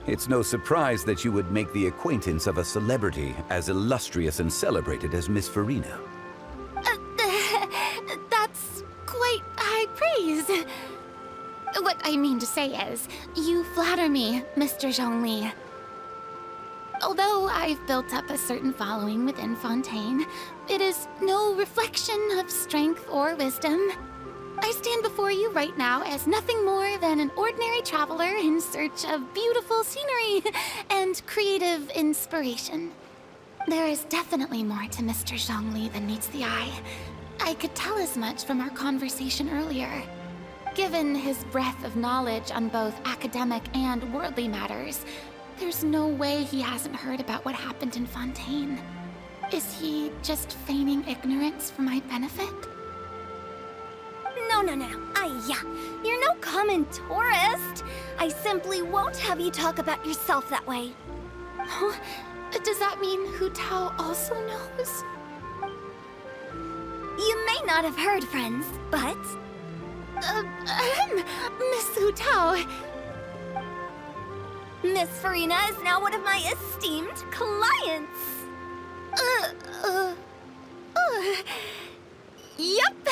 it's no surprise that you would make the acquaintance of a celebrity as illustrious and celebrated as Miss Farina. That's quite high praise. What I mean to say is, you flatter me, Mr. Zhongli. Although I've built up a certain following within Fontaine, it is no reflection of strength or wisdom. I stand before you right now as nothing more than an ordinary traveler in search of beautiful scenery and creative inspiration. There is definitely more to Mr. Zhongli than meets the eye. I could tell as much from our conversation earlier. Given his breadth of knowledge on both academic and worldly matters, there's no way he hasn't heard about what happened in Fontaine. Is he just feigning ignorance for my benefit? No. You're no common tourist. I simply won't have you talk about yourself that way. Huh? Does that mean Hu Tao also knows? You may not have heard, friends, but... Miss Hu Tao... Miss Farina is now one of my esteemed clients. Yep.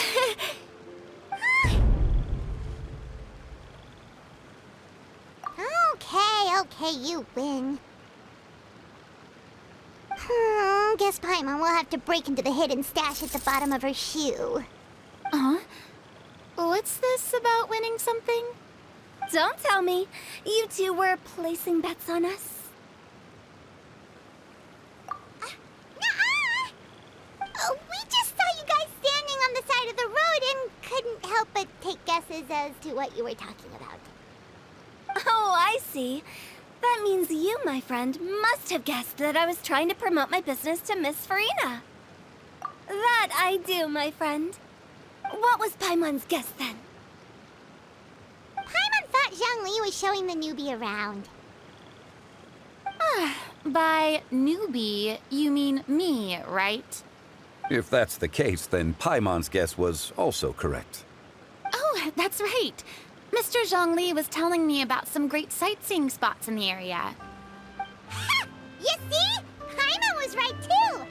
Okay, you win. Guess Paimon will have to break into the hidden stash at the bottom of her shoe. What's this about winning something? Don't tell me. You two were placing bets on us. We just saw you guys standing on the side of the road and couldn't help but take guesses as to what you were talking about. Oh, I see. That means you, my friend, must have guessed that I was trying to promote my business to Miss Farina. That I do, my friend. What was Paimon's guess then? Paimon thought Zhongli was showing the newbie around. By newbie, you mean me, right? If that's the case, then Paimon's guess was also correct. Oh, that's right. Mr. Zhongli was telling me about some great sightseeing spots in the area. Ha! You see? Paimon was right too!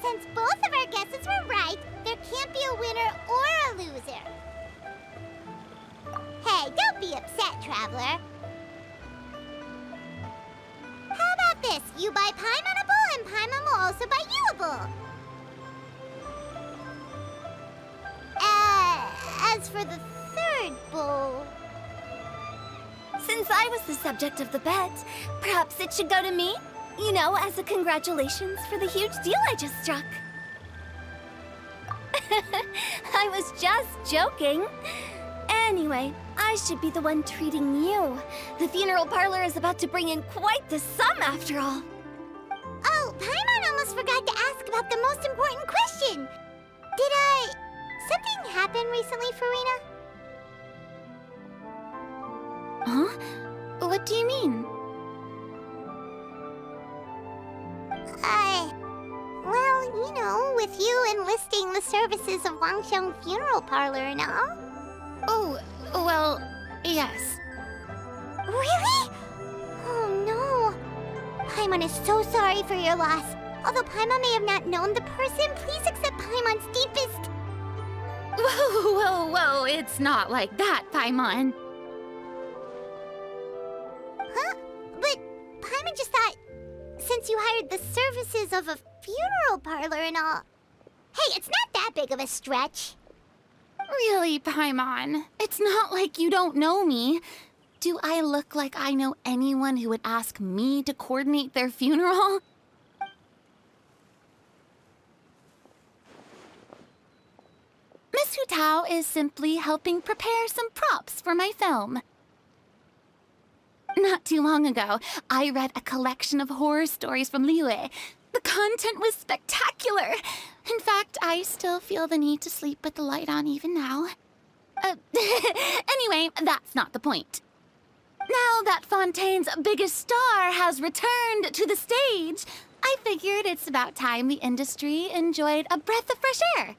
Since both of our guesses were right, there can't be a winner or a loser. Hey, don't be upset, Traveler. How about this? You buy Paimon a bowl and Paimon will also buy you for the third bowl? Since I was the subject of the bet, perhaps it should go to me? You know, as a congratulations for the huge deal I just struck. I was just joking. Anyway, I should be the one treating you. The funeral parlor is about to bring in quite the sum after all. Oh, Paimon almost forgot to ask about the most important question. Something happen recently, Farina? Huh? What do you mean? Well, you know, with you enlisting the services of Wangxiang Funeral Parlor and all. Oh, well, yes. Really? Oh no. Paimon is so sorry for your loss. Although Paimon may have not known the person, please accept Paimon's deepest... Whoa, it's not like that, Paimon. Huh? But Paimon just thought, since you hired the services of a funeral parlor and all... Hey, it's not that big of a stretch. Really, Paimon? It's not like you don't know me. Do I look like I know anyone who would ask me to coordinate their funeral? Miss Hu Tao is simply helping prepare some props for my film. Not too long ago, I read a collection of horror stories from Liyue. The content was spectacular. In fact, I still feel the need to sleep with the light on even now. Anyway, that's not the point. Now that Fontaine's biggest star has returned to the stage, I figured it's about time the industry enjoyed a breath of fresh air.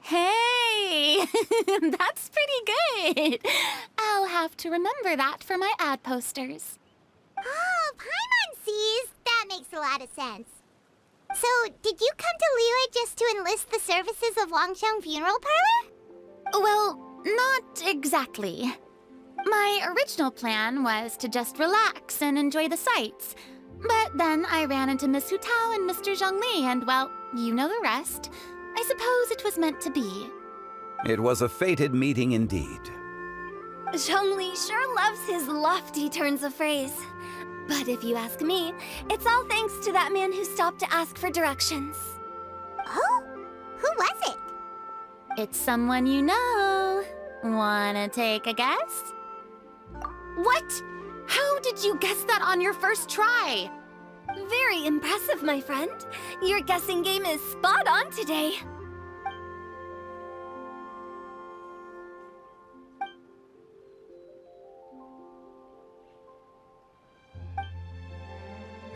Hey, that's pretty good. I'll have to remember that for my ad posters. Oh, Paimon sees. That makes a lot of sense. So, did you come to Liyue just to enlist the services of Wangxiang Funeral Parlor? Well, not exactly. My original plan was to just relax and enjoy the sights. But then I ran into Miss Hu Tao and Mr. Zhongli, and well, you know the rest. I suppose it was meant to be. It was a fated meeting indeed. Zhongli sure loves his lofty turns of phrase. But if you ask me, it's all thanks to that man who stopped to ask for directions. Oh? Who was it? It's someone you know. Wanna take a guess? What? How did you guess that on your first try? Very impressive, my friend. Your guessing game is spot on today.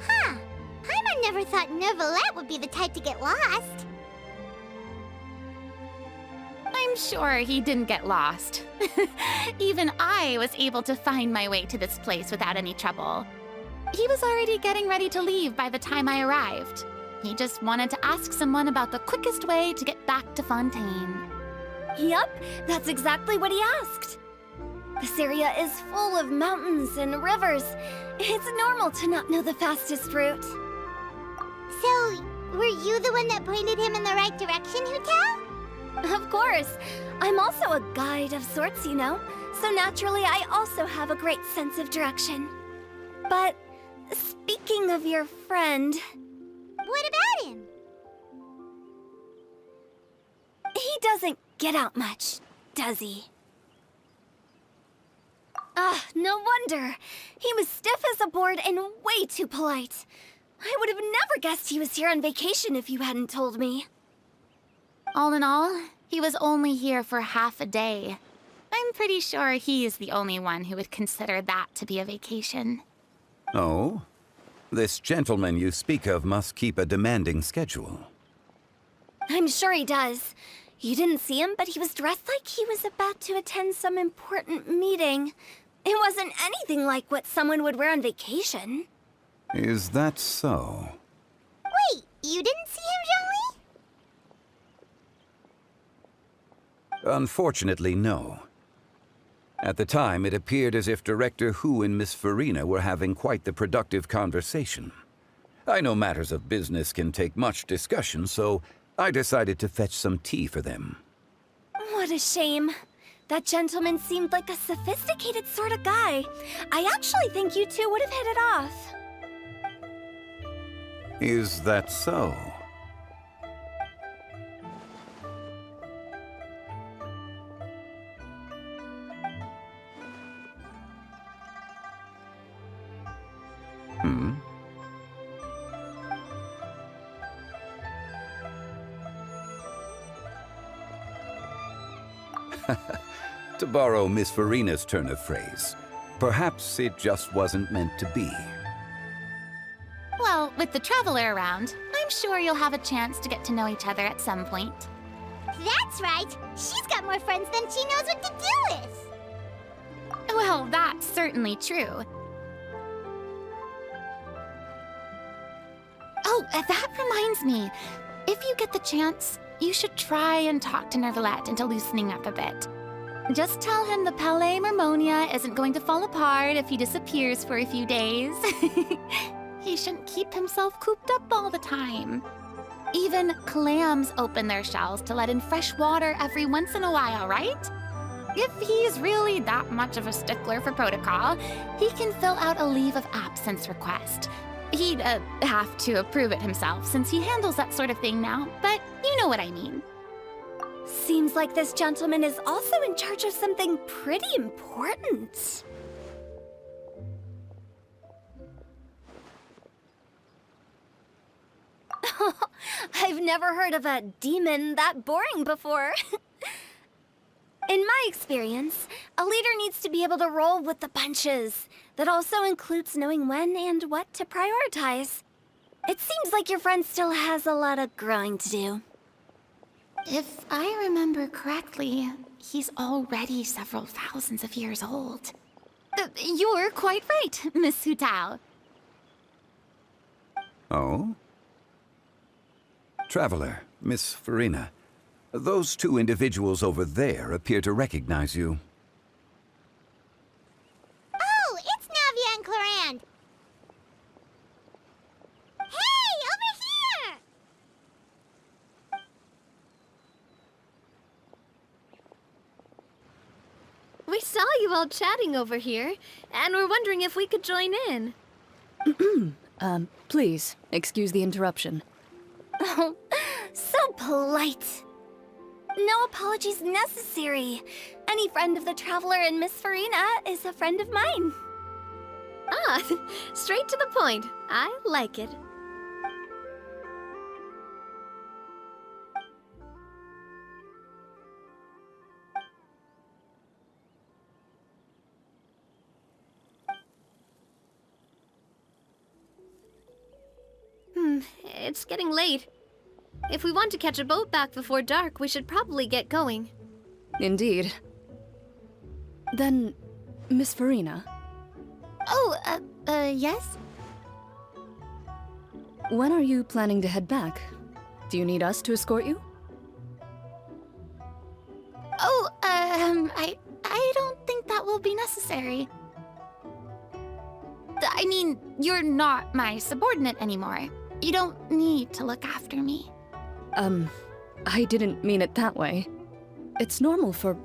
Huh. Paimon never thought Neuvillette would be the type to get lost. I'm sure he didn't get lost. Even I was able to find my way to this place without any trouble. He was already getting ready to leave by the time I arrived. He just wanted to ask someone about the quickest way to get back to Fontaine. Yup, that's exactly what he asked. This area is full of mountains and rivers. It's normal to not know the fastest route. So, were you the one that pointed him in the right direction, Hu Tao? Of course. I'm also a guide of sorts, you know. So naturally, I also have a great sense of direction. But speaking of your friend... What about him? He doesn't get out much, does he? Ah, no wonder. He was stiff as a board and way too polite. I would have never guessed he was here on vacation if you hadn't told me. All in all, he was only here for half a day. I'm pretty sure he's the only one who would consider that to be a vacation. Oh? This gentleman you speak of must keep a demanding schedule. I'm sure he does. You didn't see him, but he was dressed like he was about to attend some important meeting. It wasn't anything like what someone would wear on vacation. Is that so? Wait, you didn't see him, Zhongli? Unfortunately, no. At the time, it appeared as if Director Hu and Miss Farina were having quite the productive conversation. I know matters of business can take much discussion, so I decided to fetch some tea for them. What What a shame. That gentleman seemed like a sophisticated sort of guy. I actually think you two would have hit it off. Is that so? Hmm? To borrow Miss Farina's turn of phrase, perhaps it just wasn't meant to be. Well, with the Traveler around, I'm sure you'll have a chance to get to know each other at some point. That's right. She's got more friends than she knows what to do with. Well, that's certainly true. Oh, that reminds me. If you get the chance, you should try and talk to Nervalette into loosening up a bit. Just tell him the Palais Mermonia isn't going to fall apart if he disappears for a few days. He shouldn't keep himself cooped up all the time. Even clams open their shells to let in fresh water every once in a while, right? If he's really that much of a stickler for protocol, he can fill out a leave of absence request. He'd have to approve it himself since he handles that sort of thing now, but you know what I mean. Seems like this gentleman is also in charge of something pretty important. I've never heard of a demon that boring before. In my experience, a leader needs to be able to roll with the punches. That also includes knowing when and what to prioritize. It seems like your friend still has a lot of growing to do. If I remember correctly, he's already several thousands of years old. You're quite right, Miss Hu Tao. Oh? Traveler, Miss Farina, those two individuals over there appear to recognize you. Oh, it's Navia and Clarand. Hey, over here! We saw you all chatting over here, and we're wondering if we could join in. Please, excuse the interruption. Oh, so polite. No apologies necessary. Any friend of the Traveler and Miss Farina is a friend of mine. Ah, straight to the point. I like it. It's getting late. If we want to catch a boat back before dark, we should probably get going. Indeed. Then, Miss Farina. Oh, yes? When are you planning to head back? Do you need us to escort you? Oh, I don't think that will be necessary. I mean, you're not my subordinate anymore. You don't need to look after me. I didn't mean it that way. It's normal for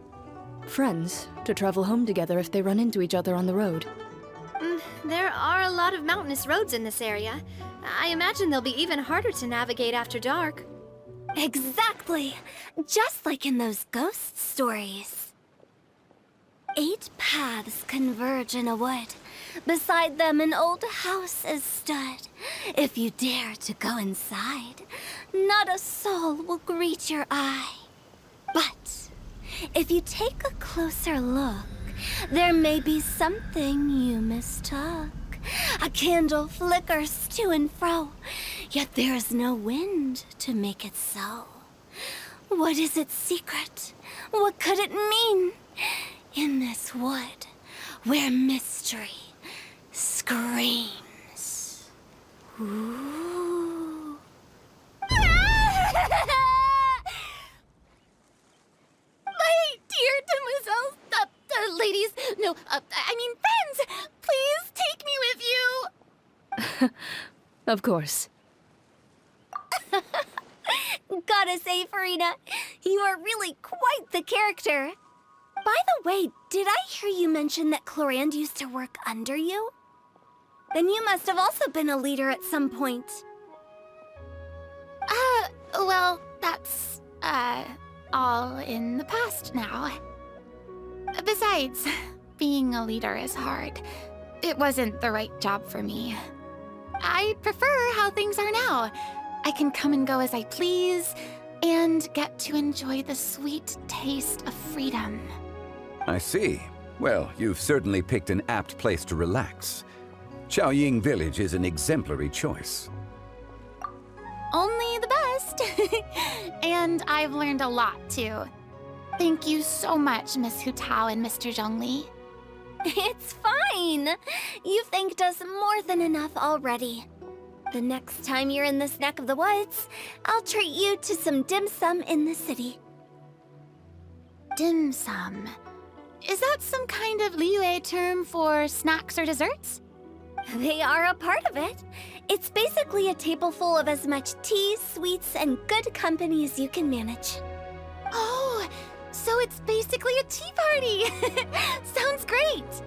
friends to travel home together if they run into each other on the road. There are a lot of mountainous roads in this area. I imagine they'll be even harder to navigate after dark. Exactly! Just like in those ghost stories. 8 paths converge in a wood. Beside them an old house is stood. If you dare to go inside, not a soul will greet your eye. But if you take a closer look, there may be something you mistook. A candle flickers to and fro, yet there is no wind to make it so. What is its secret? What could it mean? In this wood, where mystery screams. Ooh. My dear demoiselles, ladies, no, I mean friends, please take me with you. Of course. Gotta say, Farina, You are really quite the character. By the way, did I hear you mention that Clorand used to work under you? Then you must have also been a leader at some point. Well, that's, all in the past now. Besides, being a leader is hard. It wasn't the right job for me. I prefer how things are now. I can come and go as I please, and get to enjoy the sweet taste of freedom. I see. Well, you've certainly picked an apt place to relax. Chaoying Village is an exemplary choice. Only the best. And I've learned a lot, too. Thank you so much, Miss Hu Tao and Mr. Zhongli. It's fine. You've thanked us more than enough already. The next time you're in this neck of the woods, I'll treat you to some dim sum in the city. Dim sum? Is that some kind of Liyue term for snacks or desserts? They are a part of it. It's basically a table full of as much tea, sweets, and good company as you can manage. Oh, so it's basically a tea party! Sounds great!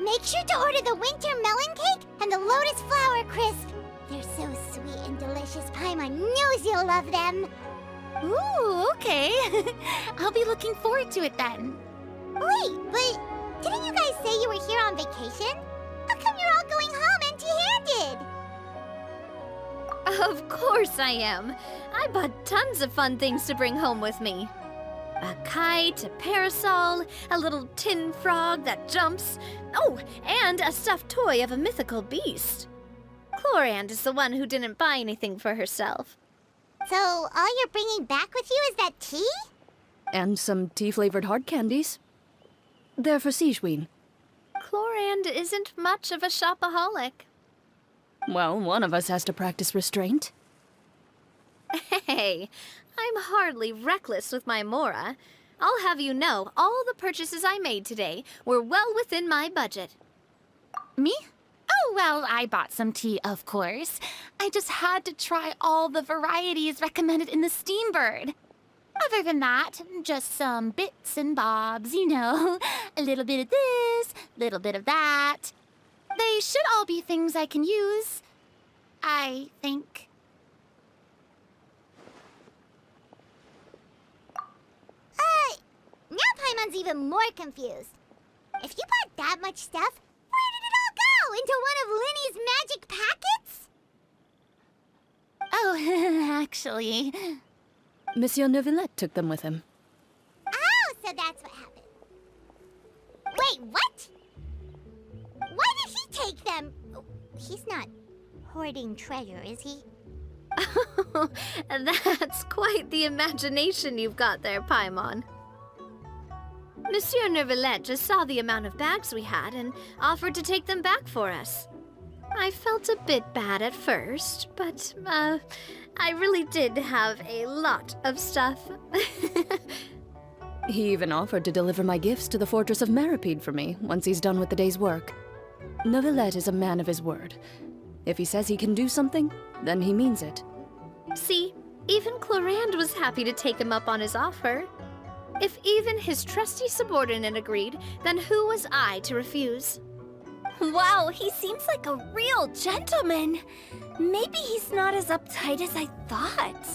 Make sure to order the winter melon cake and the lotus flower crisp. They're so sweet and delicious. Paimon knows you'll love them. Ooh, okay. I'll be looking forward to it then. Wait, but didn't you guys say you were here on vacation? How come you're all going home empty-handed? Of course I am. I bought tons of fun things to bring home with me. A kite, a parasol, a little tin frog that jumps. Oh, and a stuffed toy of a mythical beast. Clorand is the one who didn't buy anything for herself. So all you're bringing back with you is that tea? And some tea-flavored hard candies. They're for Sigewin. Clorand isn't much of a shopaholic. Well, one of us has to practice restraint. Hey, I'm hardly reckless with my Mora. I'll have you know, all the purchases I made today were well within my budget. Me? Oh, well, I bought some tea, of course. I just had to try all the varieties recommended in the Steambird. Other than that, just some bits and bobs, you know. A little bit of this, little bit of that. They should all be things I can use, I think. Now Paimon's even more confused. If you bought that much stuff, where did it all go? Into one of Linny's magic packets? Oh, actually... Monsieur Neuvillette took them with him. Oh, so that's what happened. Wait, what? Why did he take them? He's not hoarding treasure, is he? That's quite the imagination you've got there, Paimon. Monsieur Neuvillette just saw the amount of bags we had and offered to take them back for us. I felt a bit bad at first, but, I really did have a lot of stuff. He even offered to deliver my gifts to the Fortress of Meripede for me once he's done with the day's work. Neuvillette is a man of his word. If he says he can do something, then he means it. See, even Clorand was happy to take him up on his offer. If even his trusty subordinate agreed, then who was I to refuse? Wow, he seems like a real gentleman. Maybe he's not as uptight as I thought.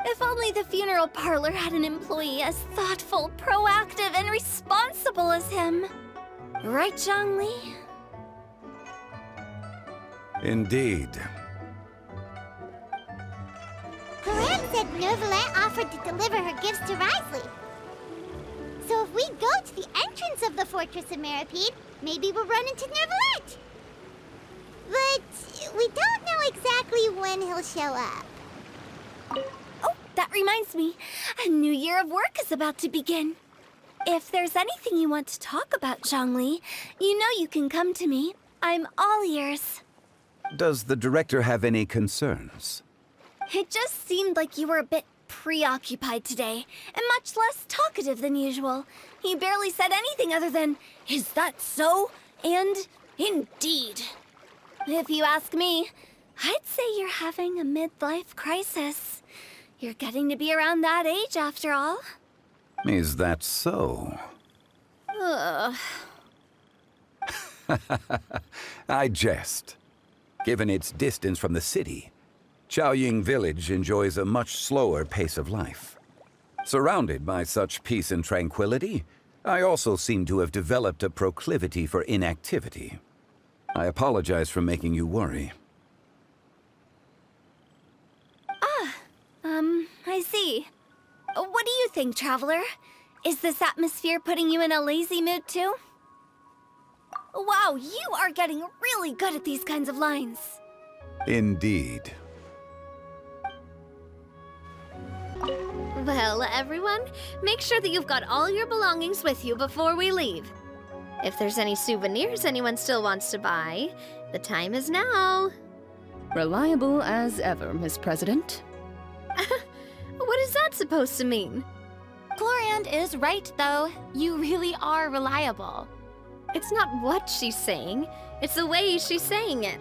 If only the funeral parlor had an employee as thoughtful, proactive, and responsible as him. Right, Zhongli? Indeed. Clorand said Neuvillette offered to deliver her gifts to Risley. So if we go to the entrance of the Fortress of Meripede, maybe we'll run into Neuvillette. But we don't know exactly when he'll show up. Oh, that reminds me. A new year of work is about to begin. If there's anything you want to talk about, Zhongli, you know you can come to me. I'm all ears. Does the director have any concerns? It just seemed like you were a bit preoccupied today, and much less talkative than usual. You barely said anything other than, "Is that so?" and "Indeed." If you ask me, I'd say you're having a midlife crisis. You're getting to be around that age after all. Is that so? Ugh. I jest. Given its distance from the city, Chaoying Village enjoys a much slower pace of life. Surrounded by such peace and tranquility, I also seem to have developed a proclivity for inactivity. I apologize for making you worry. I see. What do you think, Traveler? Is this atmosphere putting you in a lazy mood too? Wow, you are getting really good at these kinds of lines. Indeed. Well, everyone, make sure that you've got all your belongings with you before we leave. If there's any souvenirs anyone still wants to buy, the time is now. Reliable as ever, Miss President. What is that supposed to mean? Chlorand is right, though. You really are reliable. It's not what she's saying, it's the way she's saying it.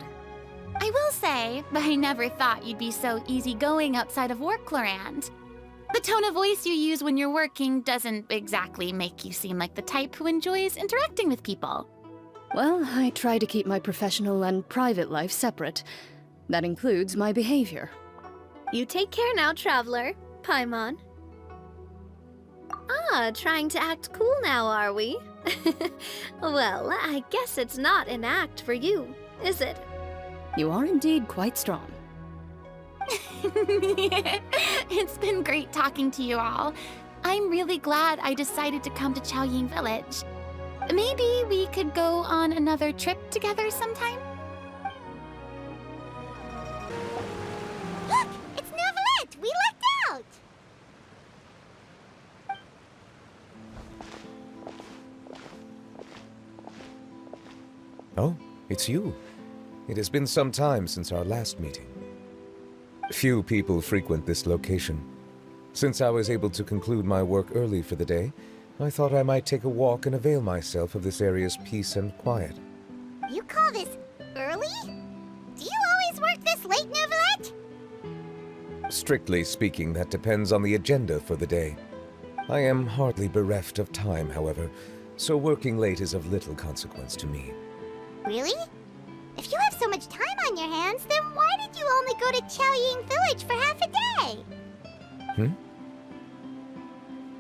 I will say, I never thought you'd be so easygoing outside of work, Chlorand. The tone of voice you use when you're working doesn't exactly make you seem like the type who enjoys interacting with people. Well, I try to keep my professional and private life separate. That includes my behavior. You take care now, Traveler. Paimon. Trying to act cool now, are we? Well, I guess it's not an act for you, is it? You are indeed quite strong. It's been great talking to you all. I'm really glad I decided to come to Chaoying Village. Maybe we could go on another trip together sometime? Look! It's Neuvillette! We lucked out! Oh, it's you. It has been some time since our last meeting. Few people frequent this location. Since I was able to conclude my work early for the day, I thought I might take a walk and avail myself of this area's peace and quiet. You call this early? Do you always work this late, Neuvillette? Strictly speaking, that depends on the agenda for the day. I am hardly bereft of time, however, so working late is of little consequence to me. Really? If you have so much time on your hands, then why did you only go to Chaoying Village for half a day?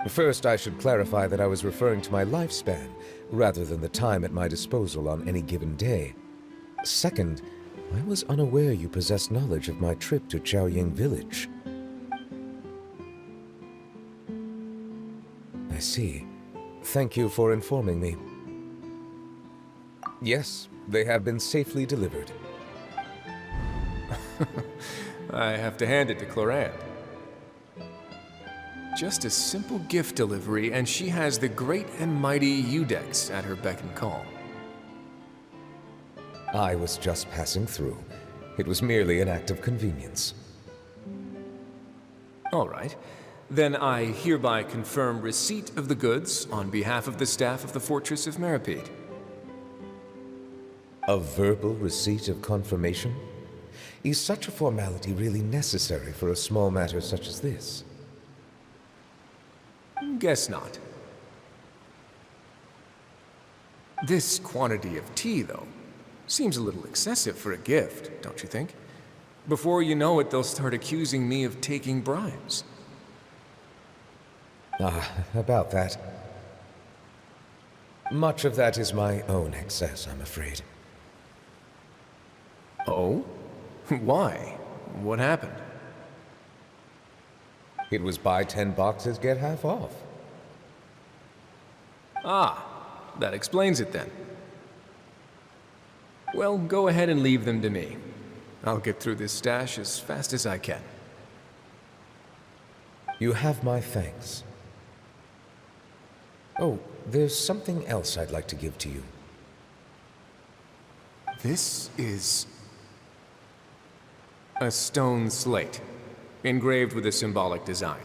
First, I should clarify that I was referring to my lifespan, rather than the time at my disposal on any given day. Second, I was unaware you possessed knowledge of my trip to Chaoying Village. I see. Thank you for informing me. Yes, they have been safely delivered. I have to hand it to Chlorand. Just a simple gift delivery, and she has the great and mighty Udex at her beck and call. I was just passing through. It was merely an act of convenience. All right. Then I hereby confirm receipt of the goods on behalf of the staff of the Fortress of Meripede. A verbal receipt of confirmation? Is such a formality really necessary for a small matter such as this? Guess not. This quantity of tea, though, seems a little excessive for a gift, don't you think? Before you know it, they'll start accusing me of taking bribes. About that. Much of that is my own excess, I'm afraid. Oh? Why? What happened? It was buy 10 boxes, get half off. Ah, that explains it then. Well, go ahead and leave them to me. I'll get through this stash as fast as I can. You have my thanks. Oh, there's something else I'd like to give to you. This is a stone slate, engraved with a symbolic design.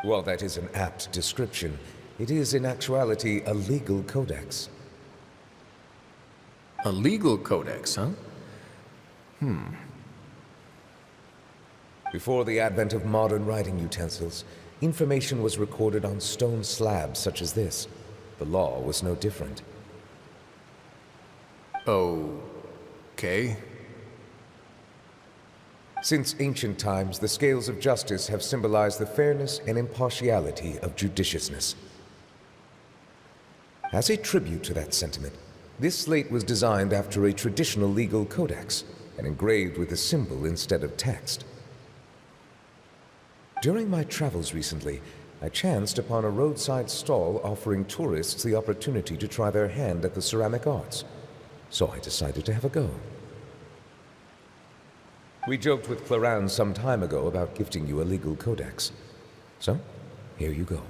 While that is an apt description, it is in actuality a legal codex. A legal codex, huh? Before the advent of modern writing utensils, information was recorded on stone slabs such as this. The law was no different. Okay. Since ancient times, the scales of justice have symbolized the fairness and impartiality of judiciousness. As a tribute to that sentiment, this slate was designed after a traditional legal codex and engraved with a symbol instead of text. During my travels recently, I chanced upon a roadside stall offering tourists the opportunity to try their hand at the ceramic arts, so I decided to have a go. We joked with Clarence some time ago about gifting you a legal codex. So, here you go.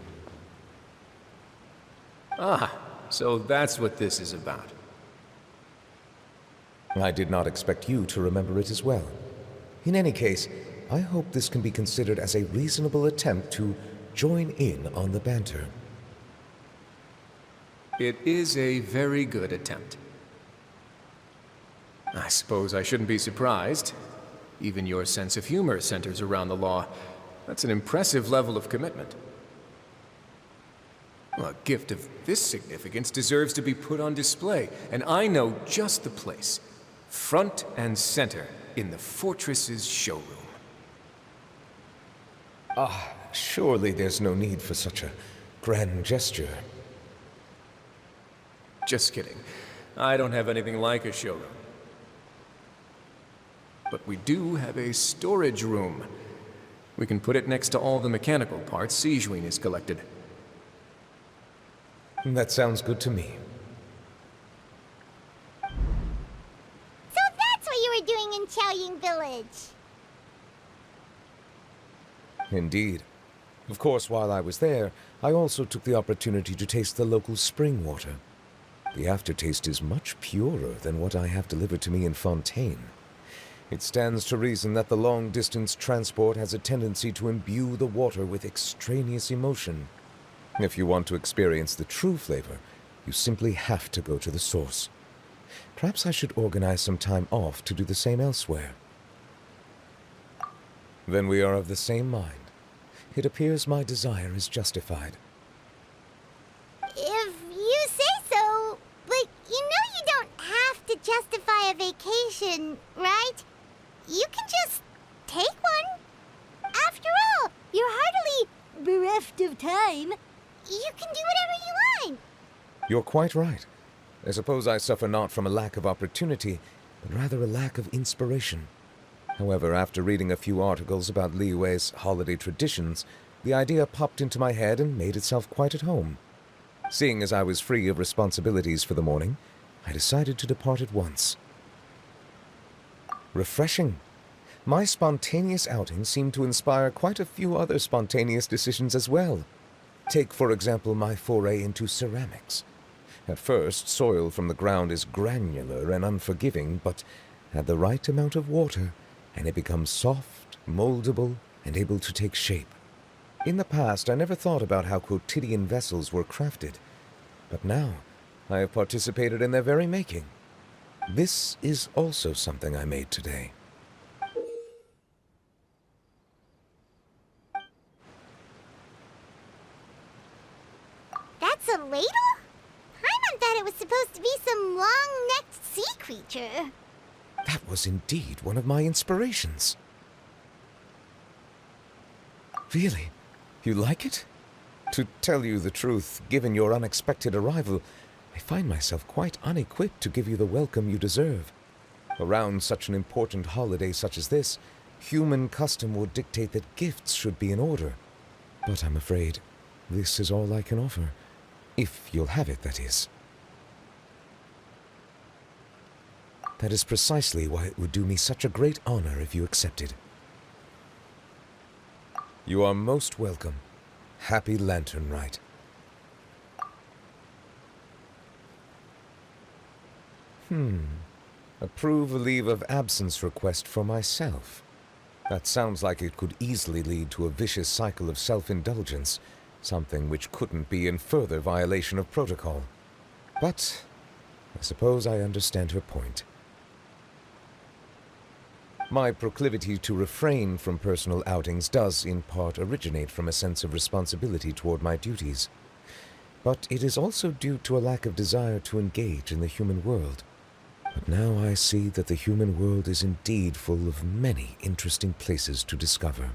Ah, so that's what this is about. I did not expect you to remember it as well. In any case, I hope this can be considered as a reasonable attempt to join in on the banter. It is a very good attempt. I suppose I shouldn't be surprised. Even your sense of humor centers around the law. That's an impressive level of commitment. Well, a gift of this significance deserves to be put on display, and I know just the place. Front and center in the fortress's showroom. Surely there's no need for such a grand gesture. Just kidding. I don't have anything like a showroom. But we do have a storage room. We can put it next to all the mechanical parts Sijuin has collected. That sounds good to me. So that's what you were doing in Chaoying Village. Indeed. Of course, while I was there, I also took the opportunity to taste the local spring water. The aftertaste is much purer than what I have delivered to me in Fontaine. It stands to reason that the long-distance transport has a tendency to imbue the water with extraneous emotion. If you want to experience the true flavor, you simply have to go to the source. Perhaps I should organize some time off to do the same elsewhere. Then we are of the same mind. It appears my desire is justified. If you say so, but you know you don't have to justify a vacation, right? You can just take one. After all, you're hardly bereft of time. You can do whatever you want. You're quite right. I suppose I suffer not from a lack of opportunity, but rather a lack of inspiration. However, after reading a few articles about Liyue's holiday traditions, the idea popped into my head and made itself quite at home. Seeing as I was free of responsibilities for the morning, I decided to depart at once. Refreshing. My spontaneous outing seemed to inspire quite a few other spontaneous decisions as well. Take, for example, my foray into ceramics. At first, soil from the ground is granular and unforgiving, but add the right amount of water, and it becomes soft, moldable, and able to take shape. In the past, I never thought about how quotidian vessels were crafted, but now I have participated in their very making. This is also something I made today. That's a ladle? Paimon thought it was supposed to be some long-necked sea creature. That was indeed one of my inspirations. Really? You like it? To tell you the truth, given your unexpected arrival, I find myself quite unequipped to give you the welcome you deserve. Around such an important holiday such as this, human custom would dictate that gifts should be in order. But I'm afraid this is all I can offer. If you'll have it, that is. That is precisely why it would do me such a great honor if you accepted. You are most welcome. Happy Lantern Rite. Approve a leave of absence request for myself. That sounds like it could easily lead to a vicious cycle of self-indulgence, something which couldn't be in further violation of protocol. But I suppose I understand her point. My proclivity to refrain from personal outings does, in part, originate from a sense of responsibility toward my duties. But it is also due to a lack of desire to engage in the human world. But now I see that the human world is indeed full of many interesting places to discover.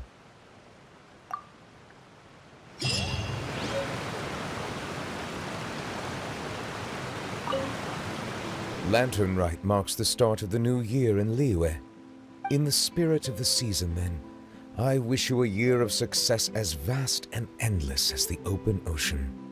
Lantern Rite marks the start of the new year in Liyue. In the spirit of the season, then, I wish you a year of success as vast and endless as the open ocean.